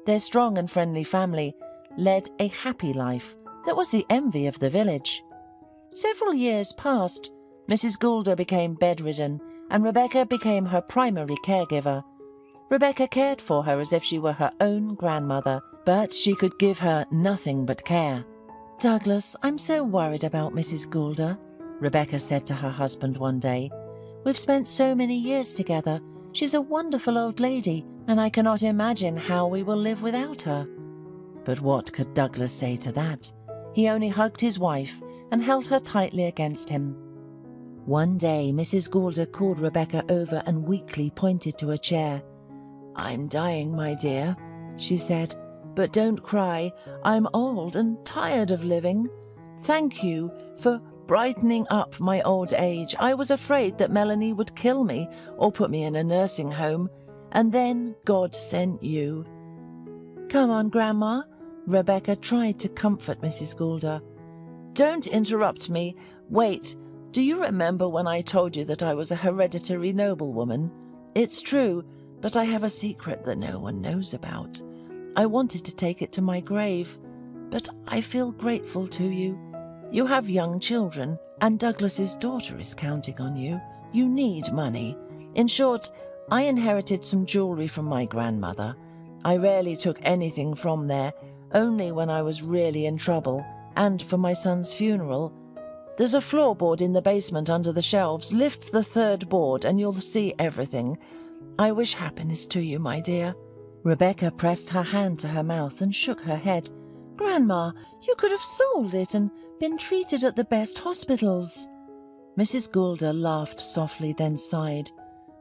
Their strong and friendly family led a happy life that was the envy of the village. Several years passed. Mrs. Goulder became bedridden, and Rebecca became her primary caregiver. Rebecca cared for her as if she were her own grandmother, but she could give her nothing but care. "Douglas, I'm so worried about Mrs. Goulder," Rebecca said to her husband one day. "We've spent so many years together. She's a wonderful old lady, and I cannot imagine how we will live without her." But what could Douglas say to that? He only hugged his wife and held her tightly against him. One day, Mrs. Goulder called Rebecca over and weakly pointed to a chair. "I'm dying, my dear," she said, "but don't cry. I'm old and tired of living. Thank you for brightening up my old age. I was afraid that Melanie would kill me or put me in a nursing home, and then God sent you." "Come on, Grandma." Rebecca tried to comfort Mrs. Goulder. "Don't interrupt me. Wait. Do you remember when I told you that I was a hereditary noblewoman? It's true, but I have a secret that no one knows about. I wanted to take it to my grave, but I feel grateful to you. You have young children, and Douglas's daughter is counting on you. You need money. In short, I inherited some jewelry from my grandmother. I rarely took anything from there, only when I was really in trouble, and for my son's funeral. There's a floorboard in the basement under the shelves. Lift the 3rd board and you'll see everything. I wish happiness to you, my dear." Rebecca pressed her hand to her mouth and shook her head. "Grandma, you could have sold it and been treated at the best hospitals." Mrs. Goulder laughed softly, then sighed.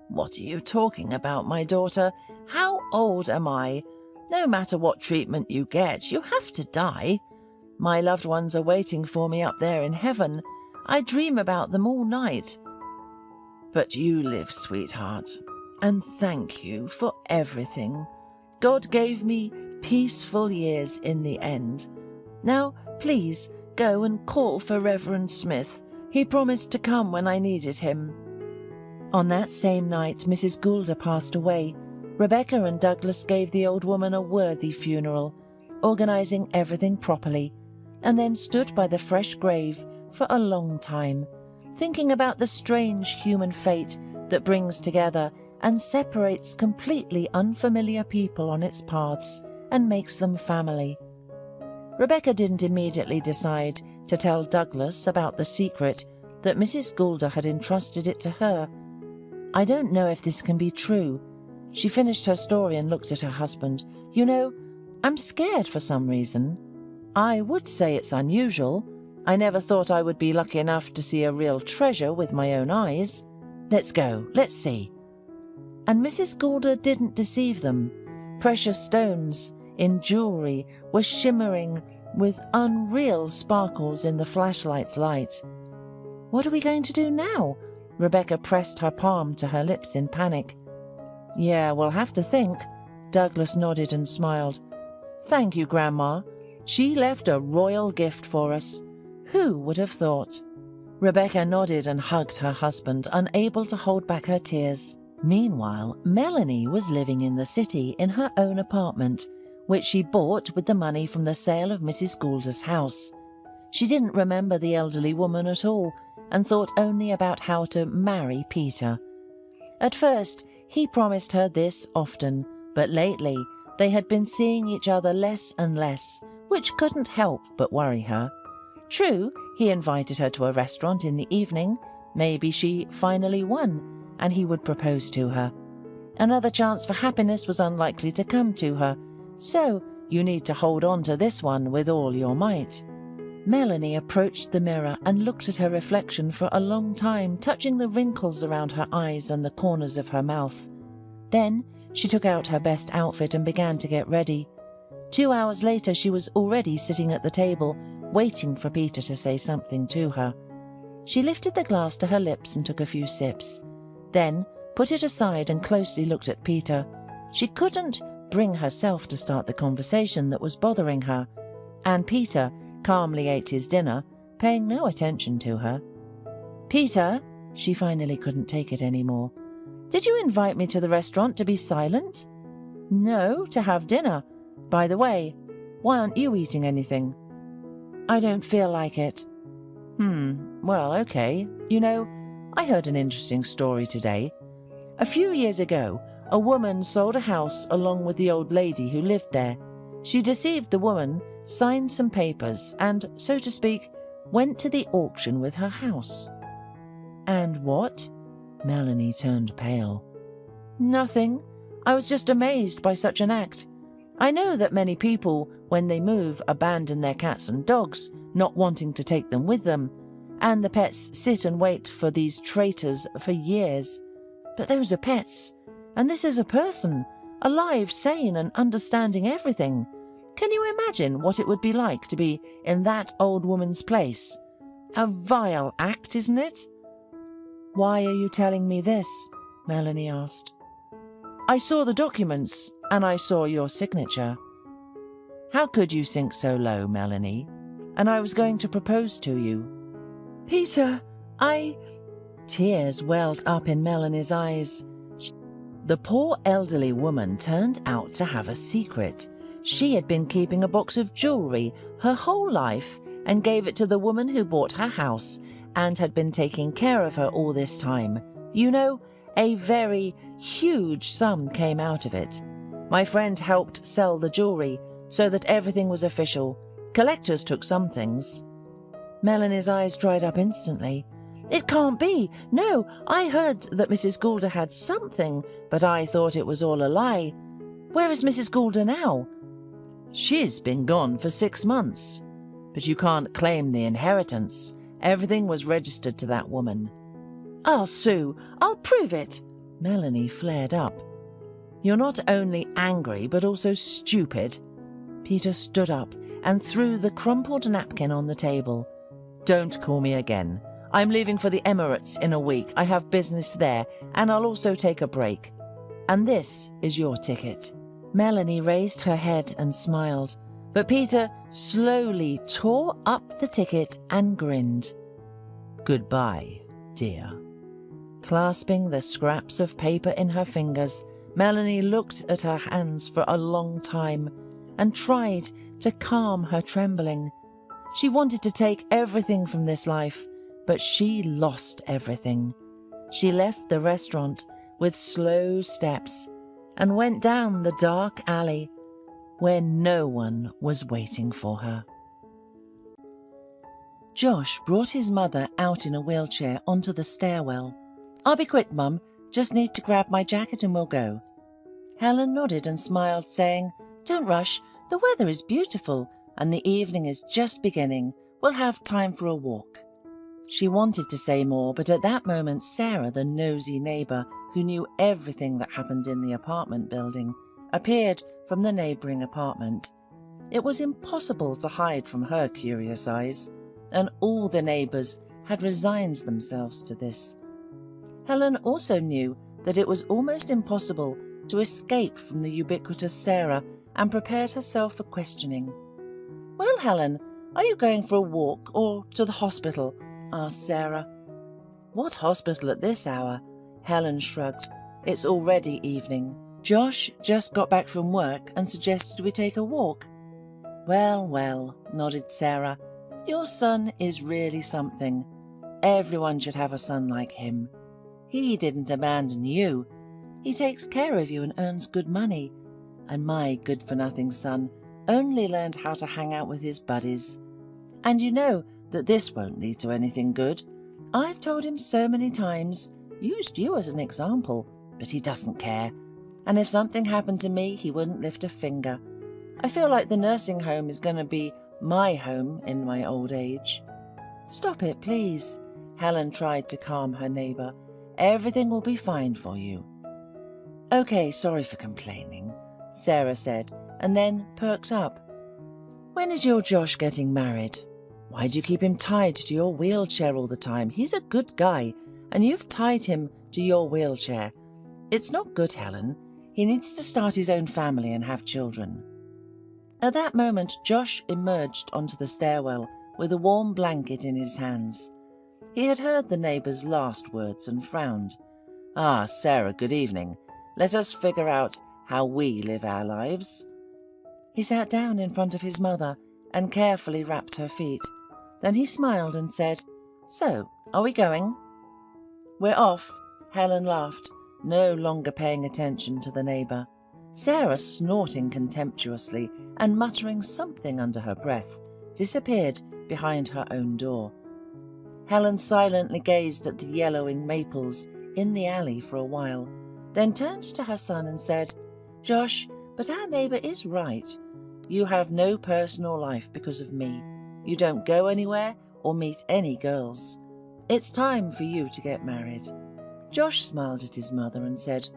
"What are you talking about, my daughter? How old am I? No matter what treatment you get, you have to die. My loved ones are waiting for me up there in heaven. I dream about them all night. But you live, sweetheart, and thank you for everything. God gave me peaceful years in the end. Now, please, go and call for Reverend Smith. He promised to come when I needed him." On that same night, Mrs. Goulder passed away. Rebecca and Douglas gave the old woman a worthy funeral, organizing everything properly, and then stood by the fresh grave for a long time, thinking about the strange human fate that brings together and separates completely unfamiliar people on its paths and makes them family. Rebecca didn't immediately decide to tell Douglas about the secret that Mrs. Goulder had entrusted it to her. "I don't know if this can be true." She finished her story and looked at her husband. "You know, I'm scared for some reason. I would say it's unusual. I never thought I would be lucky enough to see a real treasure with my own eyes. Let's go, let's see." And Mrs. Goulder didn't deceive them. Precious stones in jewelry were shimmering with unreal sparkles in the flashlight's light. "What are we going to do now?" Rebecca pressed her palm to her lips in panic. "Yeah, we'll have to think." Douglas nodded and smiled. "Thank you, Grandma. She left a royal gift for us. Who would have thought?" Rebecca nodded and hugged her husband, unable to hold back her tears. Meanwhile, Melanie was living in the city in her own apartment, which she bought with the money from the sale of Mrs. Goulder's house. She didn't remember the elderly woman at all and thought only about how to marry Peter. At first, he promised her this often, but lately they had been seeing each other less and less, which couldn't help but worry her. True, he invited her to a restaurant in the evening. Maybe she finally won, and he would propose to her. Another chance for happiness was unlikely to come to her, so you need to hold on to this one with all your might. Melanie approached the mirror and looked at her reflection for a long time, touching the wrinkles around her eyes and the corners of her mouth. Then she took out her best outfit and began to get ready. 2 hours later, she was already sitting at the table, waiting for Peter to say something to her. She lifted the glass to her lips and took a few sips, then put it aside and closely looked at Peter. She couldn't bring herself to start the conversation that was bothering her, and Peter calmly ate his dinner, paying no attention to her. "Peter," she finally couldn't take it anymore. "Did you invite me to the restaurant to be silent?" "No, to have dinner. By the way, why aren't you eating anything?" "I don't feel like it." Well, okay. You know, I heard an interesting story today. A few years ago, a woman sold a house along with the old lady who lived there. She deceived the woman, signed some papers, and, so to speak, went to the auction with her house." "And what?" Melanie turned pale. "Nothing. I was just amazed by such an act. I know that many people, when they move, abandon their cats and dogs, not wanting to take them with them, and the pets sit and wait for these traitors for years. But those are pets, and this is a person, alive, sane, and understanding everything. Can you imagine what it would be like to be in that old woman's place? A vile act, isn't it?" "Why are you telling me this?" Melanie asked. "I saw the documents, and I saw your signature." "How could you sink so low, Melanie? And I was going to propose to you." "Peter, Tears welled up in Melanie's eyes. The poor elderly woman turned out to have a secret. She had been keeping a box of jewelry her whole life and gave it to the woman who bought her house and had been taking care of her all this time. You know, a very huge sum came out of it. My friend helped sell the jewelry so that everything was official. Collectors took some things." Melanie's eyes dried up instantly. "It can't be. No, I heard that Mrs. Goulder had something, but I thought it was all a lie. Where is Mrs. Goulder now?" "She's been gone for 6 months. But you can't claim the inheritance. Everything was registered to that woman." "I'll sue. I'll prove it." Melanie flared up. "You're not only angry, but also stupid." Peter stood up and threw the crumpled napkin on the table. "Don't call me again. I'm leaving for the Emirates in a week. I have business there, and I'll also take a break. And this is your ticket." Melanie raised her head and smiled, but Peter slowly tore up the ticket and grinned. "Goodbye, dear." Clasping the scraps of paper in her fingers, Melanie looked at her hands for a long time and tried to calm her trembling. She wanted to take everything from this life, but she lost everything. She left the restaurant with slow steps and went down the dark alley where no one was waiting for her. Josh brought his mother out in a wheelchair onto the stairwell. "I'll be quick, Mum. Just need to grab my jacket and we'll go." Helen nodded and smiled, saying, "Don't rush. The weather is beautiful and the evening is just beginning. We'll have time for a walk." She wanted to say more, but at that moment Sarah, the nosy neighbour who knew everything that happened in the apartment building, appeared from the neighbouring apartment. It was impossible to hide from her curious eyes, and all the neighbours had resigned themselves to this. Helen also knew that it was almost impossible to escape from the ubiquitous Sarah, and prepared herself for questioning. "Well, Helen, are you going for a walk or to the hospital?" asked Sarah. "What hospital at this hour?" Helen shrugged. It's already evening. Josh just got back from work and suggested we take a walk. Well, well, nodded Sarah. Your son is really something. Everyone should have a son like him. He didn't abandon you. He takes care of you and earns good money. And my good-for-nothing son only learned how to hang out with his buddies. And you know that this won't lead to anything good. I've told him so many times, used you as an example, but he doesn't care. And if something happened to me, he wouldn't lift a finger. I feel like the nursing home is going to be my home in my old age. Stop it, please. Helen tried to calm her neighbour. Everything will be fine for you. Okay, sorry for complaining, Sarah said, and then perked up. When is your Josh getting married? Why do you keep him tied to your wheelchair all the time? He's a good guy, and you've tied him to your wheelchair. It's not good, Helen. He needs to start his own family and have children. At that moment, Josh emerged onto the stairwell with a warm blanket in his hands. He had heard the neighbour's last words and frowned. Ah, Sarah, good evening. Let us figure out how we live our lives. He sat down in front of his mother and carefully wrapped her feet. Then he smiled and said, So, are we going? We're off, Helen laughed, no longer paying attention to the neighbour. Sarah, snorting contemptuously and muttering something under her breath, disappeared behind her own door. Helen silently gazed at the yellowing maples in the alley for a while, then turned to her son and said, Josh, but our neighbour is right. You have no personal life because of me. You don't go anywhere or meet any girls. It's time for you to get married. Josh smiled at his mother and said,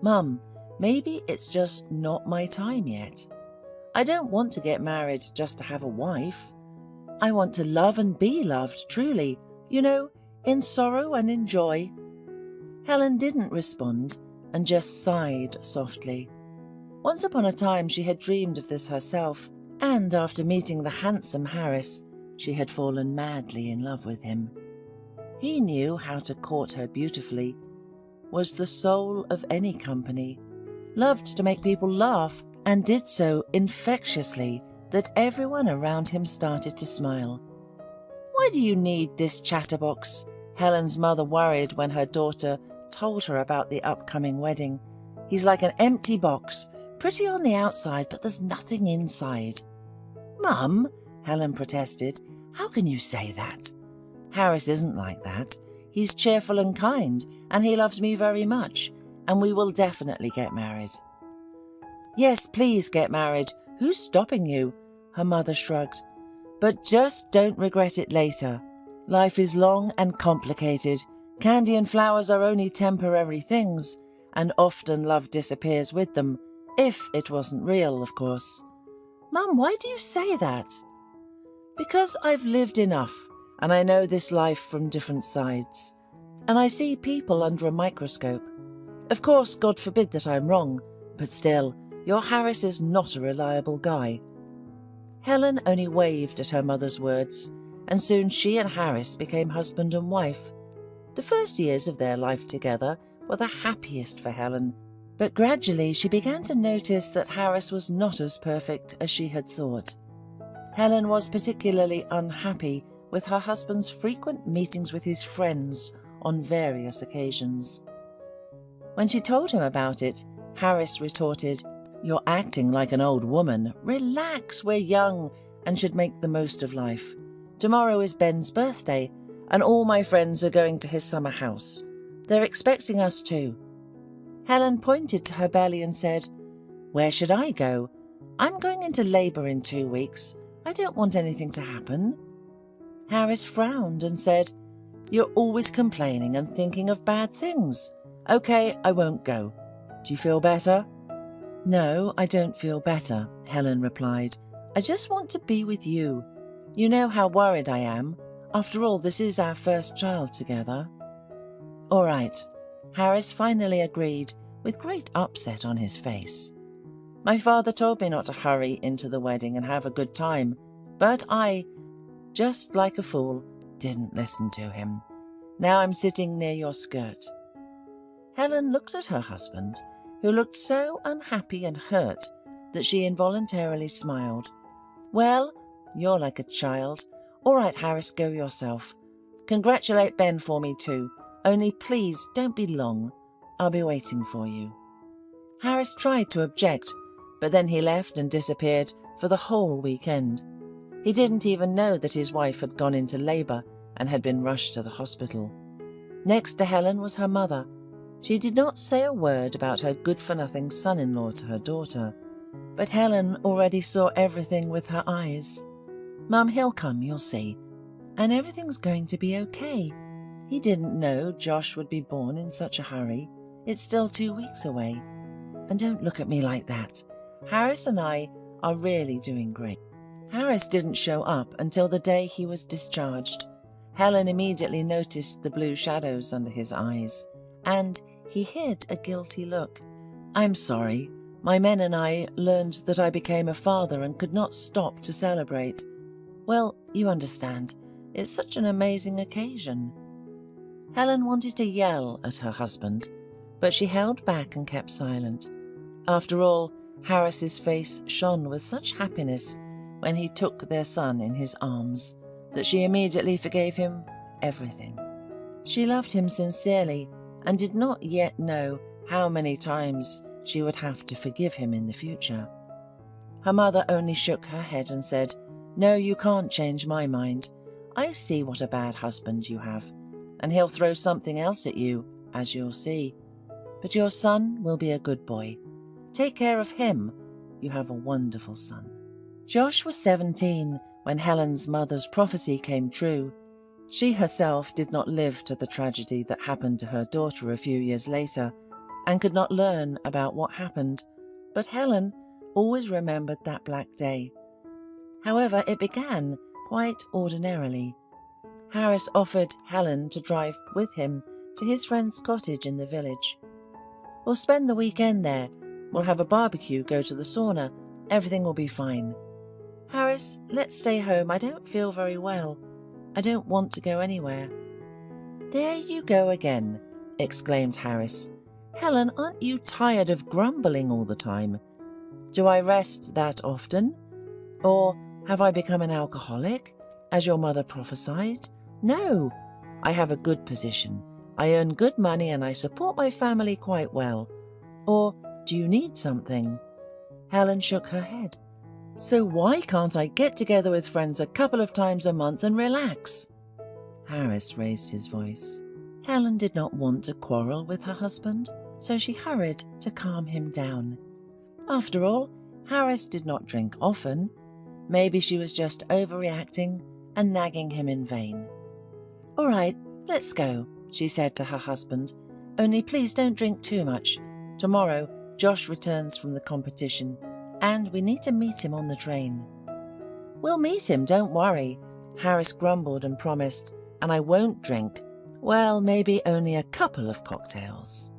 Mum, maybe it's just not my time yet. I don't want to get married just to have a wife. I want to love and be loved, truly, you know, in sorrow and in joy. Helen didn't respond and just sighed softly. Once upon a time she had dreamed of this herself, and after meeting the handsome Harris, she had fallen madly in love with him. He knew how to court her beautifully, was the soul of any company, loved to make people laugh, and did so infectiously that everyone around him started to smile. Why do you need this chatterbox? Helen's mother worried when her daughter told her about the upcoming wedding. He's like an empty box, pretty on the outside, but there's nothing inside. Mum, Helen protested, how can you say that? Harris isn't like that. He's cheerful and kind, and he loves me very much, and we will definitely get married. Yes, please get married. Who's stopping you? Her mother shrugged. But just don't regret it later. Life is long and complicated. Candy and flowers are only temporary things, and often love disappears with them, if it wasn't real, of course. Mum, why do you say that? Because I've lived enough, and I know this life from different sides. And I see people under a microscope. Of course, God forbid that I'm wrong, but still, your Harris is not a reliable guy. Helen only waved at her mother's words, and soon she and Harris became husband and wife. The first years of their life together were the happiest for Helen, but gradually she began to notice that Harris was not as perfect as she had thought. Helen was particularly unhappy with her husband's frequent meetings with his friends on various occasions. When she told him about it, Harris retorted, You're acting like an old woman. Relax, we're young and should make the most of life. Tomorrow is Ben's birthday, and all my friends are going to his summer house. They're expecting us too. Helen pointed to her belly and said, Where should I go? I'm going into labour in 2 weeks. I don't want anything to happen. Harris frowned and said, You're always complaining and thinking of bad things. Okay, I won't go. Do you feel better? No, I don't feel better, Helen replied. I just want to be with you. You know how worried I am. After all, this is our first child together. All right. Harris finally agreed, with great upset on his face. My father told me not to hurry into the wedding and have a good time, but I, just like a fool, didn't listen to him. Now I'm sitting near your skirt. Helen looked at her husband, who looked so unhappy and hurt that she involuntarily smiled. "Well, you're like a child. All right, Harris, go yourself. Congratulate Ben for me too. Only please don't be long. I'll be waiting for you." Harris tried to object, but then he left and disappeared for the whole weekend. He didn't even know that his wife had gone into labour and had been rushed to the hospital. Next to Helen was her mother. She did not say a word about her good-for-nothing son-in-law to her daughter, but Helen already saw everything with her eyes. "Mum, he'll come, you'll see. And everything's going to be okay. He didn't know Josh would be born in such a hurry. It's still 2 weeks away. And don't look at me like that. Harris and I are really doing great." Harris didn't show up until the day he was discharged. Helen immediately noticed the blue shadows under his eyes, and he hid a guilty look. "I'm sorry. My men and I learned that I became a father and could not stop to celebrate. Well, you understand. It's such an amazing occasion." Helen wanted to yell at her husband, but she held back and kept silent. After all, Harris's face shone with such happiness when he took their son in his arms that she immediately forgave him everything. She loved him sincerely and did not yet know how many times she would have to forgive him in the future. Her mother only shook her head and said, "No, you can't change my mind. I see what a bad husband you have, and he'll throw something else at you, as you'll see. But your son will be a good boy. Take care of him. You have a wonderful son." Josh was 17 when Helen's mother's prophecy came true. She herself did not live to the tragedy that happened to her daughter a few years later, and could not learn about what happened, but Helen always remembered that black day. However, it began quite ordinarily. Harris offered Helen to drive with him to his friend's cottage in the village. "We'll spend the weekend there. We'll have a barbecue, go to the sauna. Everything will be fine. Harris, let's stay home. I don't feel very well. I don't want to go anywhere." "There you go again," exclaimed Harris. "Helen, aren't you tired of grumbling all the time? Do I rest that often? Or have I become an alcoholic, as your mother prophesied? No, I have a good position. I earn good money and I support my family quite well. Or do you need something?" Helen shook her head. "So why can't I get together with friends a couple of times a month and relax?" Harris raised his voice. Helen did not want to quarrel with her husband, so she hurried to calm him down. After all, Harris did not drink often. Maybe she was just overreacting and nagging him in vain. "All right, let's go," she said to her husband. "Only please don't drink too much. Tomorrow, Josh returns from the competition, and we need to meet him on the train." "We'll meet him, don't worry," Harris grumbled and promised, "and I won't drink. Well, maybe only a couple of cocktails."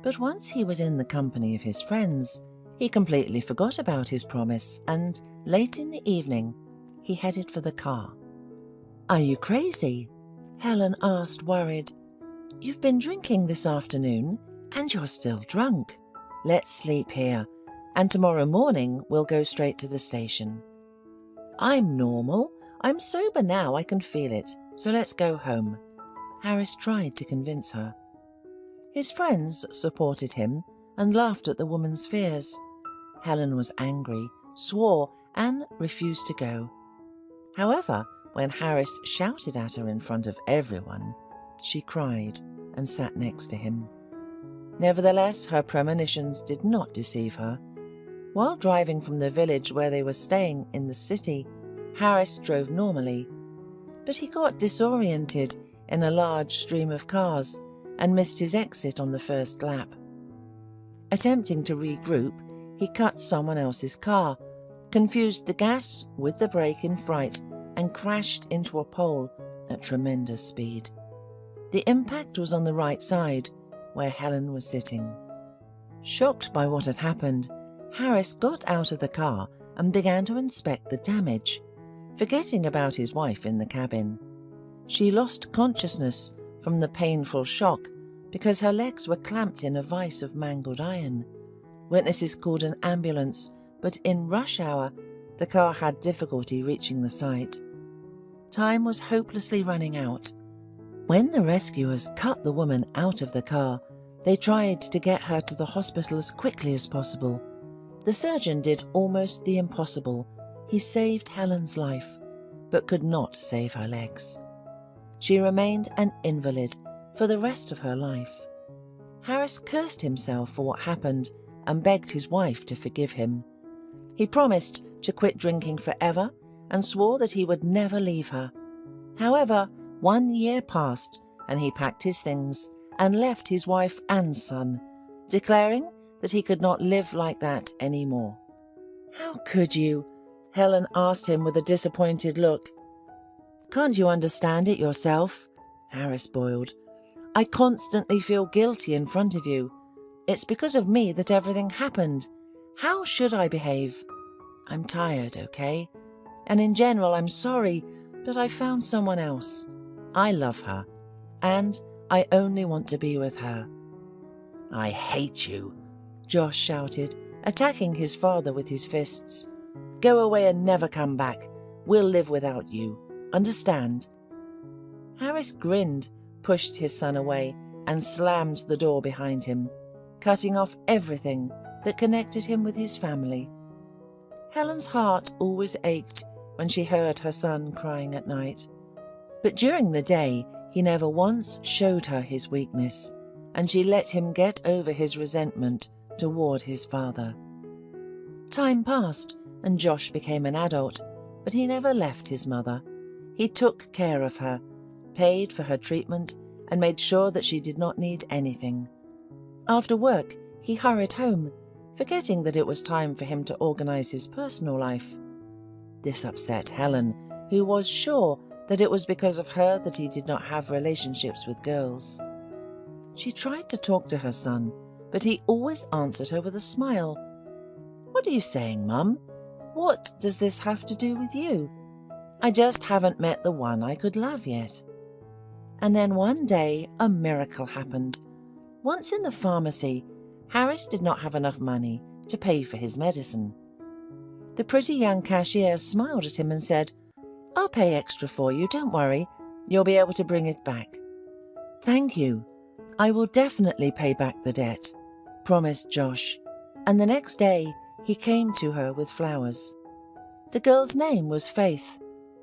But once he was in the company of his friends, he completely forgot about his promise, and late in the evening, he headed for the car. "Are you crazy?" Helen asked, worried. "You've been drinking this afternoon, and you're still drunk. Let's sleep here, and tomorrow morning we'll go straight to the station." "I'm normal. I'm sober now, I can feel it, so let's go home." Harris tried to convince her. His friends supported him and laughed at the woman's fears. Helen was angry, swore, and refused to go. However, when Harris shouted at her in front of everyone, she cried and sat next to him. Nevertheless, her premonitions did not deceive her. While driving from the village where they were staying in the city, Harris drove normally, but he got disoriented in a large stream of cars and missed his exit on the first lap. Attempting to regroup, he cut someone else's car, confused the gas with the brake in fright, and crashed into a pole at tremendous speed. The impact was on the right side, where Helen was sitting. Shocked by what had happened, Harris got out of the car and began to inspect the damage, forgetting about his wife in the cabin. She lost consciousness from the painful shock because her legs were clamped in a vice of mangled iron. Witnesses called an ambulance, but in rush hour, the car had difficulty reaching the site. Time was hopelessly running out. When the rescuers cut the woman out of the car, they tried to get her to the hospital as quickly as possible. The surgeon did almost the impossible. He saved Helen's life, but could not save her legs. She remained an invalid for the rest of her life. Harris cursed himself for what happened and begged his wife to forgive him. He promised to quit drinking forever and swore that he would never leave her. However, 1 year passed and he packed his things and left his wife and son, declaring that he could not live like that anymore. "How could you?" Helen asked him with a disappointed look. "Can't you understand it yourself?" Harris boiled. "I constantly feel guilty in front of you. It's because of me that everything happened. How should I behave? I'm tired, okay? And in general, I'm sorry, but I found someone else. I love her, and I only want to be with her." "I hate you," Josh shouted, attacking his father with his fists. "Go away and never come back. We'll live without you. Understand?" Harris grinned, pushed his son away, and slammed the door behind him, cutting off everything that connected him with his family. Helen's heart always ached when she heard her son crying at night. But during the day, he never once showed her his weakness, and she let him get over his resentment toward his father. Time passed, and Josh became an adult, but he never left his mother. He took care of her, paid for her treatment, and made sure that she did not need anything. After work, he hurried home, forgetting that it was time for him to organize his personal life. This upset Helen, who was sure that it was because of her that he did not have relationships with girls. She tried to talk to her son, but he always answered her with a smile. "What are you saying, Mum? What does this have to do with you? I just haven't met the one I could love yet." And then one day a miracle happened. Once in the pharmacy, Harris did not have enough money to pay for his medicine. The pretty young cashier smiled at him and said, "I'll pay extra for you, don't worry. You'll be able to bring it back." "Thank you. I will definitely pay back the debt," promised Josh, and the next day he came to her with flowers. The girl's name was Faith.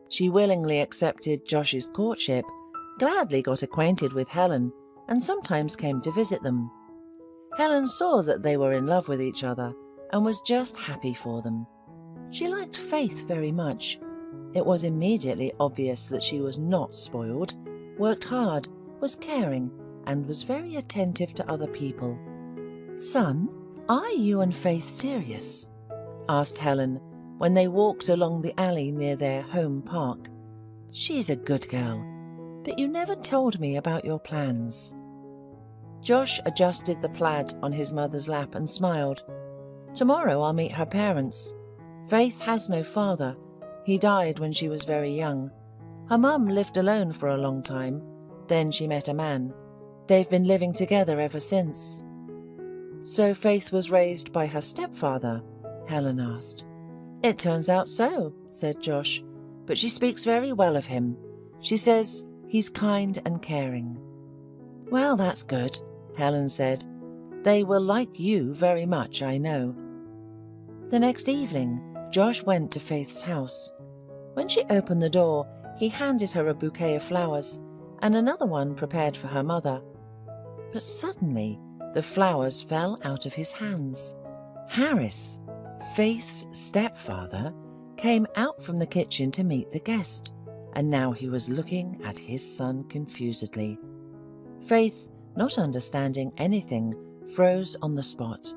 She willingly accepted Josh's courtship, gladly got acquainted with Helen, and sometimes came to visit them. Helen saw that they were in love with each other and was just happy for them. She liked Faith very much. It was immediately obvious that she was not spoiled, worked hard, was caring, and was very attentive to other people. "Son, are you and Faith serious?" asked Helen when they walked along the alley near their home park. "She's a good girl, but you never told me about your plans." Josh adjusted the plaid on his mother's lap and smiled. "Tomorrow I'll meet her parents. Faith has no father. He died when she was very young. Her mum lived alone for a long time. Then she met a man. They've been living together ever since." "So Faith was raised by her stepfather?" Helen asked. "It turns out so," said Josh, "but she speaks very well of him. She says he's kind and caring." "Well, that's good," Helen said. "They will like you very much, I know." The next evening, Josh went to Faith's house. When she opened the door, he handed her a bouquet of flowers and another one prepared for her mother. But suddenly, the flowers fell out of his hands. Harris, Faith's stepfather, came out from the kitchen to meet the guest, and now he was looking at his son confusedly. Faith, not understanding anything, froze on the spot.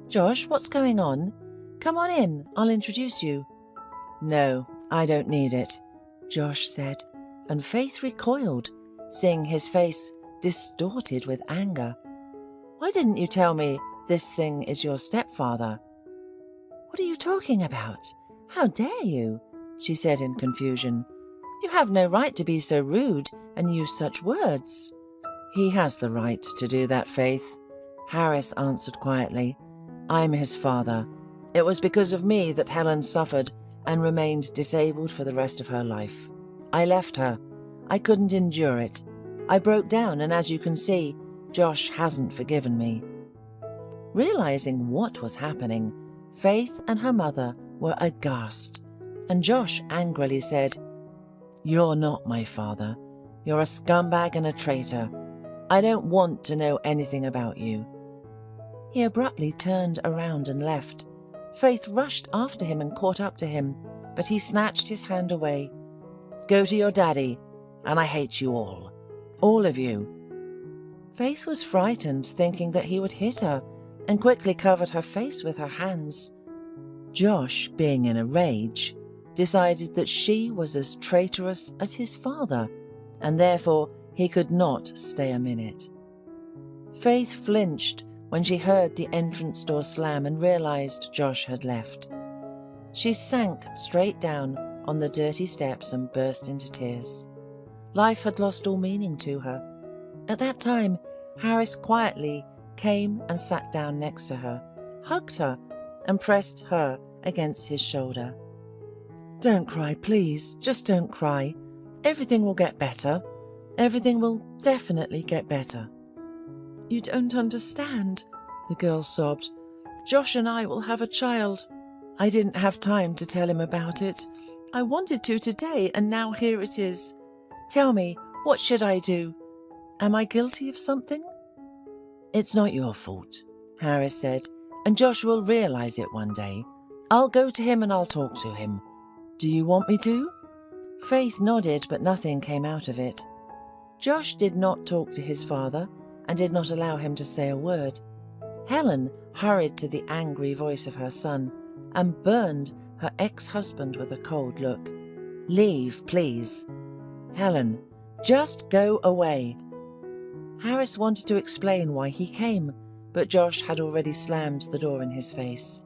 "Josh, what's going on? Come on in, I'll introduce you." "No, I don't need it," Josh said, and Faith recoiled, seeing his face distorted with anger. "Why didn't you tell me this thing is your stepfather?" "What are you talking about? How dare you?" she said in confusion. "You have no right to be so rude and use such words." "He has the right to do that, Faith," Harris answered quietly. "I'm his father. It was because of me that Helen suffered and remained disabled for the rest of her life. I left her. I couldn't endure it. I broke down, and as you can see, Josh hasn't forgiven me." Realizing what was happening, Faith and her mother were aghast, and Josh angrily said, "You're not my father. You're a scumbag and a traitor. I don't want to know anything about you." He abruptly turned around and left. Faith rushed after him and caught up to him, but he snatched his hand away. "Go to your daddy, and I hate you all of you." Faith was frightened, thinking that he would hit her, and quickly covered her face with her hands. Josh, being in a rage, decided that she was as traitorous as his father, and therefore he could not stay a minute. Faith flinched when she heard the entrance door slam and realized Josh had left. She sank straight down on the dirty steps and burst into tears. Life had lost all meaning to her. At that time, Harris quietly came and sat down next to her, hugged her, and pressed her against his shoulder. "Don't cry, please. Just don't cry. Everything will get better. Everything will definitely get better." "You don't understand," the girl sobbed. "Josh and I will have a child. I didn't have time to tell him about it. I wanted to today, and now here it is. Tell me, what should I do? Am I guilty of something?" "It's not your fault," Harris said, "and Josh will realize it one day. I'll go to him and I'll talk to him. Do you want me to?" Faith nodded, but nothing came out of it. Josh did not talk to his father and did not allow him to say a word. Helen hurried to the angry voice of her son and burned her ex-husband with a cold look. "Leave, please." "Helen, just go away." Harris wanted to explain why he came, but Josh had already slammed the door in his face.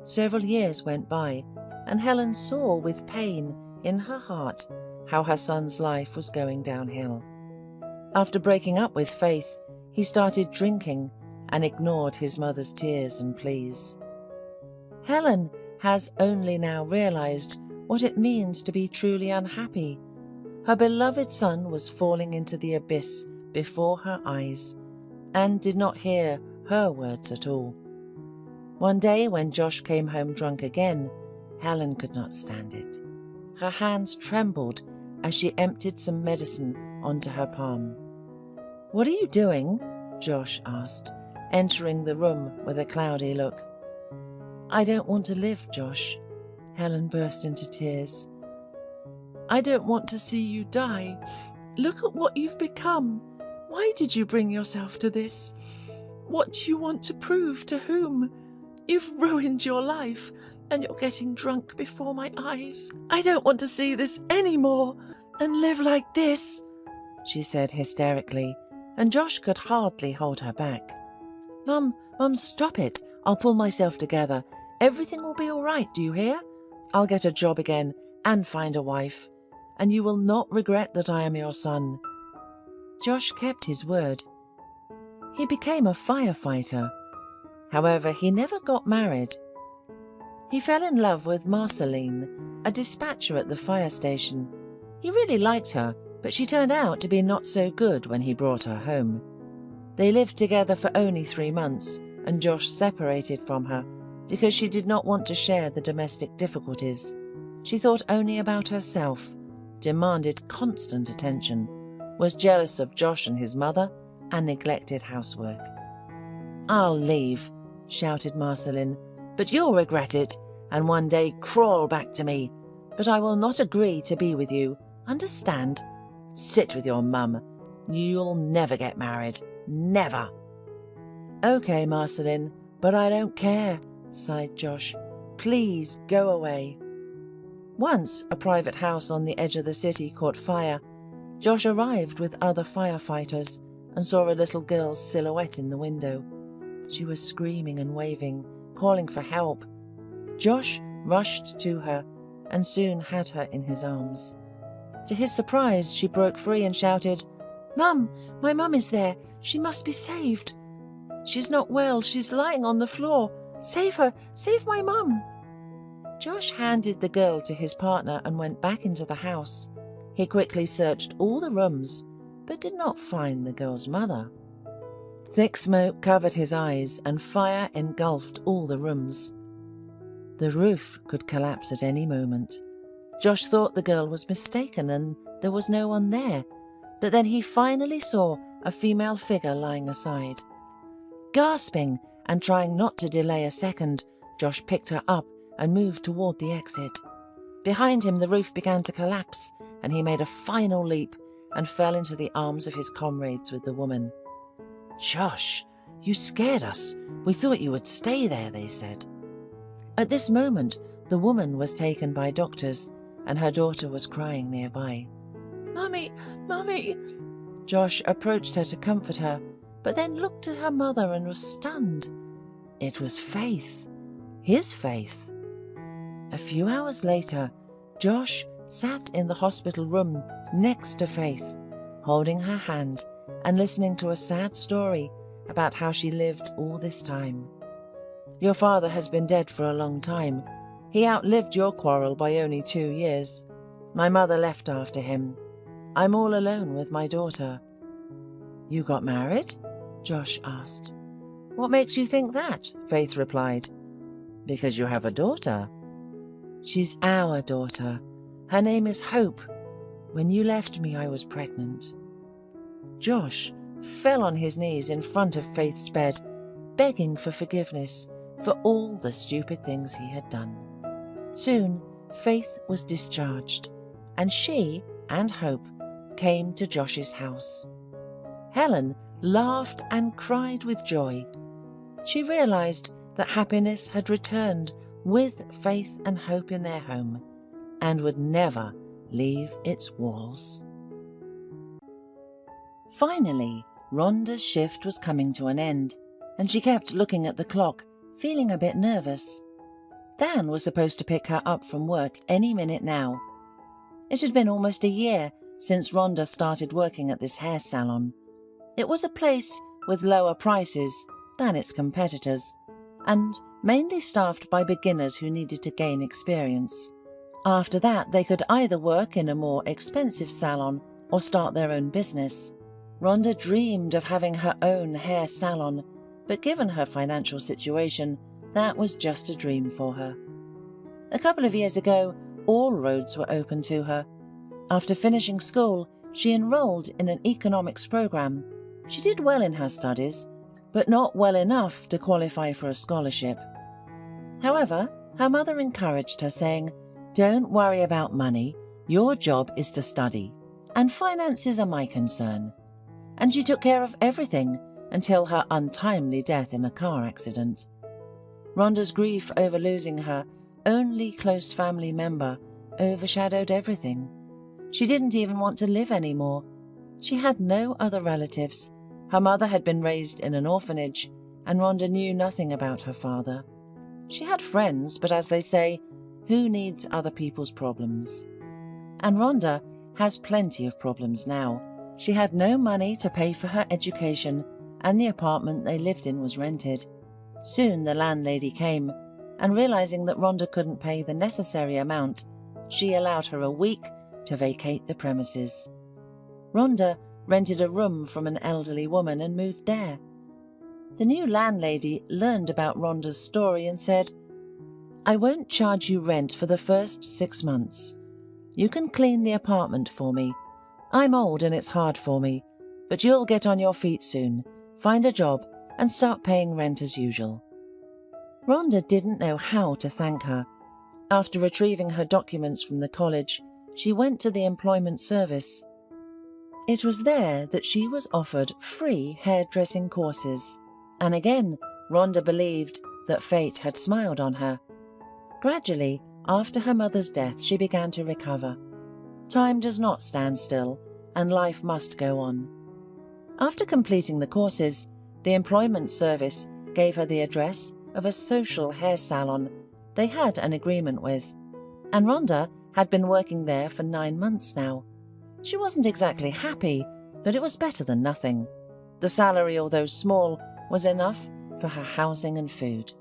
Several years went by, and Helen saw with pain in her heart how her son's life was going downhill. After breaking up with Faith, he started drinking and ignored his mother's tears and pleas. Helen has only now realized what it means to be truly unhappy. Her beloved son was falling into the abyss before her eyes, and did not hear her words at all. One day when Josh came home drunk again, Helen could not stand it. Her hands trembled as she emptied some medicine onto her palm. "What are you doing?" Josh asked, entering the room with a cloudy look. "I don't want to live, Josh." Helen burst into tears. "I don't want to see you die. Look at what you've become. Why did you bring yourself to this? What do you want to prove to whom? You've ruined your life, and you're getting drunk before my eyes. I don't want to see this anymore and live like this," she said hysterically, and Josh could hardly hold her back. Mum, stop it. I'll pull myself together. Everything will be all right, do you hear? I'll get a job again and find a wife, and you will not regret that I am your son." Josh kept his word. He became a firefighter. However, he never got married. He fell in love with Marceline, a dispatcher at the fire station. He really liked her, but she turned out to be not so good when he brought her home. They lived together for only 3 months, and Josh separated from her because she did not want to share the domestic difficulties. She thought only about herself, demanded constant attention, was jealous of Josh and his mother, and neglected housework. "I'll leave," shouted Marceline, "but you'll regret it, and one day crawl back to me. But I will not agree to be with you. Understand? Sit with your mum. You'll never get married. Never." "Okay, Marceline, but I don't care," sighed Josh. "Please go away." Once a private house on the edge of the city caught fire. Josh arrived with other firefighters and saw a little girl's silhouette in the window. She was screaming and waving, calling for help. Josh rushed to her and soon had her in his arms. To his surprise, she broke free and shouted, "Mum, my mum is there. She must be saved. She's not well. She's lying on the floor. Save her. Save my mum." Josh handed the girl to his partner and went back into the house. He quickly searched all the rooms, but did not find the girl's mother. Thick smoke covered his eyes and fire engulfed all the rooms. The roof could collapse at any moment. Josh thought the girl was mistaken and there was no one there, but then he finally saw a female figure lying aside. Gasping and trying not to delay a second, Josh picked her up and moved toward the exit. Behind him, the roof began to collapse, and he made a final leap and fell into the arms of his comrades with the woman. "Josh, you scared us. We thought you would stay there," they said. At this moment, the woman was taken by doctors, and her daughter was crying nearby. "Mummy, Mummy!" Josh approached her to comfort her, but then looked at her mother and was stunned. It was Faith, his Faith. A few hours later, Josh sat in the hospital room next to Faith, holding her hand and listening to a sad story about how she lived all this time. "Your father has been dead for a long time. He outlived your quarrel by only 2 years. My mother left after him. I'm all alone with my daughter." "You got married?" Josh asked. "What makes you think that?" Faith replied. "Because you have a daughter." "She's our daughter. Her name is Hope. When you left me, I was pregnant." Josh fell on his knees in front of Faith's bed, begging for forgiveness for all the stupid things he had done. Soon, Faith was discharged, and she and Hope came to Josh's house. Helen laughed and cried with joy. She realized that happiness had returned with Faith and Hope in their home, and would never leave its walls. Finally, Rhonda's shift was coming to an end, and she kept looking at the clock, feeling a bit nervous. Dan was supposed to pick her up from work any minute now. It had been almost a year since Rhonda started working at this hair salon. It was a place with lower prices than its competitors, and mainly staffed by beginners who needed to gain experience. After that, they could either work in a more expensive salon or start their own business. Rhonda dreamed of having her own hair salon, but given her financial situation, that was just a dream for her. A couple of years ago, all roads were open to her. After finishing school, she enrolled in an economics program. She did well in her studies, but not well enough to qualify for a scholarship. However, her mother encouraged her, saying, "Don't worry about money. Your job is to study, and finances are my concern." And she took care of everything until her untimely death in a car accident. Rhonda's grief over losing her only close family member overshadowed everything. She didn't even want to live anymore. She had no other relatives. Her mother had been raised in an orphanage, and Rhonda knew nothing about her father. She had friends, but as they say, who needs other people's problems? And Rhonda has plenty of problems now. She had no money to pay for her education, and the apartment they lived in was rented. Soon the landlady came, and realizing that Rhonda couldn't pay the necessary amount, she allowed her a week to vacate the premises. Rhonda rented a room from an elderly woman and moved there. The new landlady learned about Rhonda's story and said, "I won't charge you rent for the first 6 months. You can clean the apartment for me. I'm old and it's hard for me, but you'll get on your feet soon, find a job, and start paying rent as usual." Rhonda didn't know how to thank her. After retrieving her documents from the college, she went to the employment service. It was there that she was offered free hairdressing courses, and again Rhonda believed that fate had smiled on her. Gradually, after her mother's death, she began to recover. Time does not stand still, and life must go on. After completing the courses, the employment service gave her the address of a social hair salon they had an agreement with, and Rhonda had been working there for 9 months now. She wasn't exactly happy, but it was better than nothing. The salary, although small, was enough for her housing and food.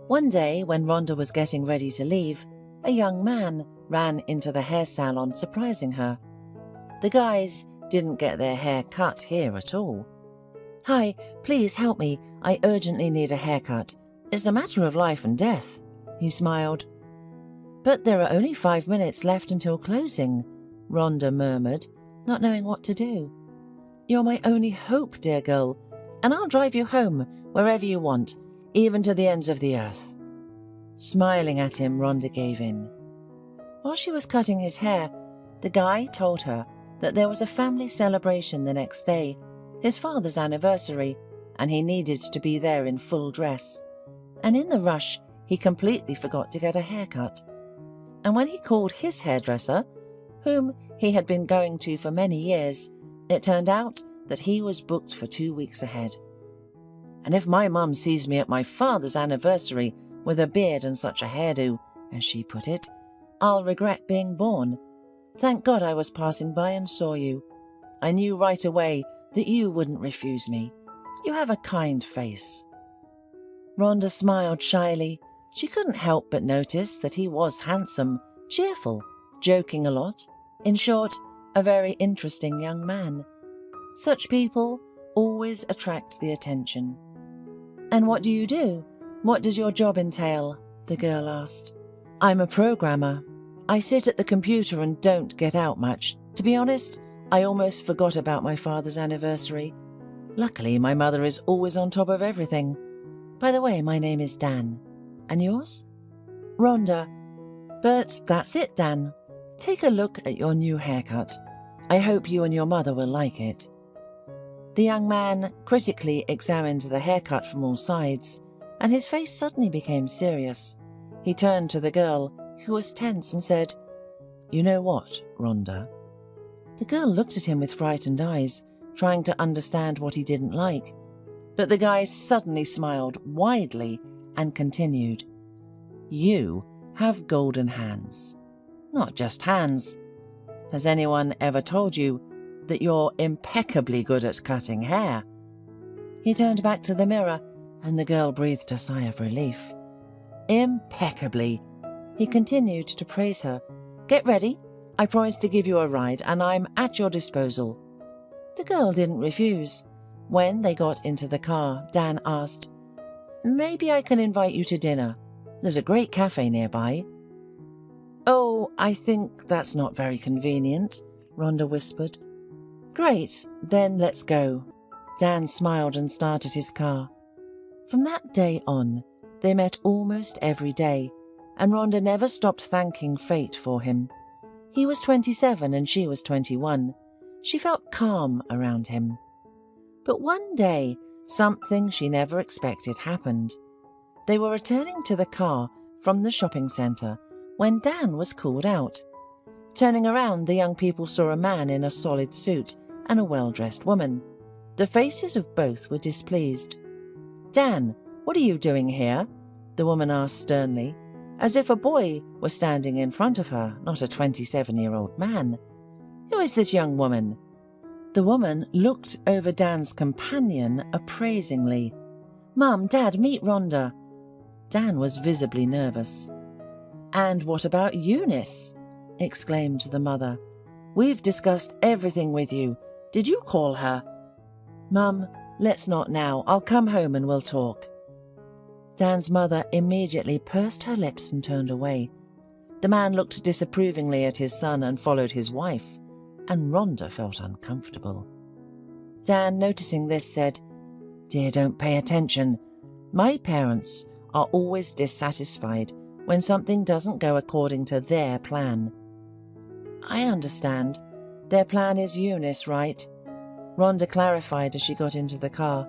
One day, when Rhonda was getting ready to leave, a young man ran into the hair salon, surprising her. The guys didn't get their hair cut here at all. "Hi, please help me. I urgently need a haircut. It's a matter of life and death," he smiled. "But there are only 5 minutes left until closing," Rhonda murmured, not knowing what to do. "You're my only hope, dear girl, and I'll drive you home wherever you want, even to the ends of the earth." Smiling at him, Rhonda gave in. While she was cutting his hair, the guy told her that there was a family celebration the next day, his father's anniversary, and he needed to be there in full dress. And in the rush, he completely forgot to get a haircut. And when he called his hairdresser, whom he had been going to for many years, it turned out that he was booked for 2 weeks ahead. "And if my mum sees me at my father's anniversary with a beard and such a hairdo," as she put it, "I'll regret being born. Thank God I was passing by and saw you. I knew right away that you wouldn't refuse me. You have a kind face." Rhonda smiled shyly. She couldn't help but notice that he was handsome, cheerful, joking a lot. In short, a very interesting young man. Such people always attract the attention. "And what do you do? What does your job entail?" the girl asked. "I'm a programmer. I sit at the computer and don't get out much. To be honest, I almost forgot about my father's anniversary. Luckily, my mother is always on top of everything. By the way, my name is Dan. And yours?" "Rhonda. But that's it, Dan. Take a look at your new haircut. I hope you and your mother will like it." The young man critically examined the haircut from all sides, and his face suddenly became serious. He turned to the girl, who was tense, and said, "You know what, Rhonda?" The girl looked at him with frightened eyes, trying to understand what he didn't like. But the guy suddenly smiled widely and continued, "You have golden hands. Not just hands. Has anyone ever told you that you're impeccably good at cutting hair?" He turned back to the mirror, and the girl breathed a sigh of relief. "Impeccably." He continued to praise her. "Get ready. I promised to give you a ride, and I'm at your disposal." The girl didn't refuse. When they got into the car, Dan asked, "Maybe I can invite you to dinner. There's a great cafe nearby." "Oh, I think that's not very convenient," Rhonda whispered. "Great, then let's go." Dan smiled and started his car. From that day on, they met almost every day, and Rhonda never stopped thanking fate for him. He was 27 and she was 21. She felt calm around him. But one day, something she never expected happened. They were returning to the car from the shopping centre when Dan was called out. Turning around, the young people saw a man in a solid suit and a well-dressed woman. The faces of both were displeased. "Dan, what are you doing here?" the woman asked sternly, as if a boy were standing in front of her, not a 27-year-old man. "Who is this young woman?" The woman looked over Dan's companion appraisingly. "Mum, Dad, meet Rhonda." Dan was visibly nervous. "And what about Eunice?" exclaimed the mother. "We've discussed everything with you. Did you call her?" "Mum, let's not now. I'll come home and we'll talk." Dan's mother immediately pursed her lips and turned away. The man looked disapprovingly at his son and followed his wife, and Rhonda felt uncomfortable. Dan, noticing this, said, "Dear, don't pay attention. My parents are always dissatisfied when something doesn't go according to their plan." "I understand. Their plan is Eunice, right?" Rhonda clarified as she got into the car.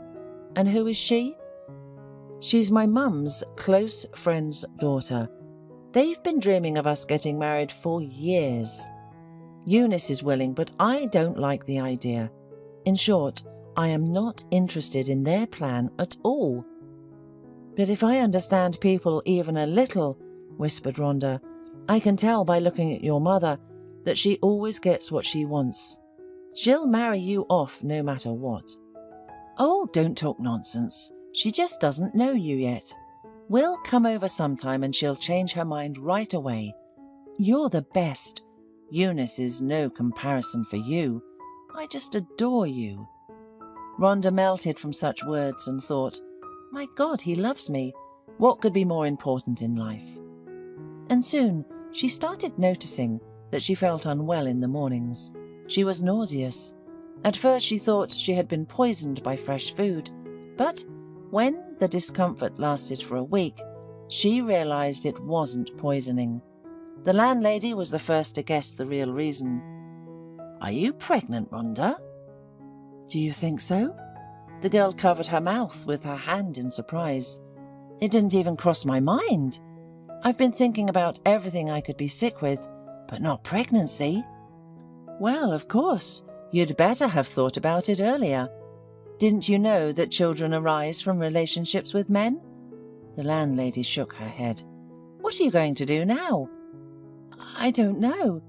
"And who is she?" "She's my mum's close friend's daughter. They've been dreaming of us getting married for years. Eunice is willing, but I don't like the idea. In short, I am not interested in their plan at all." "But if I understand people even a little," whispered Rhonda, "I can tell by looking at your mother that she always gets what she wants. She'll marry you off no matter what." "Oh, don't talk nonsense. She just doesn't know you yet. We'll come over sometime and she'll change her mind right away. You're the best. Eunice is no comparison for you. I just adore you." Rhonda melted from such words and thought, "My God, he loves me. What could be more important in life?" And soon she started noticing that she felt unwell in the mornings. She was nauseous. At first she thought she had been poisoned by fresh food, but when the discomfort lasted for a week, she realized it wasn't poisoning. The landlady was the first to guess the real reason. "Are you pregnant, Rhonda?" "Do you think so?" The girl covered her mouth with her hand in surprise. "It didn't even cross my mind. I've been thinking about everything I could be sick with, but not pregnancy." "Well, of course, you'd better have thought about it earlier. Didn't you know that children arise from relationships with men?" The landlady shook her head. "What are you going to do now?" "I don't know."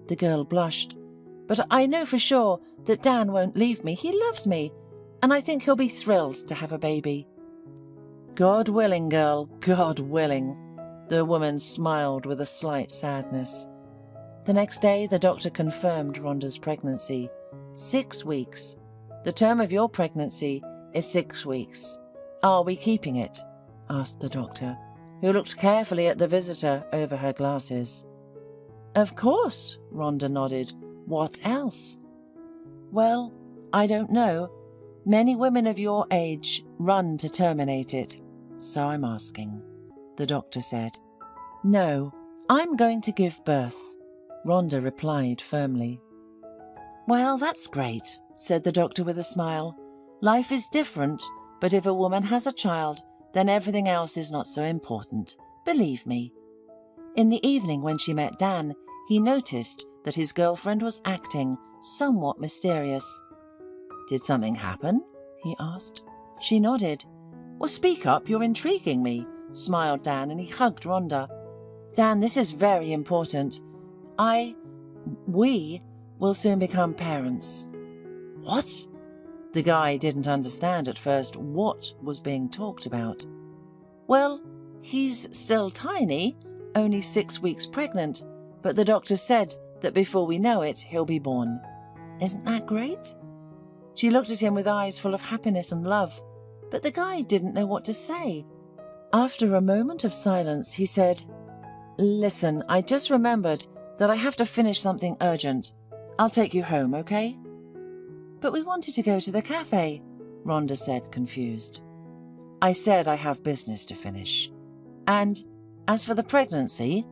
The girl blushed. "But I know for sure that Dan won't leave me. He loves me, and I think he'll be thrilled to have a baby." "God willing, girl, God willing." The woman smiled with a slight sadness. The next day, the doctor confirmed Rhonda's pregnancy. 6 weeks. "The term of your pregnancy is 6 weeks. Are we keeping it?" asked the doctor, who looked carefully at the visitor over her glasses. "Of course," Rhonda nodded. "What else?" "Well, I don't know. Many women of your age run to terminate it. So I'm asking," the doctor said. "No, I'm going to give birth," Rhonda replied firmly. "Well, that's great," said the doctor with a smile. "Life is different, but if a woman has a child, then everything else is not so important. Believe me." In the evening when she met Dan, he noticed that his girlfriend was acting somewhat mysterious. "Did something happen?" he asked. She nodded. "Well, speak up, you're intriguing me," smiled Dan, and he hugged Rhonda. "Dan, this is very important. We will soon become parents." "What?" The guy didn't understand at first what was being talked about. "Well, he's still tiny, only 6 weeks pregnant, but the doctor said that before we know it, he'll be born. Isn't that great?" She looked at him with eyes full of happiness and love, but the guy didn't know what to say. After a moment of silence, he said, "Listen, I just remembered that I have to finish something urgent. I'll take you home, okay?" "But we wanted to go to the cafe," Rhonda said, confused. "I said I have business to finish. And as for the pregnancy,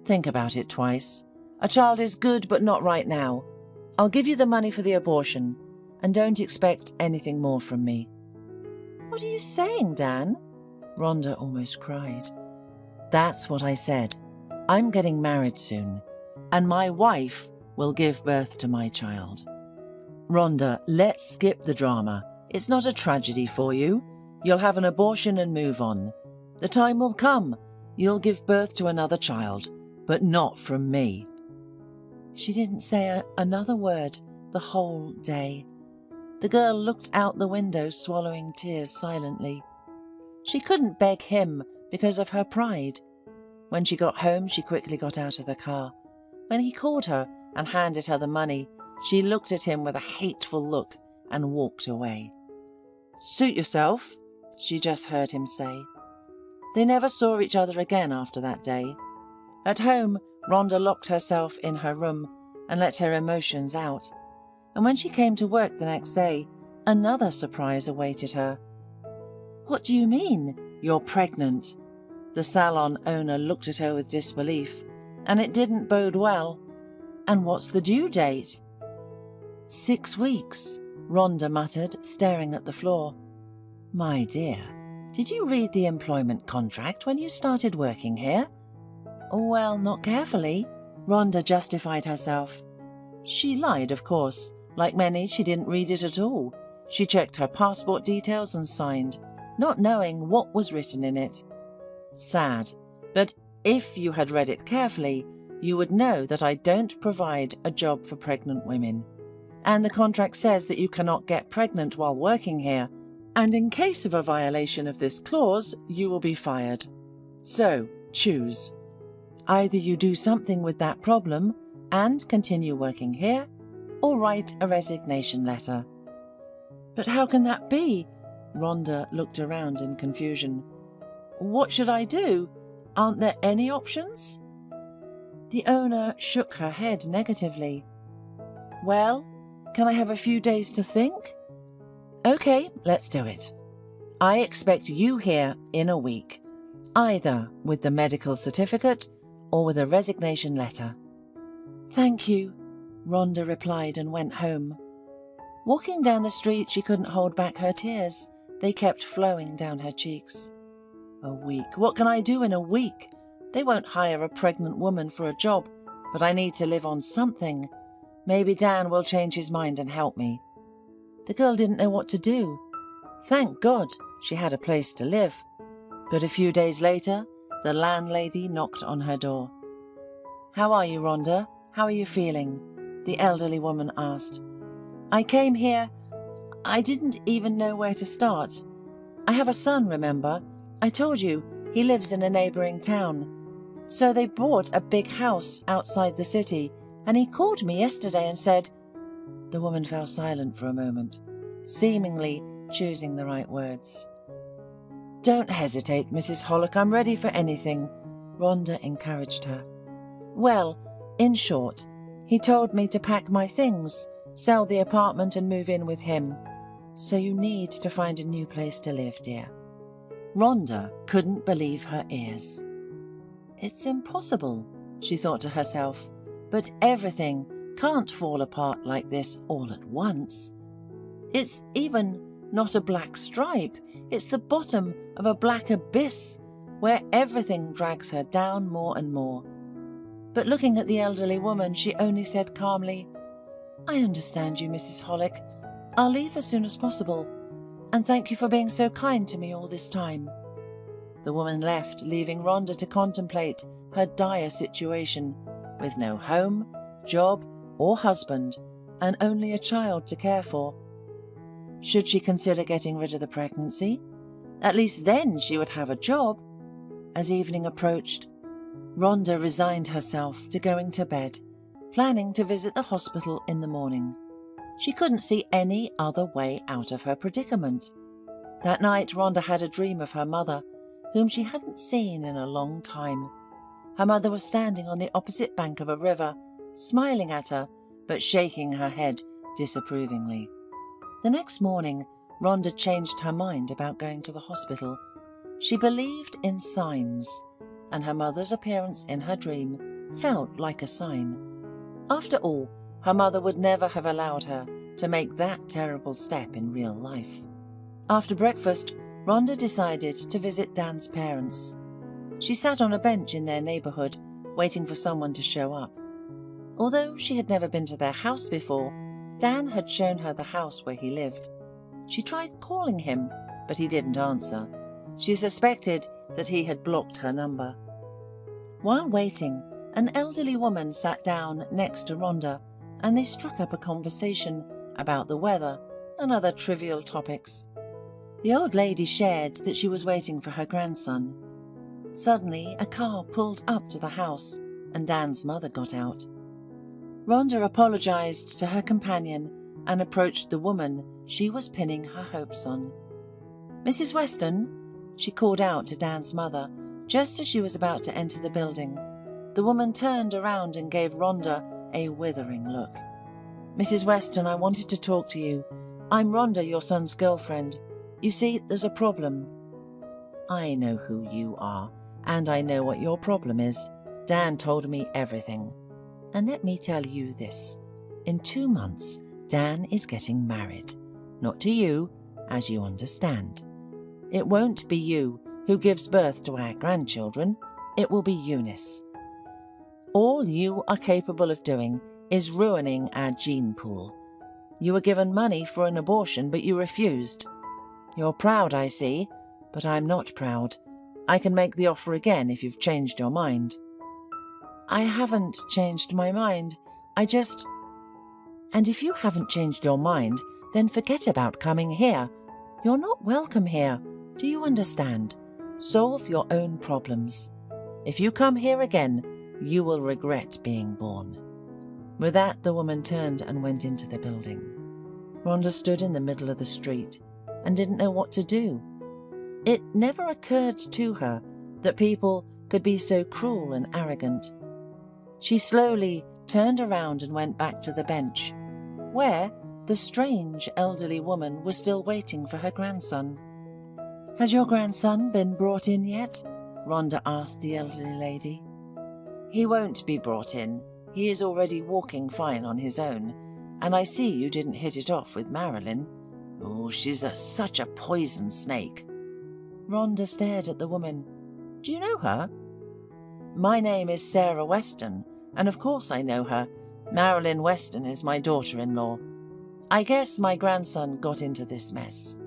think about it twice. A child is good, but not right now. I'll give you the money for the abortion, and don't expect anything more from me." "What are you saying, Dan?" Rhonda almost cried. "That's what I said. I'm getting married soon, and my wife will give birth to my child. Rhonda, let's skip the drama. It's not a tragedy for you. You'll have an abortion and move on. The time will come. You'll give birth to another child, but not from me." She didn't say another word the whole day. The girl looked out the window, swallowing tears silently. She couldn't beg him because of her pride. When she got home, she quickly got out of the car. When he called her and handed her the money, she looked at him with a hateful look and walked away. "Suit yourself," she just heard him say. They never saw each other again after that day. At home, Rhonda locked herself in her room and let her emotions out. And when she came to work the next day, another surprise awaited her. "What do you mean, you're pregnant?" The salon owner looked at her with disbelief, and it didn't bode well. "And what's the due date?" 6 weeks, Rhonda muttered, staring at the floor. "My dear, did you read the employment contract when you started working here?" "Well, not carefully," Rhonda justified herself. She lied, of course. Like many, she didn't read it at all. She checked her passport details and signed, not knowing what was written in it. Sad, but if you had read it carefully, you would know that I don't provide a job for pregnant women. And the contract says that you cannot get pregnant while working here, and in case of a violation of this clause, you will be fired. So, choose. Either you do something with that problem and continue working here, or write a resignation letter. But how can that be? Rhonda looked around in confusion. What should I do? Aren't there any options? The owner shook her head negatively. Well, can I have a few days to think? Okay, let's do it. I expect you here in a week, either with the medical certificate or with a resignation letter. Thank you, Rhonda replied and went home. Walking down the street, she couldn't hold back her tears. They kept flowing down her cheeks. A week? What can I do in a week? They won't hire a pregnant woman for a job, but I need to live on something. Maybe Dan will change his mind and help me. The girl didn't know what to do. Thank God she had a place to live. But a few days later, the landlady knocked on her door. How are you, Rhonda? How are you feeling? The elderly woman asked. I came here. I didn't even know where to start. I have a son, remember? I told you, he lives in a neighbouring town. So they bought a big house outside the city, and he called me yesterday and said... The woman fell silent for a moment, seemingly choosing the right words. Don't hesitate, Mrs. Hollock, I'm ready for anything, Rhonda encouraged her. Well, in short, he told me to pack my things, sell the apartment and move in with him. So you need to find a new place to live, dear. Rhonda couldn't believe her ears. It's impossible, she thought to herself, but everything can't fall apart like this all at once. It's even not a black stripe, it's the bottom of a black abyss where everything drags her down more and more. But looking at the elderly woman, she only said calmly, I understand you, Mrs. Hollock. I'll leave as soon as possible, and thank you for being so kind to me all this time. The woman left, leaving Rhonda to contemplate her dire situation, with no home, job, or husband, and only a child to care for. Should she consider getting rid of the pregnancy? At least then she would have a job. As evening approached, Rhonda resigned herself to going to bed, planning to visit the hospital in the morning. She couldn't see any other way out of her predicament. That night Rhonda had a dream of her mother, whom she hadn't seen in a long time. Her mother was standing on the opposite bank of a river, smiling at her, but shaking her head disapprovingly. The next morning, Rhonda changed her mind about going to the hospital. She believed in signs, and her mother's appearance in her dream felt like a sign. After all, her mother would never have allowed her to make that terrible step in real life. After breakfast, Rhonda decided to visit Dan's parents. She sat on a bench in their neighbourhood, waiting for someone to show up. Although she had never been to their house before, Dan had shown her the house where he lived. She tried calling him, but he didn't answer. She suspected that he had blocked her number. While waiting, an elderly woman sat down next to Rhonda, and they struck up a conversation about the weather and other trivial topics. The old lady shared that she was waiting for her grandson. Suddenly, a car pulled up to the house, and Dan's mother got out. Rhonda apologized to her companion and approached the woman she was pinning her hopes on. Mrs. Weston, she called out to Dan's mother just as she was about to enter the building. The woman turned around and gave Rhonda a withering look. Mrs. Weston, I wanted to talk to you. I'm Rhonda, your son's girlfriend. You see, there's a problem. I know who you are, and I know what your problem is. Dan told me everything. And let me tell you this. In 2 months, Dan is getting married. Not to you, as you understand. It won't be you who gives birth to our grandchildren. It will be Eunice. All you are capable of doing is ruining our gene pool. You were given money for an abortion, but you refused. You're proud, I see, but I'm not proud. I can make the offer again if you've changed your mind. I haven't changed my mind. And if you haven't changed your mind, then forget about coming here. You're not welcome here. Do you understand? Solve your own problems. If you come here again, you will regret being born." With that, the woman turned and went into the building. Rhonda stood in the middle of the street and didn't know what to do. It never occurred to her that people could be so cruel and arrogant. She slowly turned around and went back to the bench, where the strange elderly woman was still waiting for her grandson. "Has your grandson been brought in yet?" Rhonda asked the elderly lady. "He won't be brought in. He is already walking fine on his own. And I see you didn't hit it off with Marilyn. Oh, she's such a poison snake." Rhonda stared at the woman. "Do you know her?" "My name is Sarah Weston, and of course I know her. Marilyn Weston is my daughter-in-law. I guess my grandson got into this mess.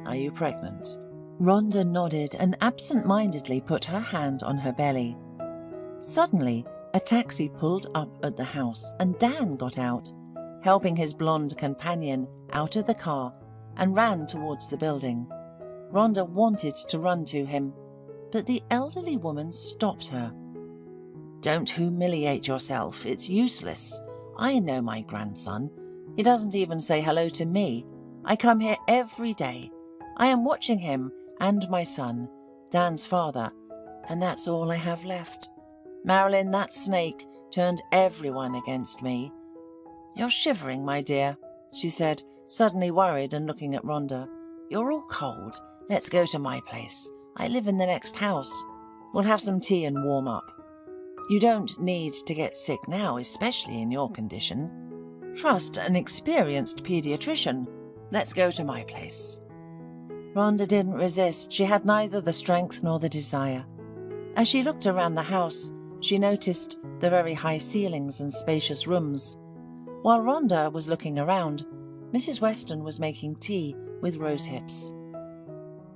Are you pregnant?" Rhonda nodded and absent-mindedly put her hand on her belly. Suddenly, a taxi pulled up at the house and Dan got out, helping his blonde companion out of the car, and ran towards the building. Rhonda wanted to run to him, but the elderly woman stopped her. "Don't humiliate yourself. It's useless. I know my grandson. He doesn't even say hello to me. I come here every day. I am watching him and my son, Dan's father, and that's all I have left. Marilyn, that snake, turned everyone against me." "You're shivering, my dear," she said, suddenly worried and looking at Rhonda. "You're all cold. Let's go to my place. I live in the next house. We'll have some tea and warm up. You don't need to get sick now, especially in your condition. Trust an experienced pediatrician. Let's go to my place." Rhonda didn't resist. She had neither the strength nor the desire. As she looked around the house, she noticed the very high ceilings and spacious rooms. While Rhonda was looking around, Mrs. Weston was making tea with rose hips.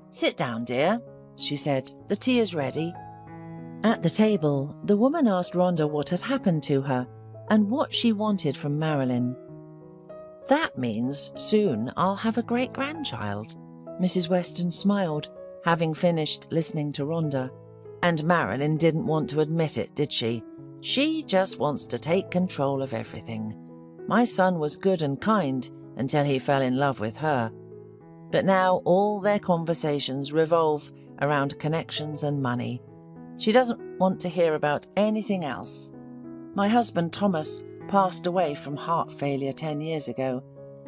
"Sit down, dear," she said. "The tea is ready." At the table, the woman asked Rhonda what had happened to her and what she wanted from Marilyn. "That means soon I'll have a great-grandchild." Mrs. Weston smiled, having finished listening to Rhonda. "And Marilyn didn't want to admit it, did she? She just wants to take control of everything. My son was good and kind until he fell in love with her. But now all their conversations revolve around connections and money. She doesn't want to hear about anything else. My husband Thomas passed away from heart failure 10 years ago,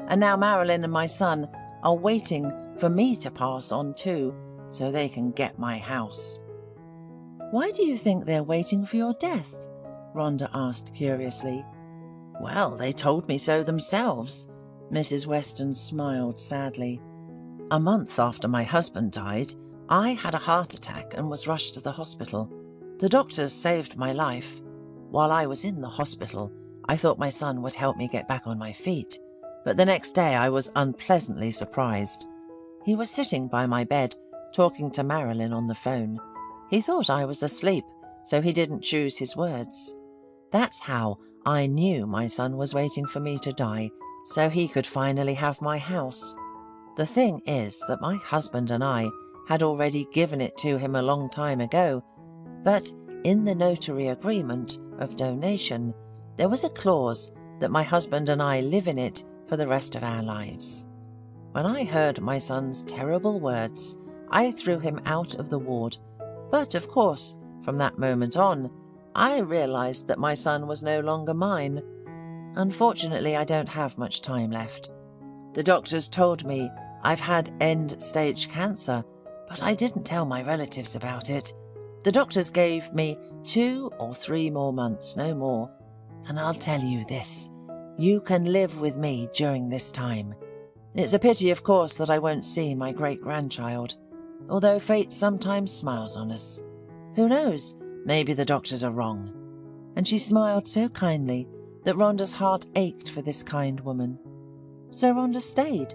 and now Marilyn and my son are waiting for me to pass on too, so they can get my house." "Why do you think they're waiting for your death?" Rhonda asked curiously. "Well, they told me so themselves." Mrs. Weston smiled sadly. "A month after my husband died, I had a heart attack and was rushed to the hospital. The doctors saved my life. While I was in the hospital, I thought my son would help me get back on my feet, but the next day I was unpleasantly surprised. He was sitting by my bed, talking to Marilyn on the phone. He thought I was asleep, so he didn't choose his words. That's how I knew my son was waiting for me to die, so he could finally have my house. The thing is that my husband and I had already given it to him a long time ago, but in the notary agreement of donation, there was a clause that my husband and I live in it for the rest of our lives. When I heard my son's terrible words, I threw him out of the ward, but of course, from that moment on, I realized that my son was no longer mine. Unfortunately, I don't have much time left. The doctors told me I've had end-stage cancer, but I didn't tell my relatives about it. The doctors gave me 2 or 3 more months, no more. And I'll tell you this, you can live with me during this time. It's a pity, of course, that I won't see my great-grandchild, although fate sometimes smiles on us. Who knows, maybe the doctors are wrong. And she smiled so kindly that Rhonda's heart ached for this kind woman. So Rhonda stayed.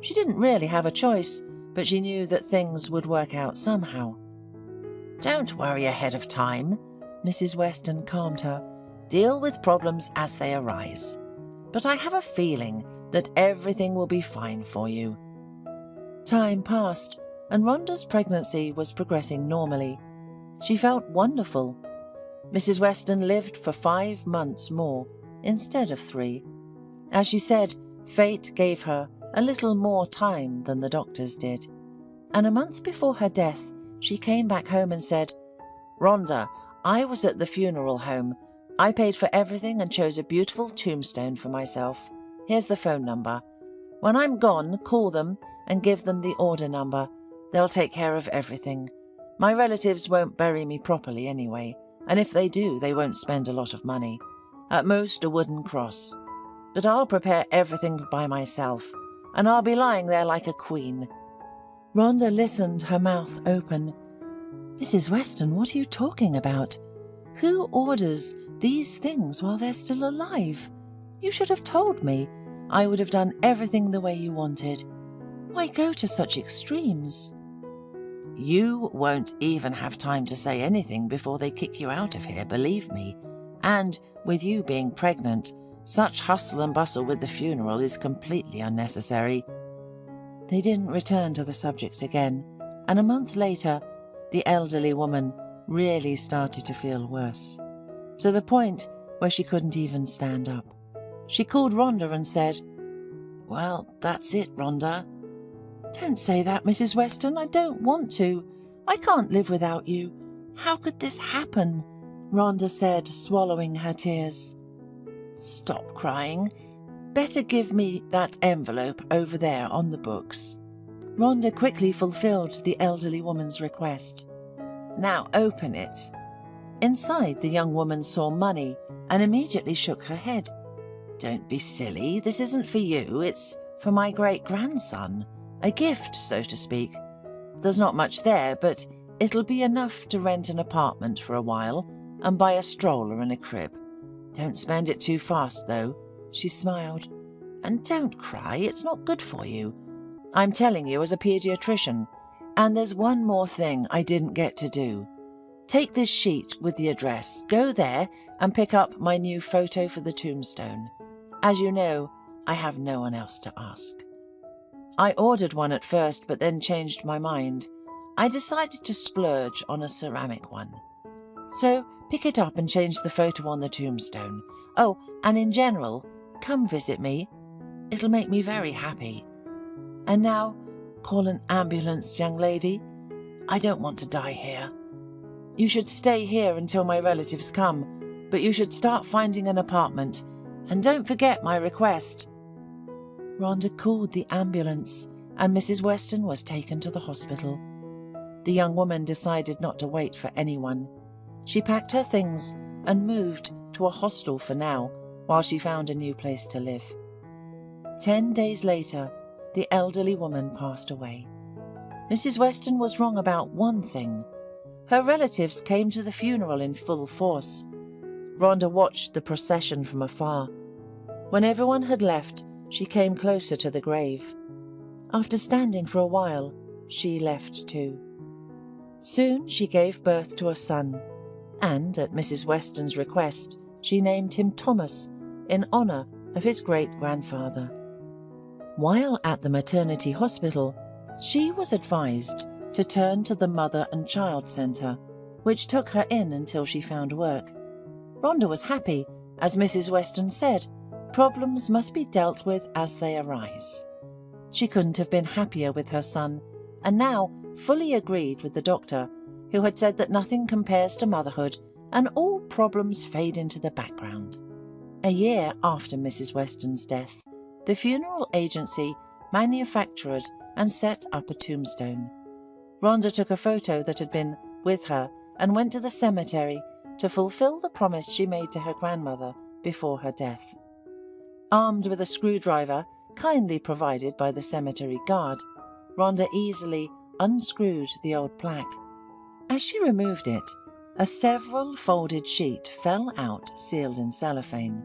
She didn't really have a choice, but she knew that things would work out somehow. "Don't worry ahead of time," Mrs. Weston calmed her. "Deal with problems as they arise. but I have a feeling that everything will be fine for you." Time passed, and Rhonda's pregnancy was progressing normally. She felt wonderful. Mrs. Weston lived for 5 months more instead of 3. As she said, fate gave her a little more time than the doctors did. And a month before her death, she came back home and said, "Rhonda, I was at the funeral home. I paid for everything and chose a beautiful tombstone for myself. Here's the phone number. When I'm gone, call them and give them the order number. They'll take care of everything. My relatives won't bury me properly anyway, and if they do, they won't spend a lot of money. At most, a wooden cross. But I'll prepare everything by myself, and I'll be lying there like a queen." Rhonda listened, her mouth open. "Mrs. Weston, what are you talking about? Who orders these things while they're still alive? You should have told me. I would have done everything the way you wanted. Why go to such extremes?" "You won't even have time to say anything before they kick you out of here, believe me. And with you being pregnant, such hustle and bustle with the funeral is completely unnecessary." They didn't return to the subject again, and a month later, the elderly woman really started to feel worse, to the point where she couldn't even stand up. She called Rhonda and said, "Well, that's it, Rhonda." "Don't say that, Mrs. Weston. I don't want to. I can't live without you. How could this happen?" Rhonda said, swallowing her tears. "Stop crying. Better give me that envelope over there on the books." Rhonda quickly fulfilled the elderly woman's request. "Now open it." Inside, the young woman saw money and immediately shook her head. "Don't be silly. This isn't for you. It's for my great-grandson. A gift, so to speak. There's not much there, but it'll be enough to rent an apartment for a while and buy a stroller and a crib. Don't spend it too fast, though." She smiled. "And don't cry. It's not good for you. I'm telling you as a pediatrician. And there's one more thing I didn't get to do. Take this sheet with the address. Go there and pick up my new photo for the tombstone. As you know, I have no one else to ask. I ordered one at first, but then changed my mind. I decided to splurge on a ceramic one. So pick it up and change the photo on the tombstone. Oh, and in general, come visit me. It'll make me very happy. And now, call an ambulance, young lady. I don't want to die here. You should stay here until my relatives come, but you should start finding an apartment. And don't forget my request." Rhonda called the ambulance, and Mrs. Weston was taken to the hospital. The young woman decided not to wait for anyone. She packed her things and moved to a hostel for now, while she found a new place to live. 10 days later, the elderly woman passed away. Mrs. Weston was wrong about one thing. Her relatives came to the funeral in full force. Rhonda watched the procession from afar. When everyone had left, she came closer to the grave. After standing for a while, she left too. Soon she gave birth to a son, and at Mrs. Weston's request, she named him Thomas in honour of his great-grandfather. While at the maternity hospital, she was advised to turn to the Mother and Child Centre, which took her in until she found work. Rhonda was happy, as Mrs. Weston said, problems must be dealt with as they arise. She couldn't have been happier with her son, and now fully agreed with the doctor, who had said that nothing compares to motherhood and all problems fade into the background. A year after Mrs. Weston's death, the funeral agency manufactured and set up a tombstone. Rhonda took a photo that had been with her and went to the cemetery to fulfill the promise she made to her grandmother before her death. Armed with a screwdriver, kindly provided by the cemetery guard, Rhonda easily unscrewed the old plaque. As she removed it, a several folded sheet fell out sealed in cellophane.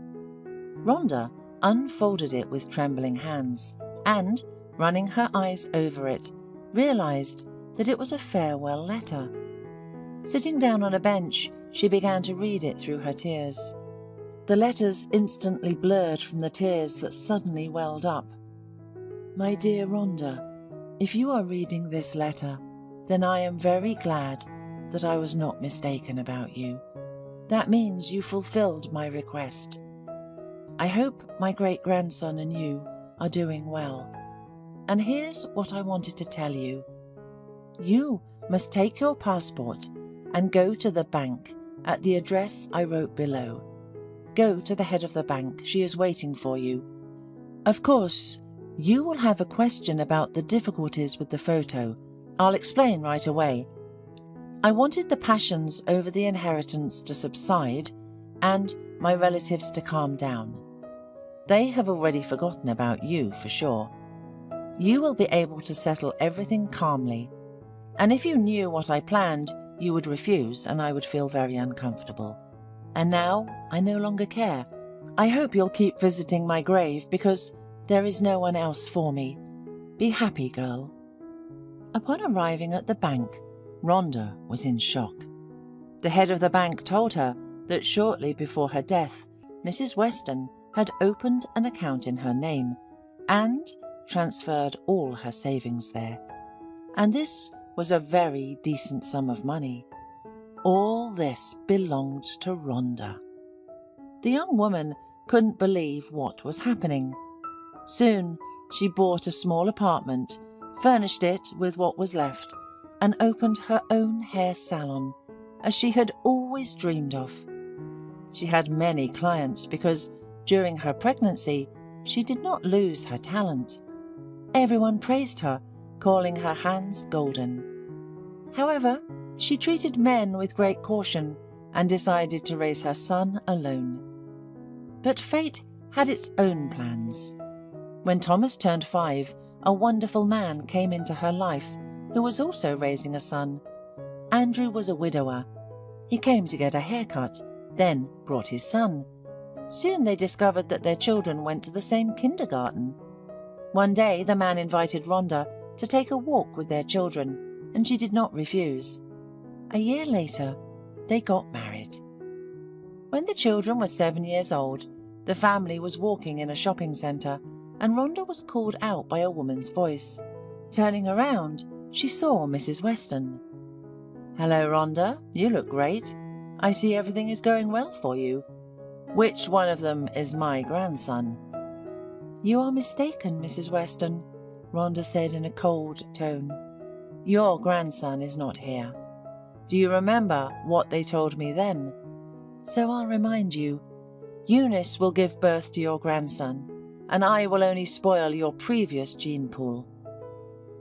Rhonda unfolded it with trembling hands and, running her eyes over it, realized that it was a farewell letter. Sitting down on a bench, she began to read it through her tears. The letters instantly blurred from the tears that suddenly welled up. My dear Rhonda, if you are reading this letter, then I am very glad that I was not mistaken about you. That means you fulfilled my request. I hope my great-grandson and you are doing well. And here's what I wanted to tell you. You must take your passport and go to the bank at the address I wrote below. Go to the head of the bank. She is waiting for you. Of course, you will have a question about the difficulties with the photo. I'll explain right away. I wanted the passions over the inheritance to subside and my relatives to calm down. They have already forgotten about you for sure. You will be able to settle everything calmly. And if you knew what I planned, you would refuse and I would feel very uncomfortable. And now I no longer care. I hope you'll keep visiting my grave because there is no one else for me. Be happy, girl. Upon arriving at the bank, Rhonda was in shock. The head of the bank told her that shortly before her death, Mrs. Weston had opened an account in her name and transferred all her savings there. And this was a very decent sum of money. All this belonged to Rhonda. The young woman couldn't believe what was happening. Soon she bought a small apartment, furnished it with what was left, and opened her own hair salon, as she had always dreamed of. She had many clients because during her pregnancy she did not lose her talent. Everyone praised her, calling her hands golden. However, she treated men with great caution and decided to raise her son alone. But fate had its own plans. When Thomas turned 5, a wonderful man came into her life who was also raising a son. Andrew was a widower. He came to get a haircut, then brought his son. Soon they discovered that their children went to the same kindergarten. One day the man invited Rhonda to take a walk with their children, and she did not refuse. A year later, they got married. When the children were 7 years old, the family was walking in a shopping centre, and Rhonda was called out by a woman's voice. Turning around, she saw Mrs. Weston. "Hello, Rhonda. You look great. I see everything is going well for you. Which one of them is my grandson?" "You are mistaken, Mrs. Weston," Rhonda said in a cold tone. "Your grandson is not here. Do you remember what they told me then? So I'll remind you. Eunice will give birth to your grandson, and I will only spoil your previous gene pool."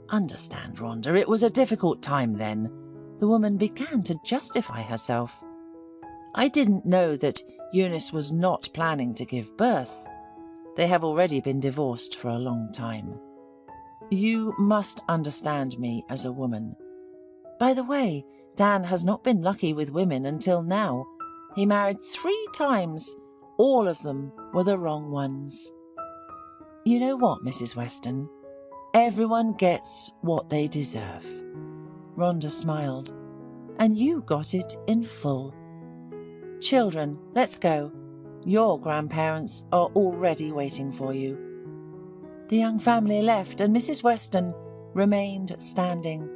"Understand, Rhonda, it was a difficult time then." The woman began to justify herself. "I didn't know that Eunice was not planning to give birth. They have already been divorced for a long time. You must understand me as a woman. By the way, Dan has not been lucky with women until now. He married 3 times. All of them were the wrong ones." "You know what, Mrs. Weston? Everyone gets what they deserve." Rhonda smiled. "And you got it in full. Children, let's go. Your grandparents are already waiting for you." The young family left, and Mrs. Weston remained standing,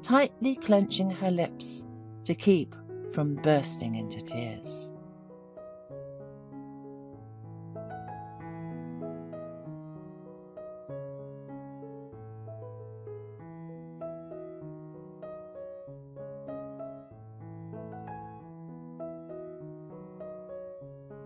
tightly clenching her lips to keep from bursting into tears.